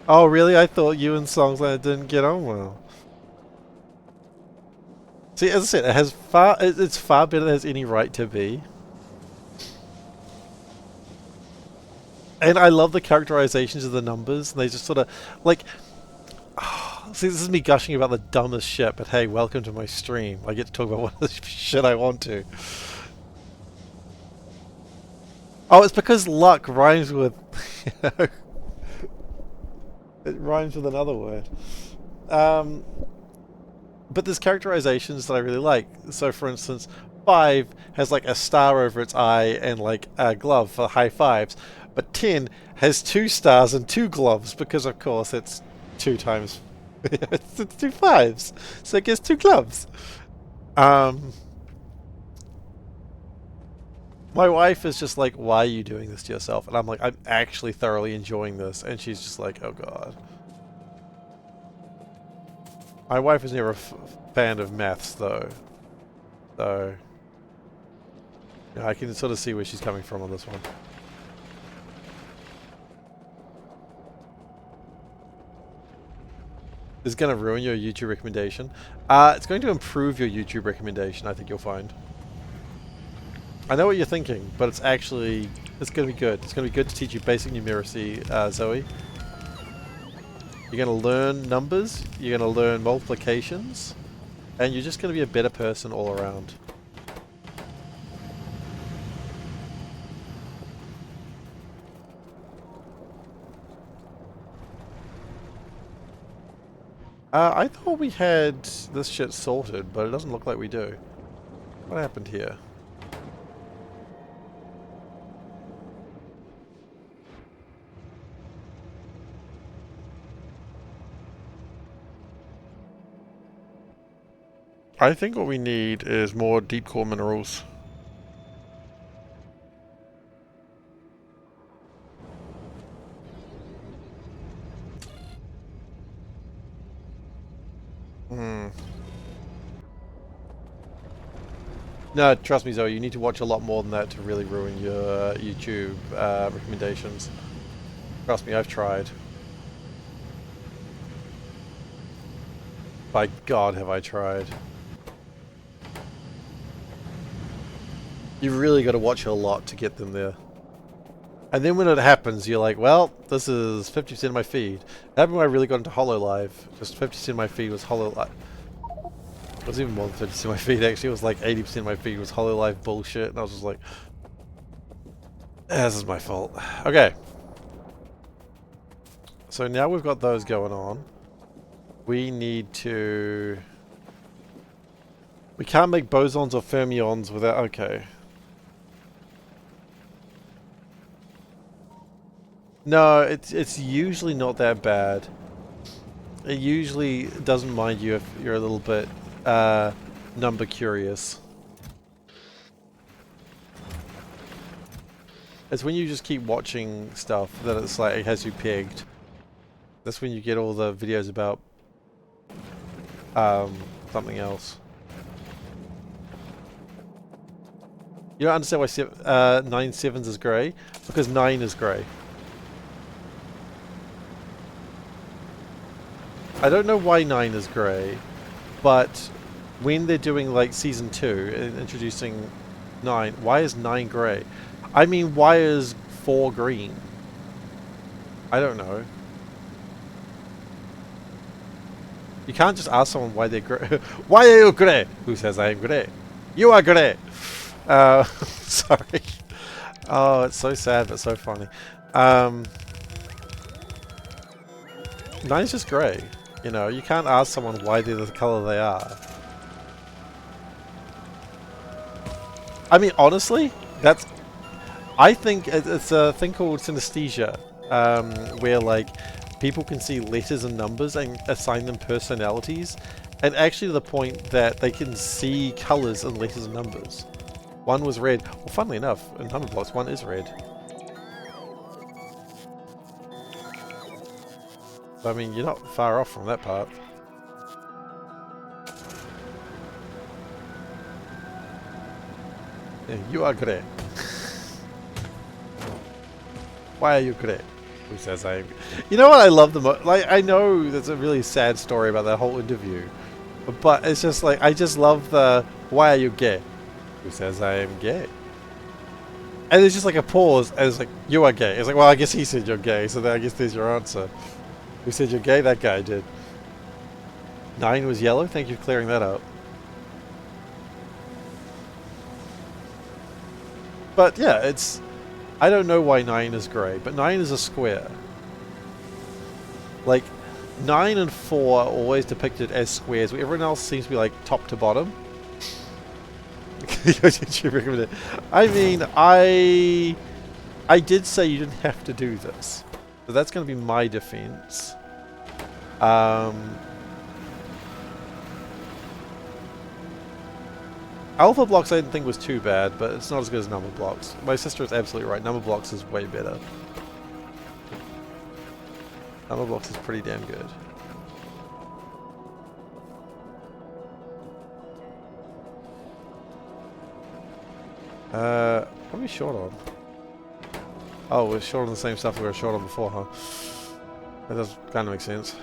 Oh really? I thought you and Songsland didn't get on well. See, as I said, it's far better than it has any right to be. And I love the characterizations of the numbers, and they just sort of, like... Oh, see, this is me gushing about the dumbest shit, but hey, welcome to my stream. I get to talk about what the shit I want to. Oh, it's because luck rhymes with... it rhymes with another word. But there's characterizations that I really like. So, for instance, 5 has like a star over its eye and like a glove for high fives. But 10 has 2 stars and 2 gloves because, of course, it's 2 times... it's 2 5s. So it gets 2 gloves. My wife is just like, why are you doing this to yourself? And I'm like, I'm actually thoroughly enjoying this. And she's just like, oh god. My wife is never a fan of maths, though. So... yeah, I can sort of see where she's coming from on this one. This is going to ruin your YouTube recommendation. It's going to improve your YouTube recommendation, I think you'll find. I know what you're thinking, but it's going to be good. It's going to be good to teach you basic numeracy, Zoe. You're going to learn numbers, you're going to learn multiplications, and you're just going to be a better person all around. I thought we had this shit sorted, but it doesn't look like we do. What happened here? I think what we need is more deep core minerals. No, trust me, Zoe, you need to watch a lot more than that to really ruin your YouTube recommendations. Trust me, I've tried. By God, have I tried. You've really got to watch a lot to get them there. And then when it happens, you're like, well, this is 50% of my feed. It happened when I really got into HoloLive. Just 50% of my feed was HoloLive. It was even more than 50% of my feed, actually. It was like 80% of my feed was HoloLive bullshit. And I was just like, this is my fault. Okay. So now we've got those going on. We need to... We can't make bosons or fermions without... Okay. No, it's usually not that bad. It usually doesn't mind you if you're a little bit number curious. It's when you just keep watching stuff that it's like it has you pegged. That's when you get all the videos about something else. You don't understand why 9 sevens is grey? Because 9 is grey. I don't know why 9 is grey, but when they're doing like season 2 and introducing 9, why is 9 grey? I mean, why is 4 green? I don't know. You can't just ask someone why they're grey. Why are you grey? Who says I am grey? You are grey! Sorry. Oh, it's so sad but so funny. 9's just grey. You know, you can't ask someone why they're the colour they are. I mean, honestly, that's... I think it's a thing called synesthesia, where, like, people can see letters and numbers and assign them personalities, and actually to the point that they can see colours in letters and numbers. One was red. Well, funnily enough, in number blocks, one is red. I mean, you're not far off from that part. Yeah, you are grey. Why are you grey? Who says I am? You know what I love the most? Like, I know there's a really sad story about that whole interview, but it's just like, I just love the, why are you gay? Who says I am gay? And there's just like a pause, and it's like, you are gay. It's like, well, I guess he said you're gay, so then I guess there's your answer. Who said you're gay? That guy did. 9 was yellow? Thank you for clearing that up. But yeah, it's... I don't know why 9 is grey, but 9 is a square. Like, 9 and 4 are always depicted as squares, where everyone else seems to be like top to bottom. I mean, I did say you didn't have to do this. So that's going to be my defense. Alpha blocks I didn't think was too bad, but it's not as good as number blocks. My sister is absolutely right. Number blocks is way better. Number blocks is pretty damn good. What are we short on? Oh, we're short on the same stuff we were short on before, huh? That does kind of make sense.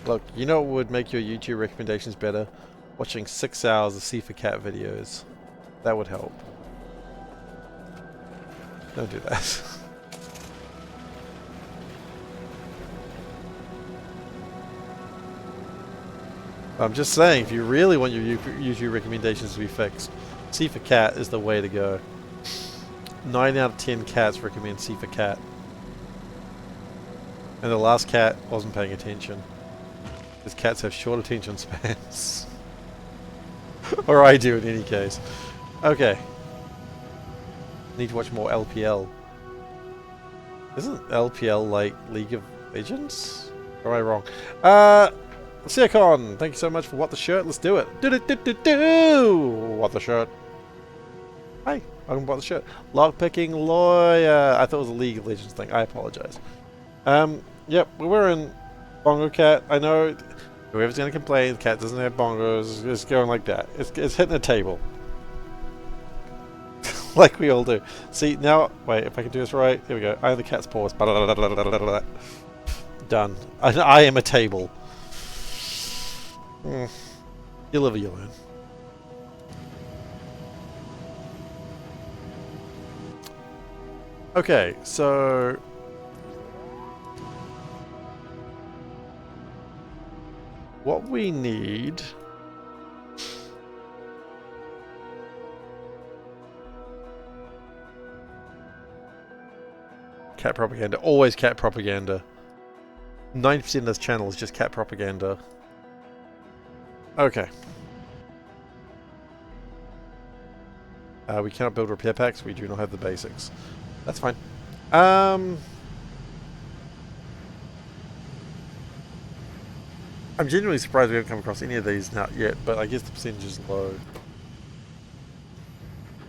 Look, you know what would make your YouTube recommendations better? Watching 6 hours of SeiferKatt videos. That would help. Don't do that. I'm just saying, if you really want your YouTube recommendations to be fixed, SeiferKatt is the way to go. 9 out of 10 cats recommend SeiferKatt. And the last cat wasn't paying attention. Because cats have short attention spans. Or I do in any case. Okay. Need to watch more LPL. Isn't LPL like League of Legends? Or am I wrong? SeiferKatt, thank you so much for what the shirt. Let's do it. Do what the shirt. Hi, welcome to what the shirt. Lockpicking lawyer. I thought it was a League of Legends thing. I apologize. Yep, we're in Bongo Cat. I know whoever's gonna complain, the cat doesn't have bongos. It's going like that. It's hitting a table. Like we all do. See, now, wait, if I can do this right, here we go. I am the cat's paws. Done. I am a table. You live or you learn. Okay, so... what we need... cat propaganda. Always cat propaganda. 90% of this channel is just cat propaganda. Okay. We cannot build repair packs. We do not have the basics. That's fine. I'm genuinely surprised we haven't come across any of these now yet, but I guess the percentage is low.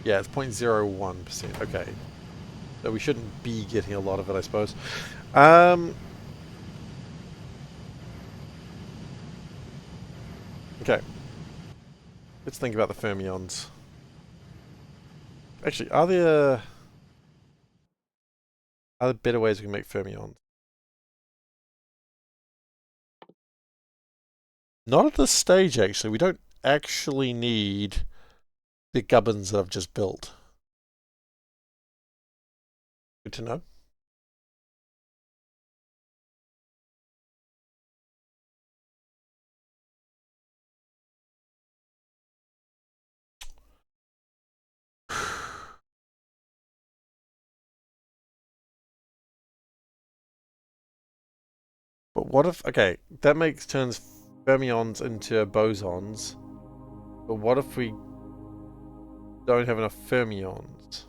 Yeah, it's 0.01%. Okay. So we shouldn't be getting a lot of it, I suppose. Okay. Let's think about the fermions. Actually, are there better ways we can make fermions? Not at this stage, actually. We don't actually need the gubbins that I've just built. Good to know. But what if... okay, that turns fermions into bosons. But what if we don't have enough fermions?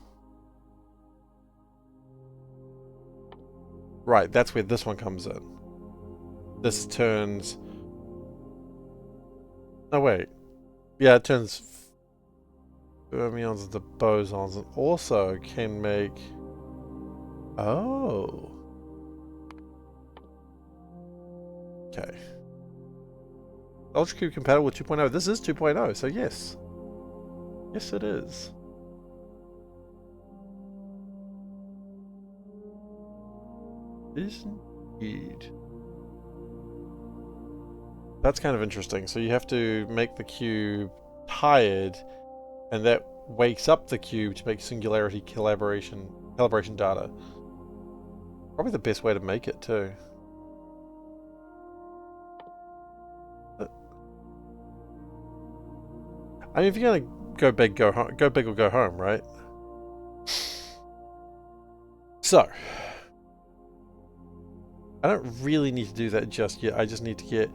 Right, that's where this one comes in. This turns... oh, wait. Yeah, it turns fermions into bosons and also can make... oh. Okay. UltraCube compatible with 2.0. This is 2.0, so yes. Yes, it is. Indeed. That's kind of interesting. So you have to make the cube tired, and that wakes up the cube to make singularity calibration data. Probably the best way to make it too. I mean, if you're gonna go big, go home. Go big or go home, right? So, I don't really need to do that just yet. I just need to get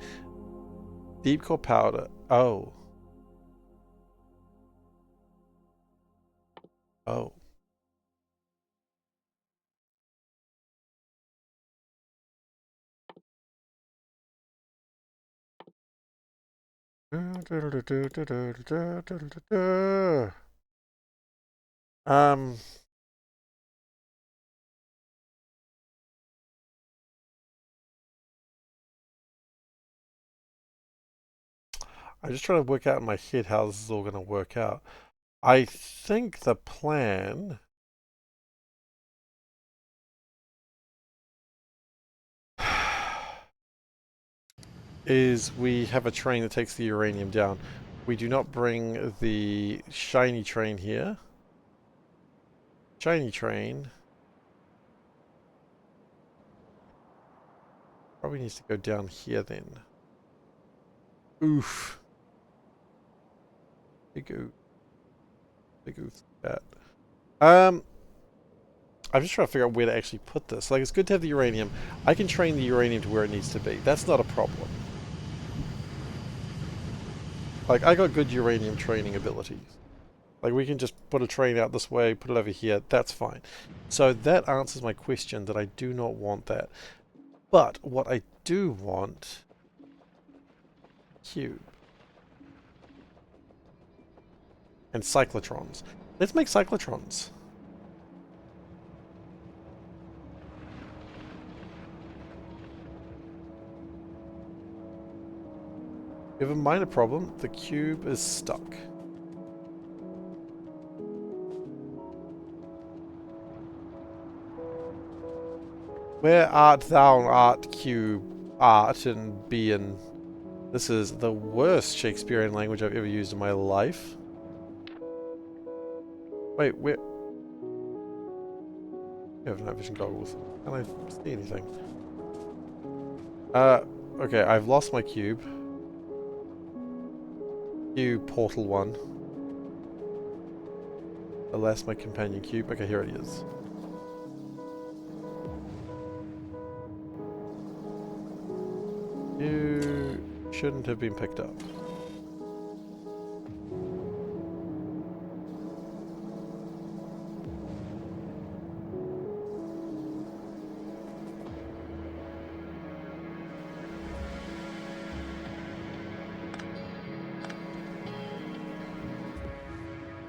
deep core powder. Oh. Oh. I'm just trying to work out in my head how this is all going to work out. I think the plan is we have a train that takes the uranium down. We do not bring the shiny train here. Shiny train probably needs to go down here then. Oof. Big oof. Big oof. That. I'm just trying to figure out where to actually put this. Like, it's good to have the uranium. I can train the uranium to where it needs to be. That's not a problem. Like, I got good uranium training abilities. Like we can just put a train out this way, put it over here, that's fine. So that answers my question that I do not want that. But what I do want... Cube. And cyclotrons. Let's make cyclotrons. We have a minor problem. The cube is stuck. Where art thou, art cube, art and being? This is the worst Shakespearean language I've ever used in my life. Wait, where? I have night vision goggles. Can I see anything? Okay, I've lost my cube. Cube portal 1. Alas, my companion cube. Okay, here it is. You shouldn't have been picked up.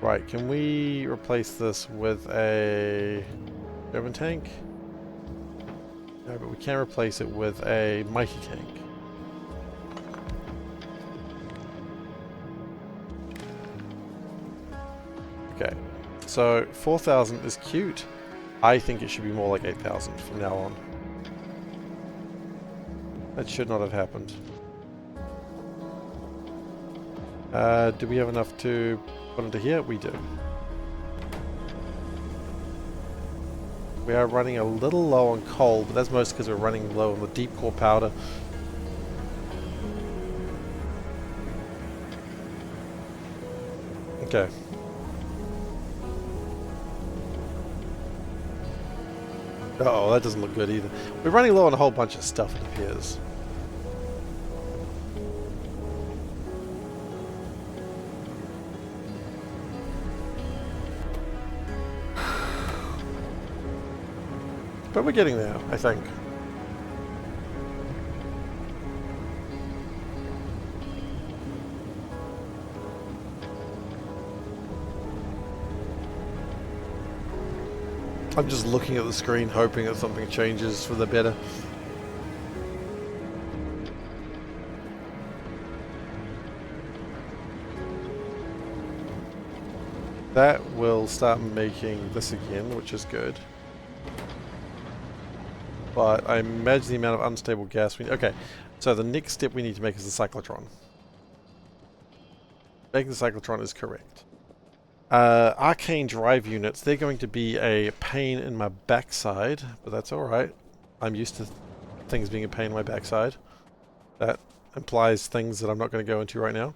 Right, can we replace this with a German tank? No, but we can replace it with a mighty tank. Okay, so 4,000 is cute. I think it should be more like 8,000 from now on. That should not have happened. Do we have enough to put into here? We do. We are running a little low on coal, but that's mostly because we're running low on the deep core powder. Okay. Uh-oh, that doesn't look good either. We're running low on a whole bunch of stuff, it appears. But we're getting there, I think. I'm just looking at the screen, hoping that something changes for the better. That will start making this again, which is good. But I imagine the amount of unstable gas we need. Okay, so the next step we need to make is the cyclotron. Making the cyclotron is correct. Arcane drive units, they're going to be a pain in my backside, but that's alright. I'm used to things being a pain in my backside. That implies things that I'm not going to go into right now.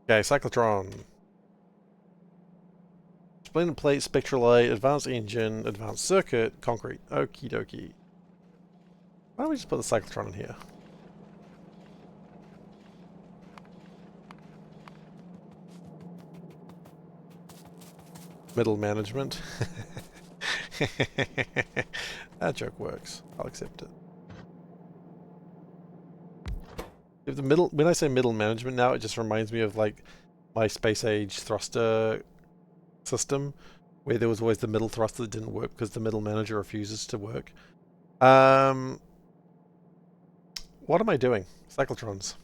Okay, cyclotron. Splendid plate, spectralite, advanced engine, advanced circuit, concrete. Okie dokie. Why don't we just put the cyclotron in here? Middle management. That joke works. I'll accept it. If the middle, when I say middle management now, it just reminds me of like my space age thruster system, where there was always the middle thruster that didn't work because the middle manager refuses to work. What am I doing? Cyclotrons.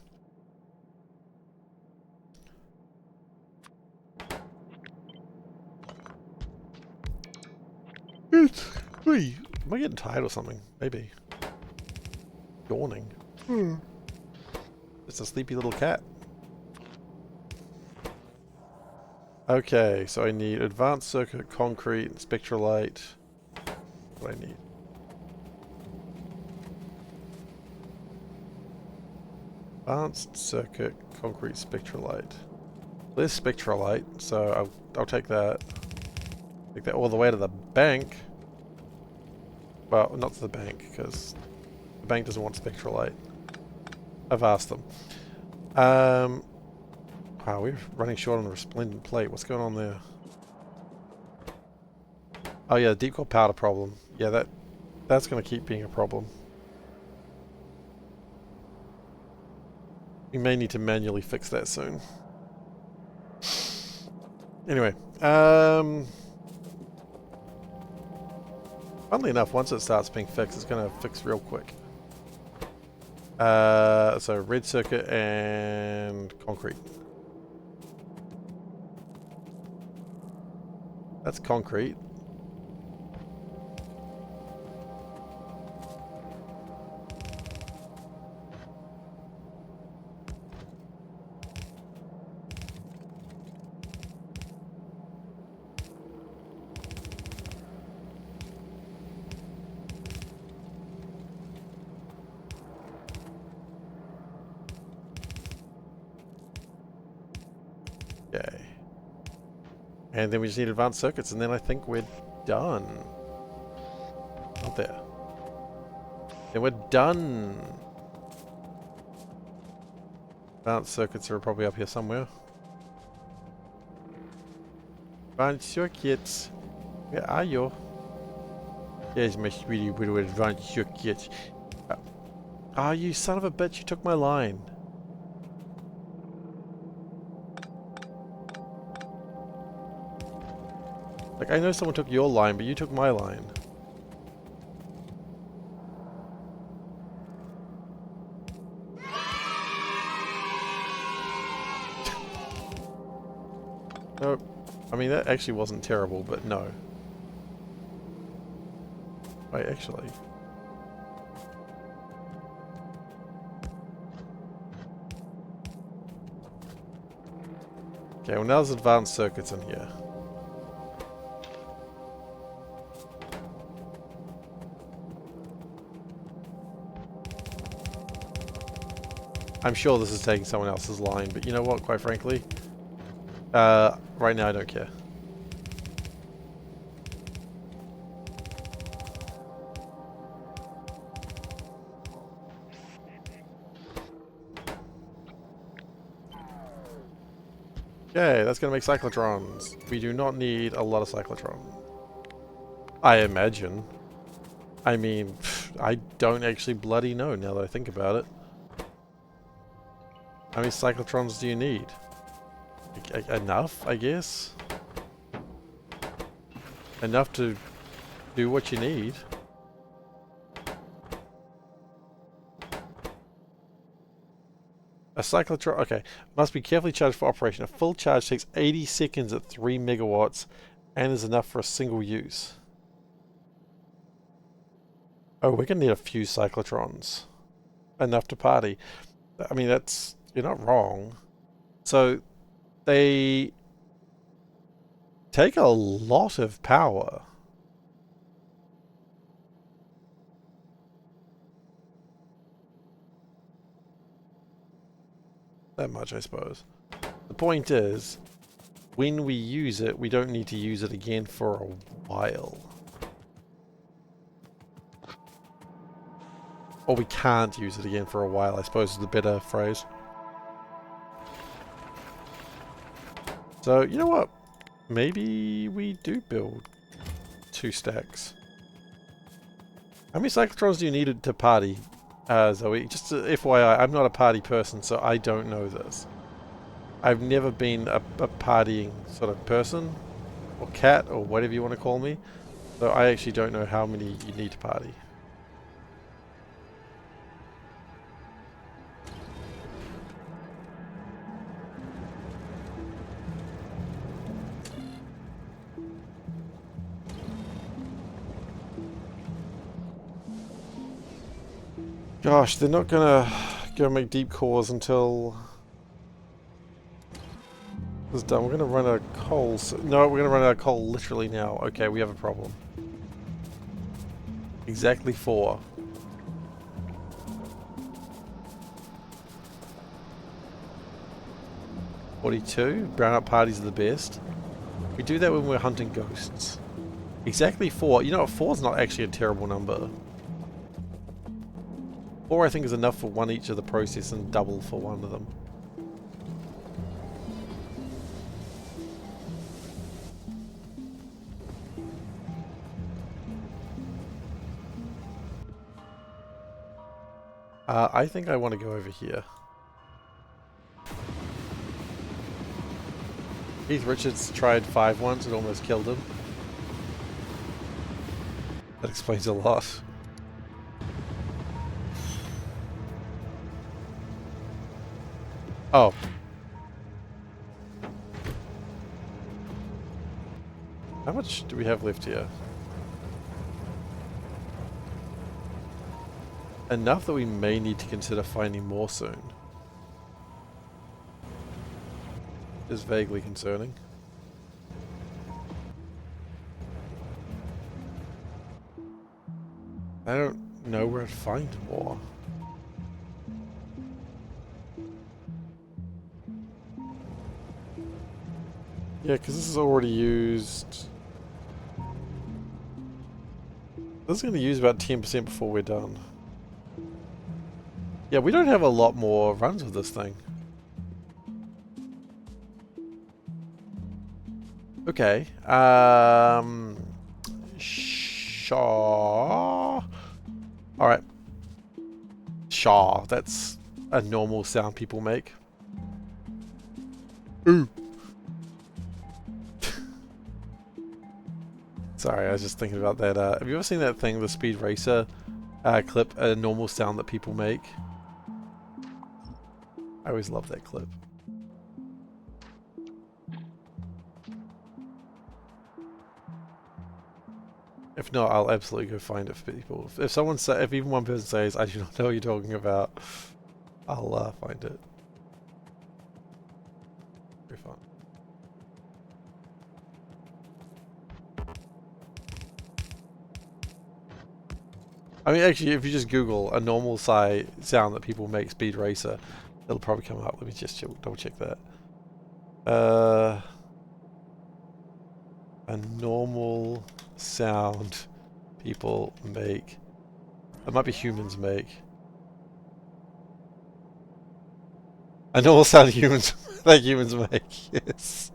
Wait, am I getting tired or something? Maybe. Yawning. It's a sleepy little cat. Okay, so I need advanced circuit, concrete, spectralite. What do I need? Advanced circuit, concrete, spectralite. There's spectralite, so I'll take that. Take that all the way to the bank. Well, not to the bank, because bank doesn't want spectrolite. I've asked them. Wow, we're running short on the resplendent plate. What's going on there? Oh yeah, deep core powder problem. Yeah, that's going to keep being a problem. We may need to manually fix that soon. Anyway, funnily enough, once it starts being fixed, it's going to fix real quick. So red circuit and concrete. That's concrete. Okay. And then we just need advanced circuits, and then I think we're done. Not there. Then we're done. Advanced circuits are probably up here somewhere. Advanced circuits. Where are you? There's my sweetie little advanced circuits. Oh, you son of a bitch, you took my line. Like, I know someone took your line, but you took my line. No, I mean, that actually wasn't terrible, but no. Wait, actually. Okay, well now there's advanced circuits in here. I'm sure this is taking someone else's line, but you know what, quite frankly? Right now I don't care. Okay, that's gonna make cyclotrons. We do not need a lot of cyclotron. I imagine. I mean, I don't actually bloody know now that I think about it. How many cyclotrons do you need? Enough, I guess? Enough to do what you need. A cyclotron, okay, must be carefully charged for operation. A full charge takes 80 seconds at 3 megawatts and is enough for a single use. Oh, we're gonna need a few cyclotrons. Enough to party. I mean, that's... You're not wrong. So, they take a lot of power. That much, I suppose. The point is, when we use it, we don't need to use it again for a while. Or we can't use it again for a while, I suppose is the better phrase. So, you know what? Maybe we do build 2 stacks. How many cyclotrons do you need to party, Zoe? Just FYI, I'm not a party person, so I don't know this. I've never been a partying sort of person, or cat, or whatever you want to call me. So I actually don't know how many you need to party. Gosh, they're not gonna go make deep cores until this is done. We're gonna run out of coal. No, we're gonna run out of coal literally now. Okay, we have a problem. Exactly 4. $42. Brown out parties are the best. We do that when we're hunting ghosts. Exactly 4. You know what? 4 is not actually a terrible number. 4 I think is enough for one each of the process and double for one of them. I think I want to go over here. Keith Richards tried 5 once and almost killed him. That explains a lot. Oh. How much do we have left here? Enough that we may need to consider finding more soon. Is vaguely concerning. I don't know where to find more. Yeah, because this is already used. This is going to use about 10% before we're done. Yeah, we don't have a lot more runs with this thing. Okay. Shaw. Alright. Shaw. That's a normal sound people make. Ooh. Sorry, I was just thinking about that. Have you ever seen that thing, the Speed Racer clip, a normal sound that people make? I always love that clip. If not, I'll absolutely go find it for people. If someone say, if even one person says, I do not know what you're talking about, I'll find it. Very fun. I mean, actually, if you just Google a normal sound that people make Speed Racer, it'll probably come up. Let me just double check that. A normal sound people make. It might be humans make. A normal sound humans that humans make. Yes.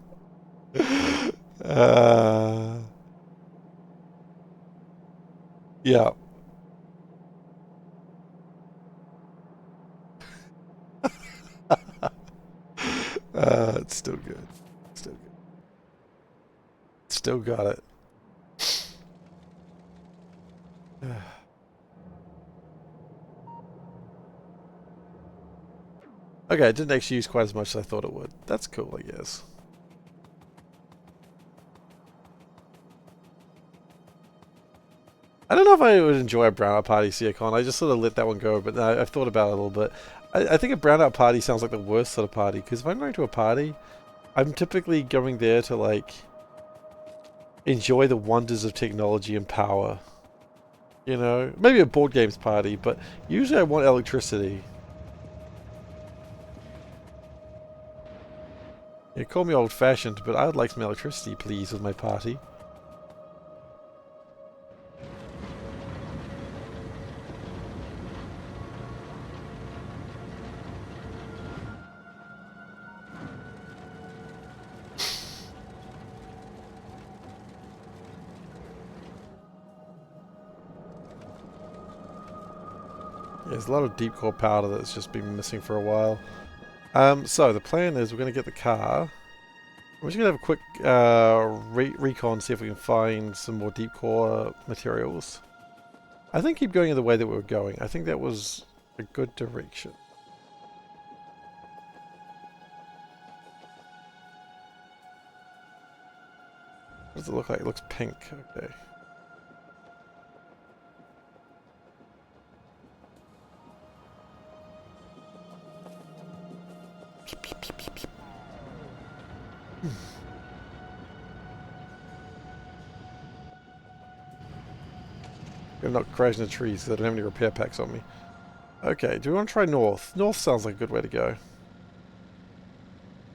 Yeah. It's still good. Still good. Still got it. Okay, it didn't actually use quite as much as I thought it would. That's cool, I guess. I don't know if I would enjoy a brownout party, Siakon. I just sort of let that one go, but I've thought about it a little bit. I think a brownout party sounds like the worst sort of party, because if I'm going to a party, I'm typically going there to, like, enjoy the wonders of technology and power. You know? Maybe a board games party, but usually I want electricity. You call me old-fashioned, but I would like some electricity, please, with my party. There's a lot of deep core powder that's just been missing for a while. So the plan is we're going to get the car. We're just going to have a quick recon, see if we can find some more deep core materials. I think keep going in the way that we were going. I think that was a good direction. What does it look like? It looks pink. Okay. I'm not crashing the trees because I don't have any repair packs on me. Okay, do we want to try north? North sounds like a good way to go.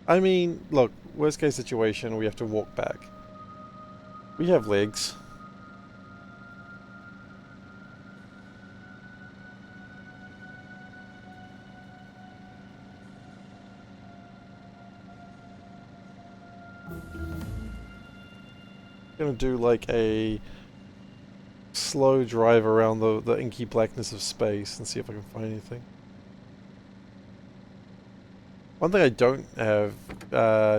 I mean, look, worst case situation, we have to walk back. We have legs. gonna do like a slow drive around the inky blackness of space and see if I can find anything. One thing I don't have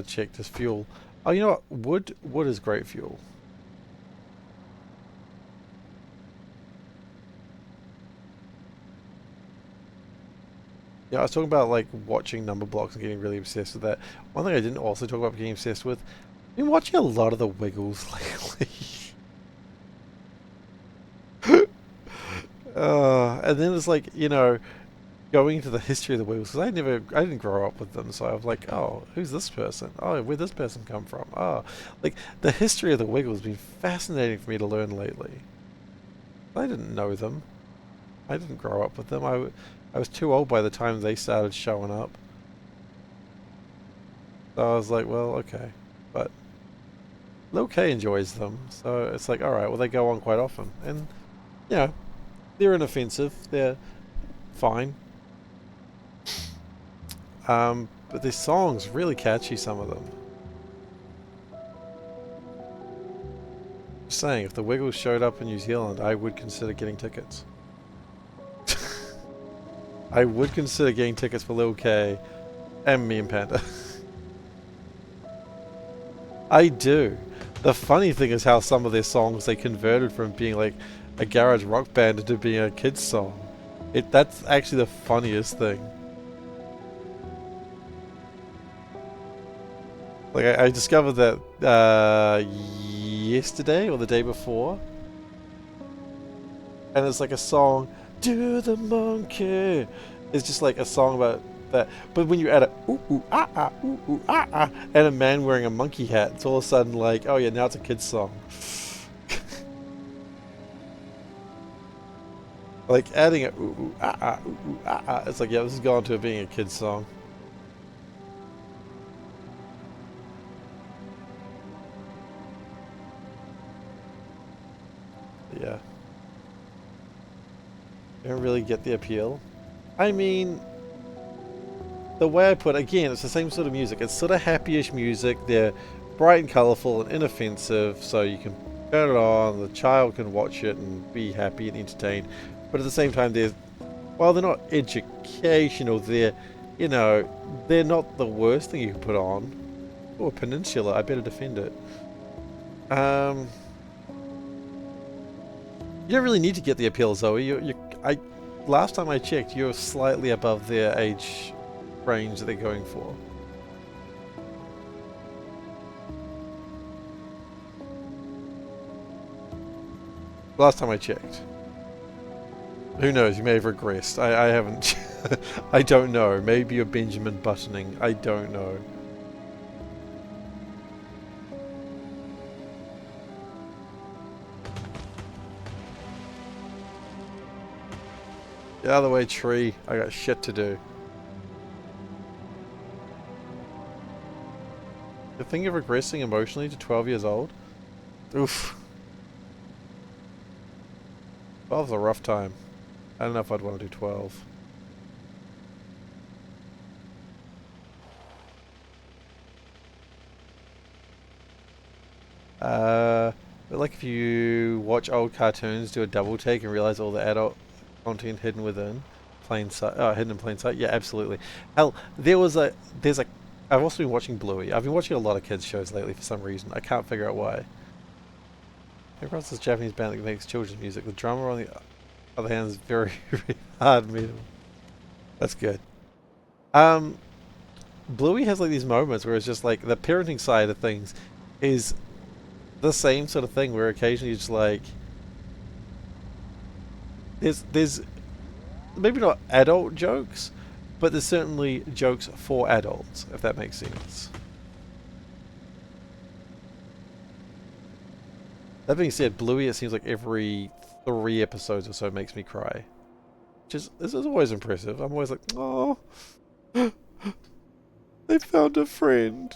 checked is fuel. Oh, you know what? Wood is great fuel. Yeah, I was talking about like watching number blocks and getting really obsessed with that. One thing I didn't also talk about getting obsessed with, I've been watching a lot of the Wiggles lately. And then it's like, you know, going into the history of the Wiggles, because I didn't grow up with them, so I was like, oh, who's this person? Oh, where'd this person come from? Oh, like, the history of the Wiggles has been fascinating for me to learn lately. I didn't know them. I didn't grow up with them. I was too old by the time they started showing up. So I was like, well, okay. But Lil K enjoys them, so it's like, alright, well, they go on quite often. And, you know, they're inoffensive. They're fine. But their songs really catchy, some of them. Just saying, if the Wiggles showed up in New Zealand, I would consider getting tickets. I would consider getting tickets for Lil K and me and Panda. I do. The funny thing is how some of their songs they converted from being like a garage rock band into being a kid's song. That's actually the funniest thing. Like I discovered that yesterday or the day before, and it's like a song, "Do the Monkey." It's just like a song about that. But when you add a ooh ooh ah ah ooh ooh ah ah and a man wearing a monkey hat, it's all of a sudden like, oh yeah, now it's a kid's song. Like adding a ooh ooh ah ah ooh ooh ah ah, it's like, yeah, this has gone to being a kid's song. Yeah. I don't really get the appeal. I mean, the way I put it, again, it's the same sort of music. It's sort of happy-ish music. They're bright and colourful and inoffensive, so you can turn it on, the child can watch it and be happy and entertained. But at the same time, while they're not educational, they're, you know, they're not the worst thing you can put on. Oh, a peninsula, I better defend it. You don't really need to get the appeal, Zoe. Last time I checked, you're slightly above their age range that they're going for. Last time I checked. Who knows? You may have regressed. I haven't. I don't know. Maybe you're Benjamin Buttoning. I don't know. Get out of the way, tree. I got shit to do. The thing of regressing emotionally to 12 years old? Oof. 12's a rough time. I don't know if I'd want to do 12. But like if you watch old cartoons, do a double take and realize all the adult content hidden within plain sight, hidden in plain sight. Yeah, absolutely. Hell, there's a. I've also been watching Bluey. I've been watching a lot of kids shows lately for some reason. I can't figure out why. Across this Japanese band that makes children's music. The drummer on the other hand is very, very hard metal. That's good. Bluey has like these moments where it's just like the parenting side of things is the same sort of thing where occasionally it's like there's maybe not adult jokes, but there's certainly jokes for adults, if that makes sense. That being said, Bluey, it seems like every 3 episodes or so makes me cry. This is always impressive. I'm always like, oh, they found a friend.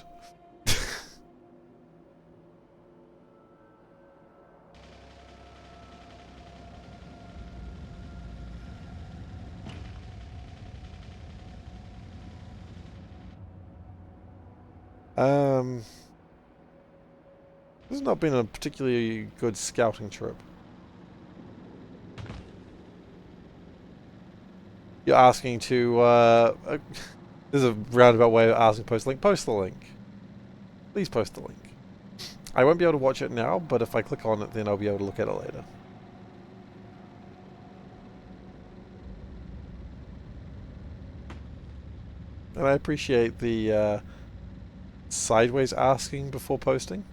This has not been a particularly good scouting trip. You're asking to, there's a roundabout way of asking post the link. Post the link. Please post the link. I won't be able to watch it now, but if I click on it, then I'll be able to look at it later. And I appreciate the sideways asking before posting.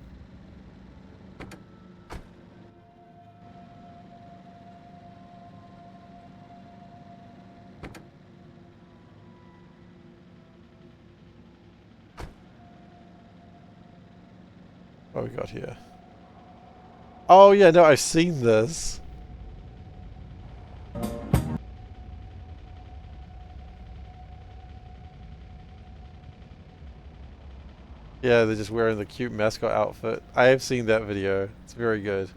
What we got here? Oh yeah, no, I've seen this. Yeah, they're just wearing the cute mascot outfit. I have seen that video. It's very good.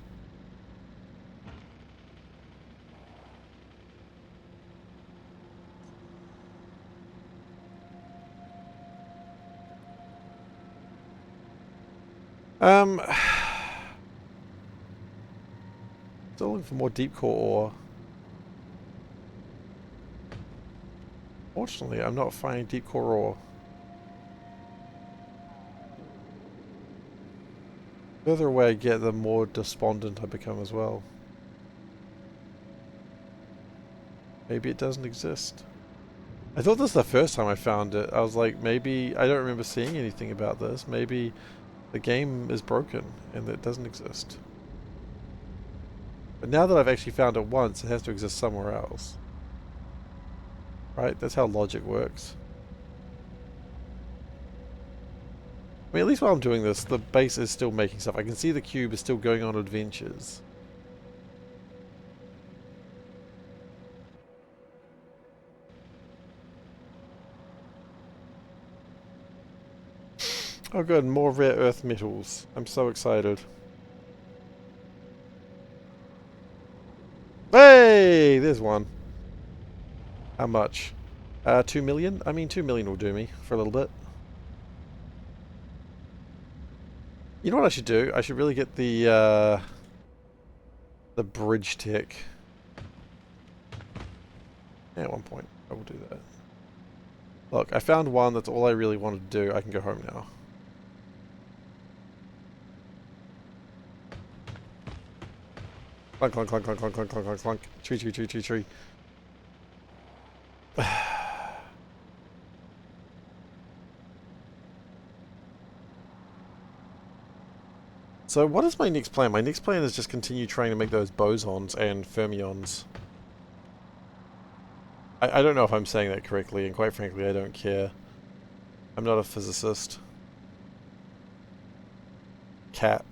Still looking for more deep core ore. Fortunately, I'm not finding deep core ore. The further away I get, the more despondent I become as well. Maybe it doesn't exist. I thought this was the first time I found it. I was like, maybe I don't remember seeing anything about this. Maybe the game is broken and it doesn't exist. But now that I've actually found it once, it has to exist somewhere else. Right? That's how logic works. I mean, at least while I'm doing this, the base is still making stuff. I can see the cube is still going on adventures. Oh good, more rare earth metals. I'm so excited. Hey! There's one. How much? 2 million? I mean, 2 million will do me for a little bit. You know what I should do? I should really get the bridge tech. Yeah, at one point, I will do that. Look, I found one. That's all I really wanted to do. I can go home now. Clunk, clunk, clunk, clunk, clunk, clunk, clunk, clunk, clunk. Tree, tree, tree, tree, tree. So what is my next plan? My next plan is just continue trying to make those bosons and fermions. I don't know if I'm saying that correctly, and quite frankly I don't care. I'm not a physicist. Cats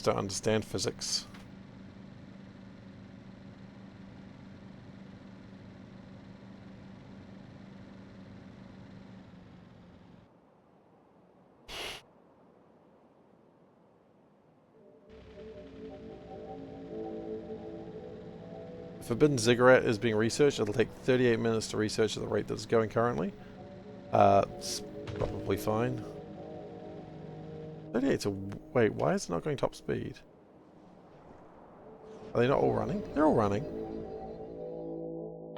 don't understand physics. Forbidden ziggurat is being researched. It'll take 38 minutes to research at the rate that it's going currently. It's probably fine. 38 to... Wait, why is it not going top speed? Are they not all running? They're all running.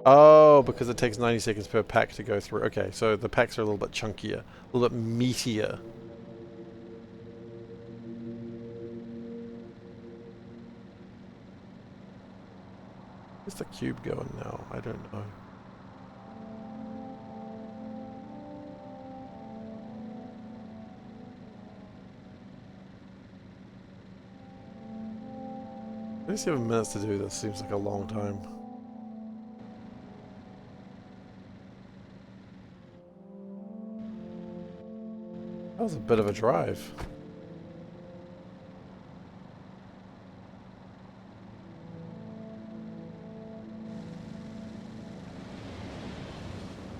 Oh, because it takes 90 seconds per pack to go through. Okay, so the packs are a little bit chunkier. A little bit meatier. Where's the cube going now? I don't know. "37 minutes to do this seems like a long time." That was a bit of a drive.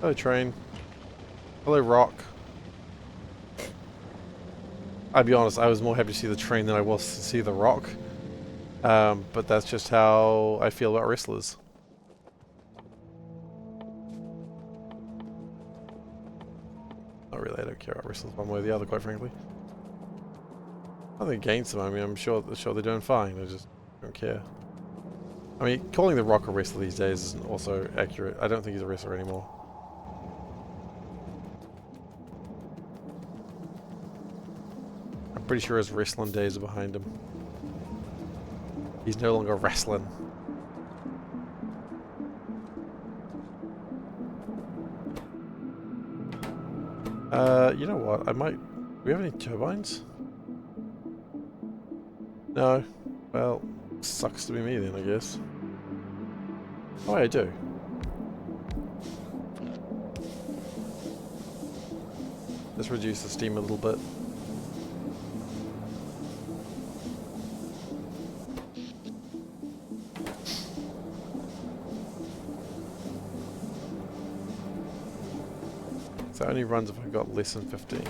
Hello, train. Hello, rock. I'll be honest, I was more happy to see the train than I was to see the rock. But that's just how I feel about wrestlers. Not really, I don't care about wrestlers one way or the other, quite frankly. Nothing against them. I mean, I'm sure they're doing fine. I just don't care. I mean, calling the Rock a wrestler these days isn't also accurate. I don't think he's a wrestler anymore. I'm pretty sure his wrestling days are behind him. He's no longer wrestling. You know what? I might... Do we have any turbines? No. Well, sucks to be me then, I guess. Oh, I do. Let's reduce the steam a little bit. So it only runs if I've got less than 15.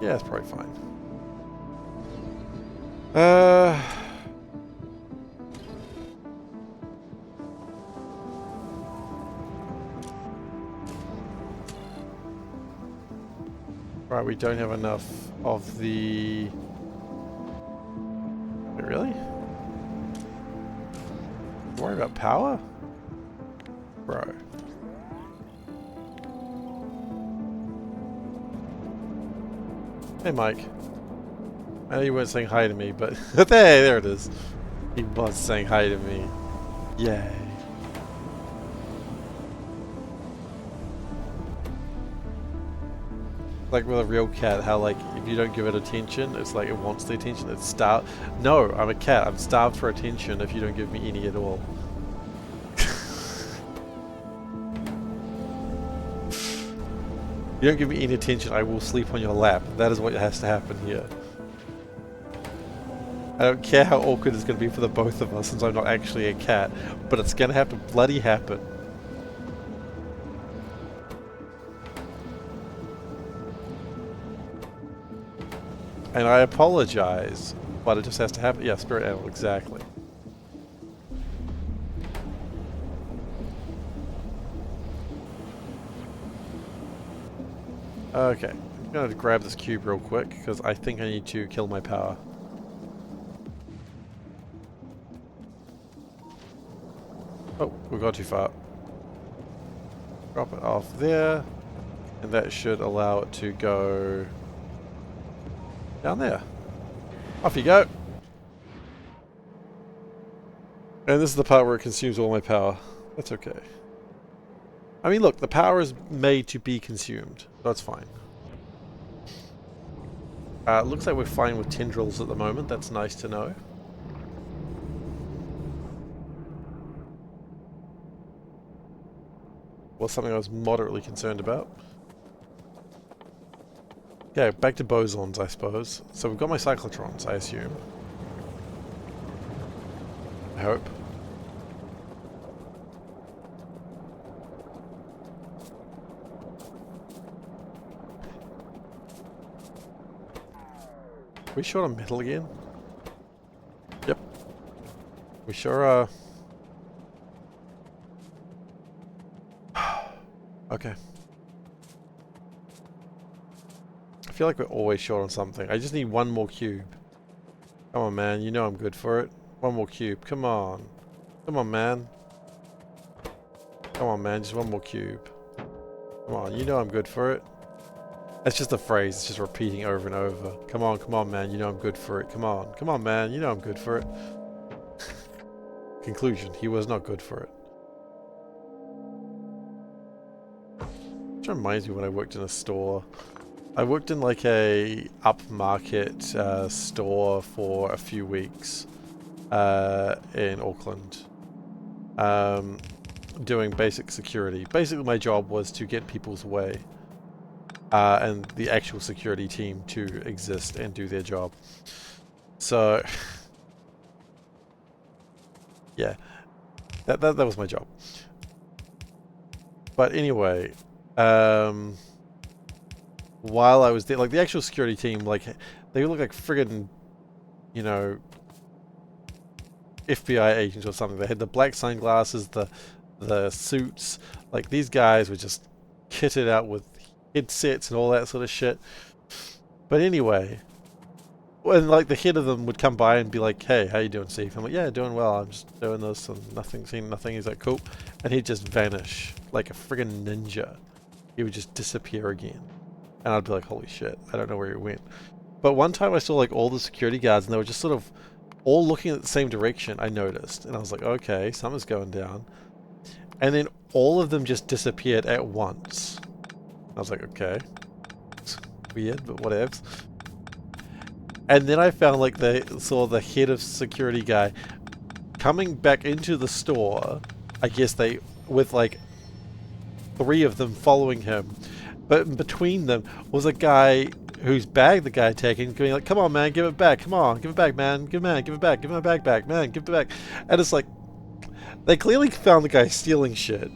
Yeah, it's probably fine. Right, we don't have enough of the... Wait, really? Worry about power? Bro. Hey, Mike. I know you weren't saying hi to me, but there it is. He was saying hi to me. Yay. Like with a real cat, how like if you don't give it attention, it's like it wants the attention. It's starved. No, I'm a cat. I'm starved for attention if you don't give me any at all. You don't give me any attention, I will sleep on your lap. That is what has to happen here. I don't care how awkward it's going to be for the both of us since I'm not actually a cat, but it's going to have to bloody happen. And I apologize, but it just has to happen. Yeah, spirit animal, exactly. Okay, I'm going to grab this cube real quick because I think I need to kill my power. Oh, we got too far. Drop it off there, and that should allow it to go down there. Off you go. And this is the part where it consumes all my power. That's okay. I mean, look, the power is made to be consumed. That's fine. Looks like we're fine with tendrils at the moment. That's nice to know. Was something I was moderately concerned about. Okay, back to bosons, I suppose. So we've got my cyclotrons, I assume. I hope. Are we short on metal again? Yep. We sure are. Okay. I feel like we're always short on something. I just need one more cube. Come on, man. You know I'm good for it. One more cube. Come on. Come on, man. Come on, man. Just one more cube. Come on. You know I'm good for it. That's just a phrase. It's just repeating over and over. Come on, man. You know I'm good for it. Come on, man. You know I'm good for it. Conclusion. He was not good for it. Which reminds me when I worked in a store. I worked in like a upmarket store for a few weeks in Auckland. Doing basic security. Basically my job was to get people's way. And the actual security team to exist and do their job. So, yeah, that was my job. But anyway, while I was there, like the actual security team, like they look like friggin', you know, FBI agents or something. They had the black sunglasses, the suits. Like these guys were just kitted out with headsets and all that sort of shit. But anyway, when like the head of them would come by and be like, "Hey, how you doing, Steve?" I'm like, "Yeah, doing well. I'm just doing this and nothing, seeing nothing." He's like, "Cool," and he'd just vanish like a friggin' ninja. He would just disappear again, and I'd be like, "Holy shit, I don't know where he went." But one time I saw like all the security guards, and they were just sort of all looking at the same direction. I noticed, and I was like, "Okay, something's going down." And then all of them just disappeared at once. I was like, "Okay, it's weird, but whatevs." And then I found like they saw the head of security guy coming back into the store. I guess they with like 3 of them following him, but in between them was a guy whose bag the guy had taken, going like, "Come on, man, give it back! Come on, give it back, man! Give it back! Give my bag back, man! Give it back!" And it's like they clearly found the guy stealing shit,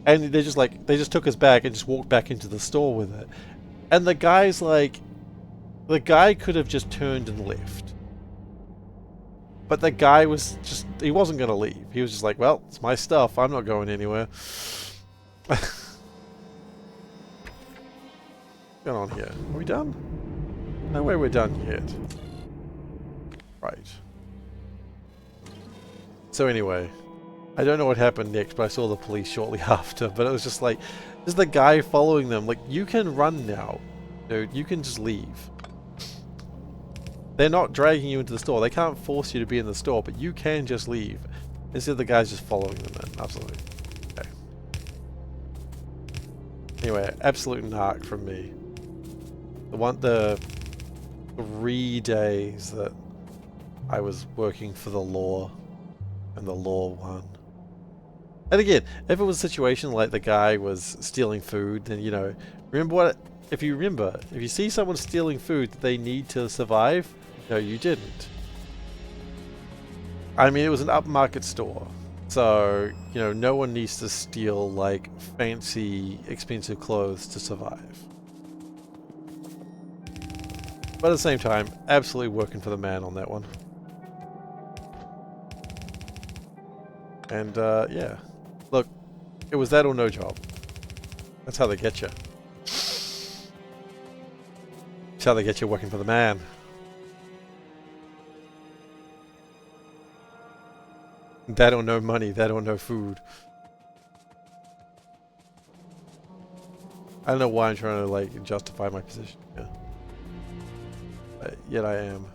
and they just took his bag and just walked back into the store with it. And the guy's like. The guy could have just turned and left. But the guy was just, he wasn't going to leave. He was just like, "Well, it's my stuff. I'm not going anywhere." What's going on here? Are we done? No way we're done yet. Right. So anyway, I don't know what happened next, but I saw the police shortly after. But it was just like, there's the guy following them. Like, you can run now, dude. You can just leave. They're not dragging you into the store. They can't force you to be in the store, but you can just leave. Instead, the guy's just following them in. Absolutely. Okay. Anyway, absolute narc from me. The 3 days that I was working for the law, and the law won. And again, if it was a situation like the guy was stealing food, then, you know, remember what... If you see someone stealing food that they need to survive, no, you didn't. I mean, it was an upmarket store, so, you know, no one needs to steal, like, fancy, expensive clothes to survive. But at the same time, absolutely working for the man on that one. And, yeah. Look, it was that or no job. That's how they get you. That's how they get you working for the man. That or no money, that or no food. I don't know why I'm trying to, like, justify my position. Yeah. But yet I am.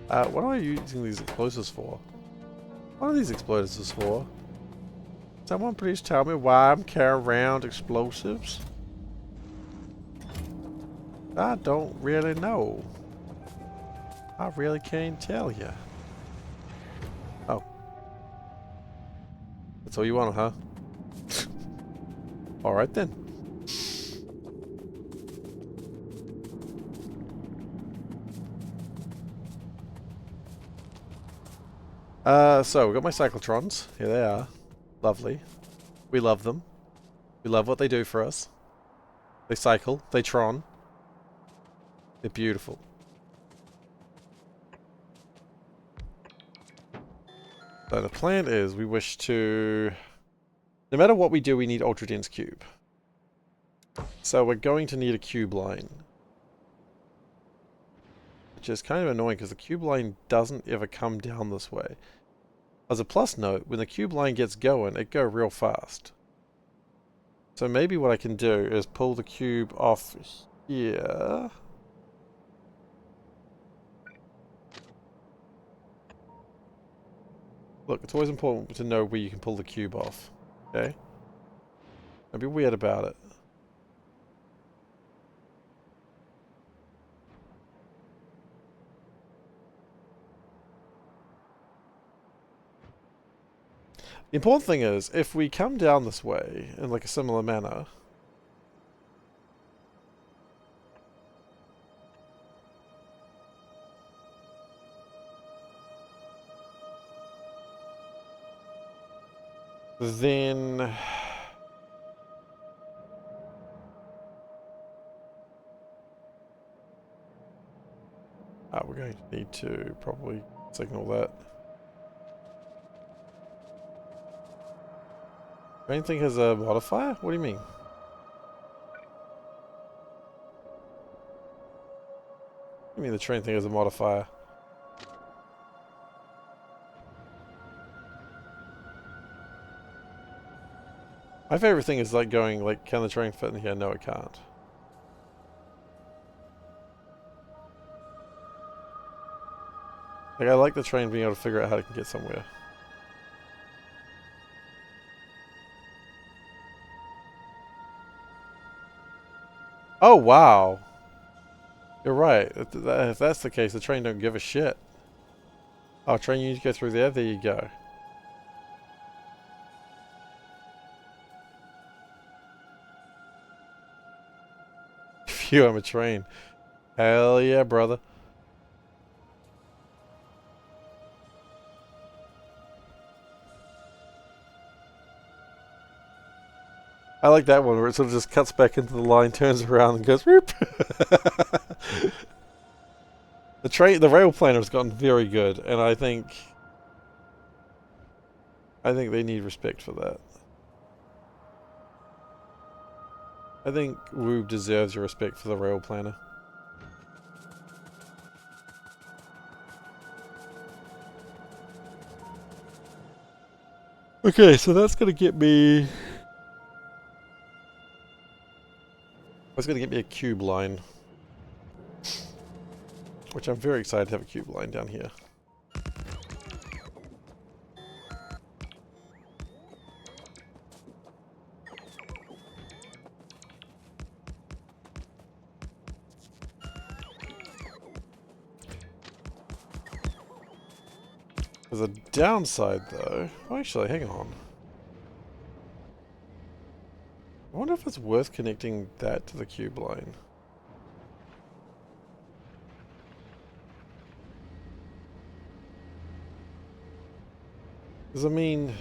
What am I using these explosives for? What are these explosives for? Someone please tell me why I'm carrying around explosives? I don't really know. I really can't tell you. Oh. That's all you want, huh? Alright then. So we've got my cyclotrons. Here they are. Lovely. We love them. We love what they do for us. They cycle. They tron. They're beautiful. So the plan is we wish to... No matter what we do, we need ultra dense cube. So we're going to need a cube line. Which is kind of annoying because the cube line doesn't ever come down this way. As a plus note, when the cube line gets going, it goes real fast. So maybe what I can do is pull the cube off here. Look, it's always important to know where you can pull the cube off. Okay? Don't be weird about it. The important thing is, if we come down this way in like a similar manner, then we're going to need to probably signal that. Train thing has a modifier? What do you mean? What do you mean the train thing has a modifier? My favorite thing is like going like, can the train fit in here? No, it can't. Like, I like the train being able to figure out how it can get somewhere. Oh, wow. You're right. If that's the case, the train don't give a shit. Oh, train, you need to go through there? There you go. Phew, I'm a train. Hell yeah, brother. I like that one where it sort of just cuts back into the line, turns around and goes whoop. The rail planner has gotten very good, and I think they need respect for that. I think Woob deserves your respect for the rail planner. Okay, so that's gonna get me. That's gonna get me a cube line, which I'm very excited to have a cube line down here. There's a downside though. Well, actually, hang on. I wonder if it's worth connecting that to the cube line. Because I mean...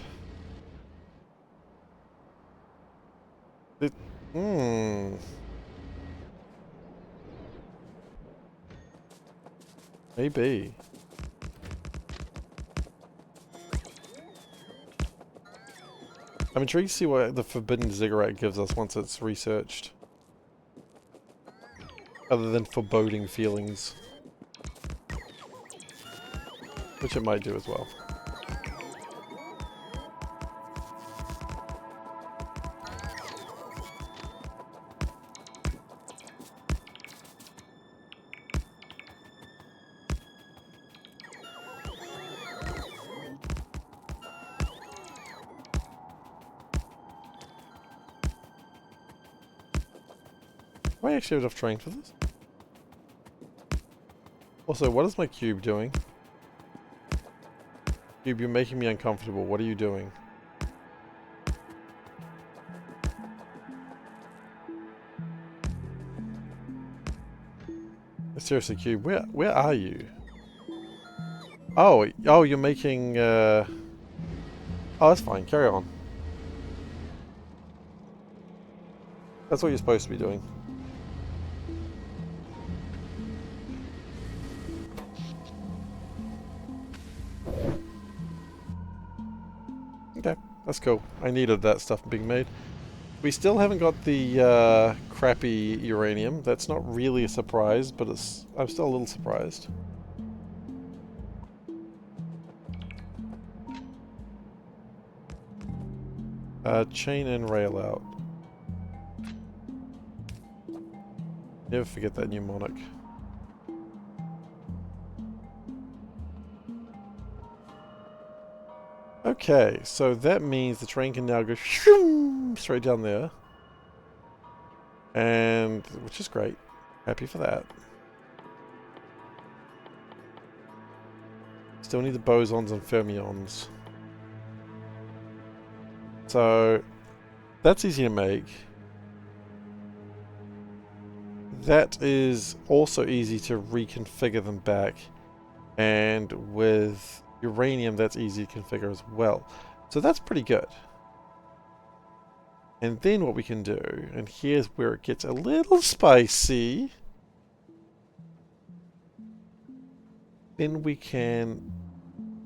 Maybe. I'm intrigued to see what the forbidden ziggurat gives us once it's researched. Other than foreboding feelings. Which it might do as well. Do I actually have enough terrain for this? Also, what is my cube doing? Cube, you're making me uncomfortable. What are you doing? Seriously, Cube, where are you? Oh, you're making, Oh, that's fine. Carry on. That's what you're supposed to be doing. Okay, that's cool. I needed that stuff being made. We still haven't got the crappy uranium. That's not really a surprise, but I'm still a little surprised. Chain and rail out. Never forget that mnemonic. Okay, so that means the train can now go straight down there. And, which is great. Happy for that. Still need the bosons and fermions. So, that's easy to make. That is also easy to reconfigure them back. And with uranium, that's easy to configure as well. So that's pretty good. And then what we can do, and here's where it gets a little spicy. Then we can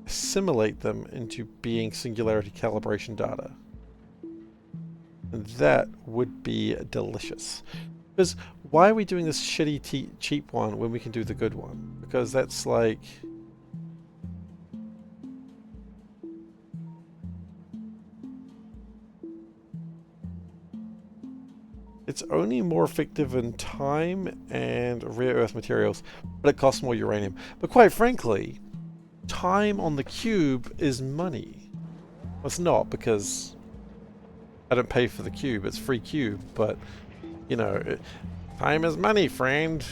assimilate them into being singularity calibration data. And that would be delicious. Because why are we doing this shitty cheap one when we can do the good one? Because that's like... It's only more effective in time and rare earth materials, but it costs more uranium. But quite frankly, time on the cube is money. Well, it's not, because I don't pay for the cube, it's free cube, but, you know, time is money, friend.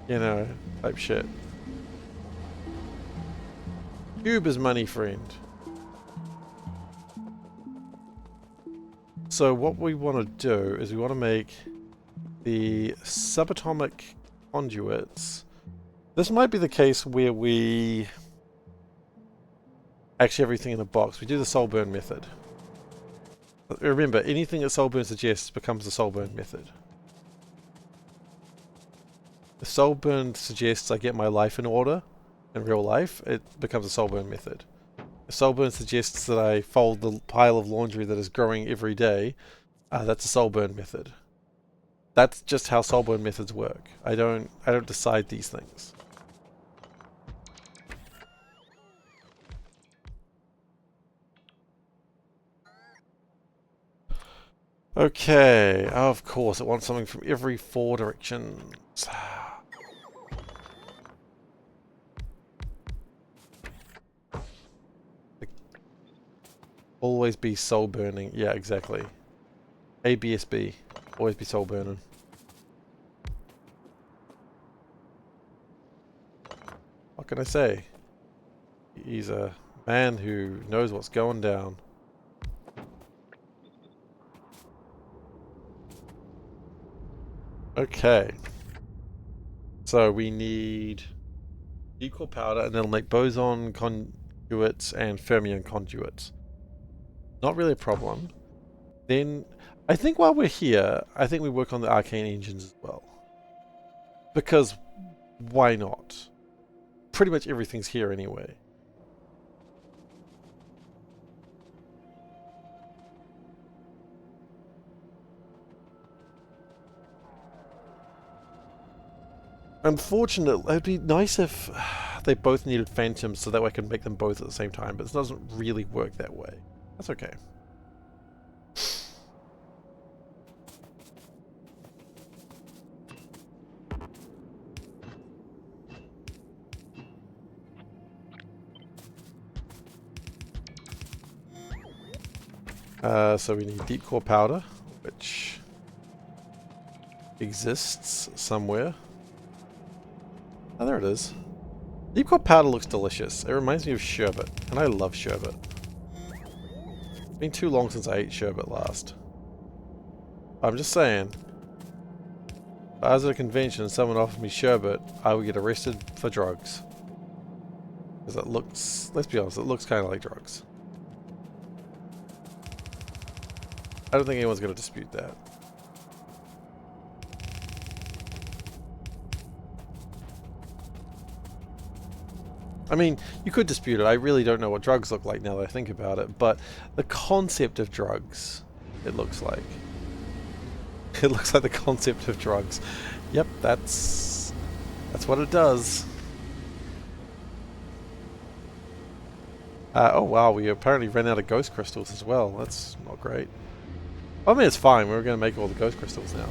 You know, type shit. Cube is money, friend. So what we want to do is we want to make the subatomic conduits. This might be the case where we actually have everything in a box. We do the soul burn method. Remember, anything that soul burn suggests becomes the soul burn method. If soul burn suggests I get my life in order in real life, it becomes a soul burn method. If soul burn suggests that I fold the pile of laundry that is growing every day, that's a soul burn method. That's just how soul burn methods work. I don't decide these things. Okay, of course, it wants something from every 4 directions. Always be soul burning. Yeah, exactly. ABSB. Always be soul burning. What can I say? He's a man who knows what's going down. Okay. So we need equal powder, and it'll make boson conduits and fermion conduits. Not really a problem. Then, I think while we're here, I think we work on the arcane engines as well. Because, why not? Pretty much everything's here anyway. Unfortunately, it'd be nice if they both needed phantoms so that way I can make them both at the same time, but it doesn't really work that way. That's okay. So we need deep core powder, which exists somewhere. Oh, there it is. Deep core powder looks delicious. It reminds me of sherbet, and I love sherbet. It's been too long since I ate sherbet last. I'm just saying, if I was at a convention and someone offered me sherbet, I would get arrested for drugs. Because it looks, let's be honest, it looks kind of like drugs. I don't think anyone's going to dispute that. I mean, you could dispute it. I really don't know what drugs look like now that I think about it, but the concept of drugs, it looks like. It looks like the concept of drugs. Yep, that's what it does. Oh wow, we apparently ran out of ghost crystals as well. That's not great. I mean, it's fine. We're going to make all the ghost crystals now.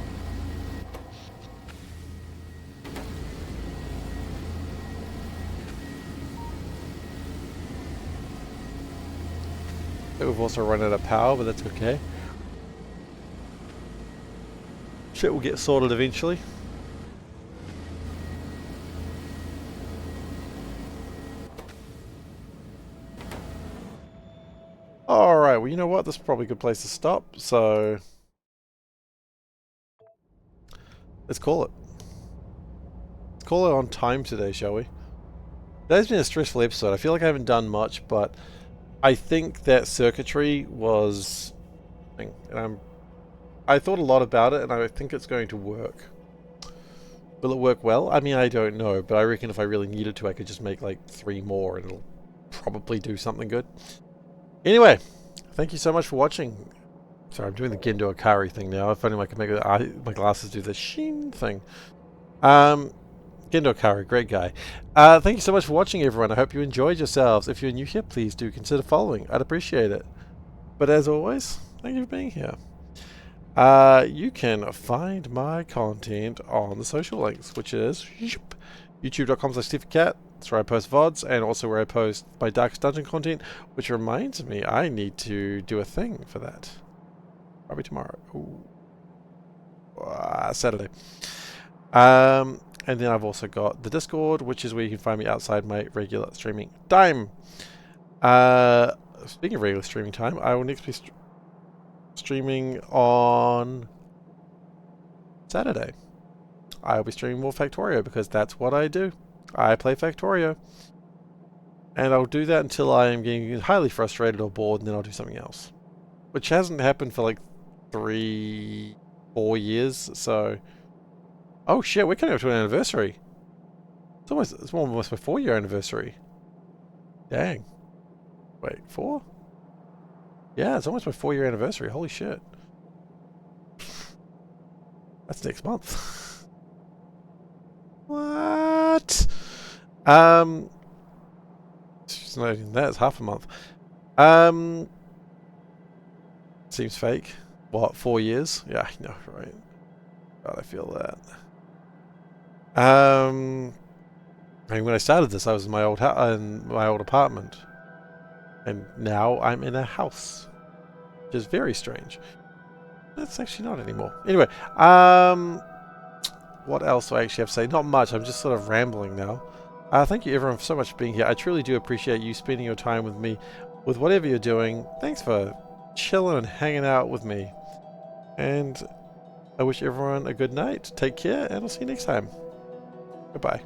We've also run out of power, but that's okay. Shit will get sorted eventually. Alright, well you know what? This is probably a good place to stop, so let's call it. Let's call it on time today, shall we? Today's been a stressful episode. I feel like I haven't done much, but I think that circuitry was... and I thought a lot about it, and I think it's going to work. Will it work well? I mean, I don't know, but I reckon if I really needed to, I could just make like 3 more, and it'll probably do something good. Anyway, thank you so much for watching. Sorry, I'm doing the Gendo Akari thing now. If only I could make my glasses do the sheen thing. Gendo Akari, great guy. Thank you so much for watching, everyone. I hope you enjoyed yourselves. If you're new here, please do consider following. I'd appreciate it. But as always, thank you for being here. You can find my content on the social links, which is youtube.com/SeiferKatt. That's where I post VODs and also where I post my Darkest Dungeon content, which reminds me I need to do a thing for that. Probably tomorrow. Saturday. And then I've also got the Discord, which is where you can find me outside my regular streaming time. Speaking of regular streaming time, I will next be streaming on Saturday. I'll be streaming more Factorio because that's what I do. I play Factorio. And I'll do that until I am getting highly frustrated or bored, and then I'll do something else. Which hasn't happened for like 3-4 years, so... Oh shit, we're coming up to an anniversary. It's almost my 4-year anniversary. Dang. Wait, 4? Yeah, it's almost my 4-year anniversary. Holy shit. That's next month. What? It's not even that, it's half a month. Seems fake. What, 4 years? Yeah, I know, right? God, I feel that. I mean, when I started this, I was in my old apartment, and now I'm in a house, which is very strange. That's actually not anymore. Anyway, what else do I actually have to say? Not much. I'm just sort of rambling now. Thank you everyone so much for being here. I truly do appreciate you spending your time with me, with whatever you're doing. Thanks for chilling and hanging out with me, and I wish everyone a good night. Take care, and I'll see you next time. Goodbye.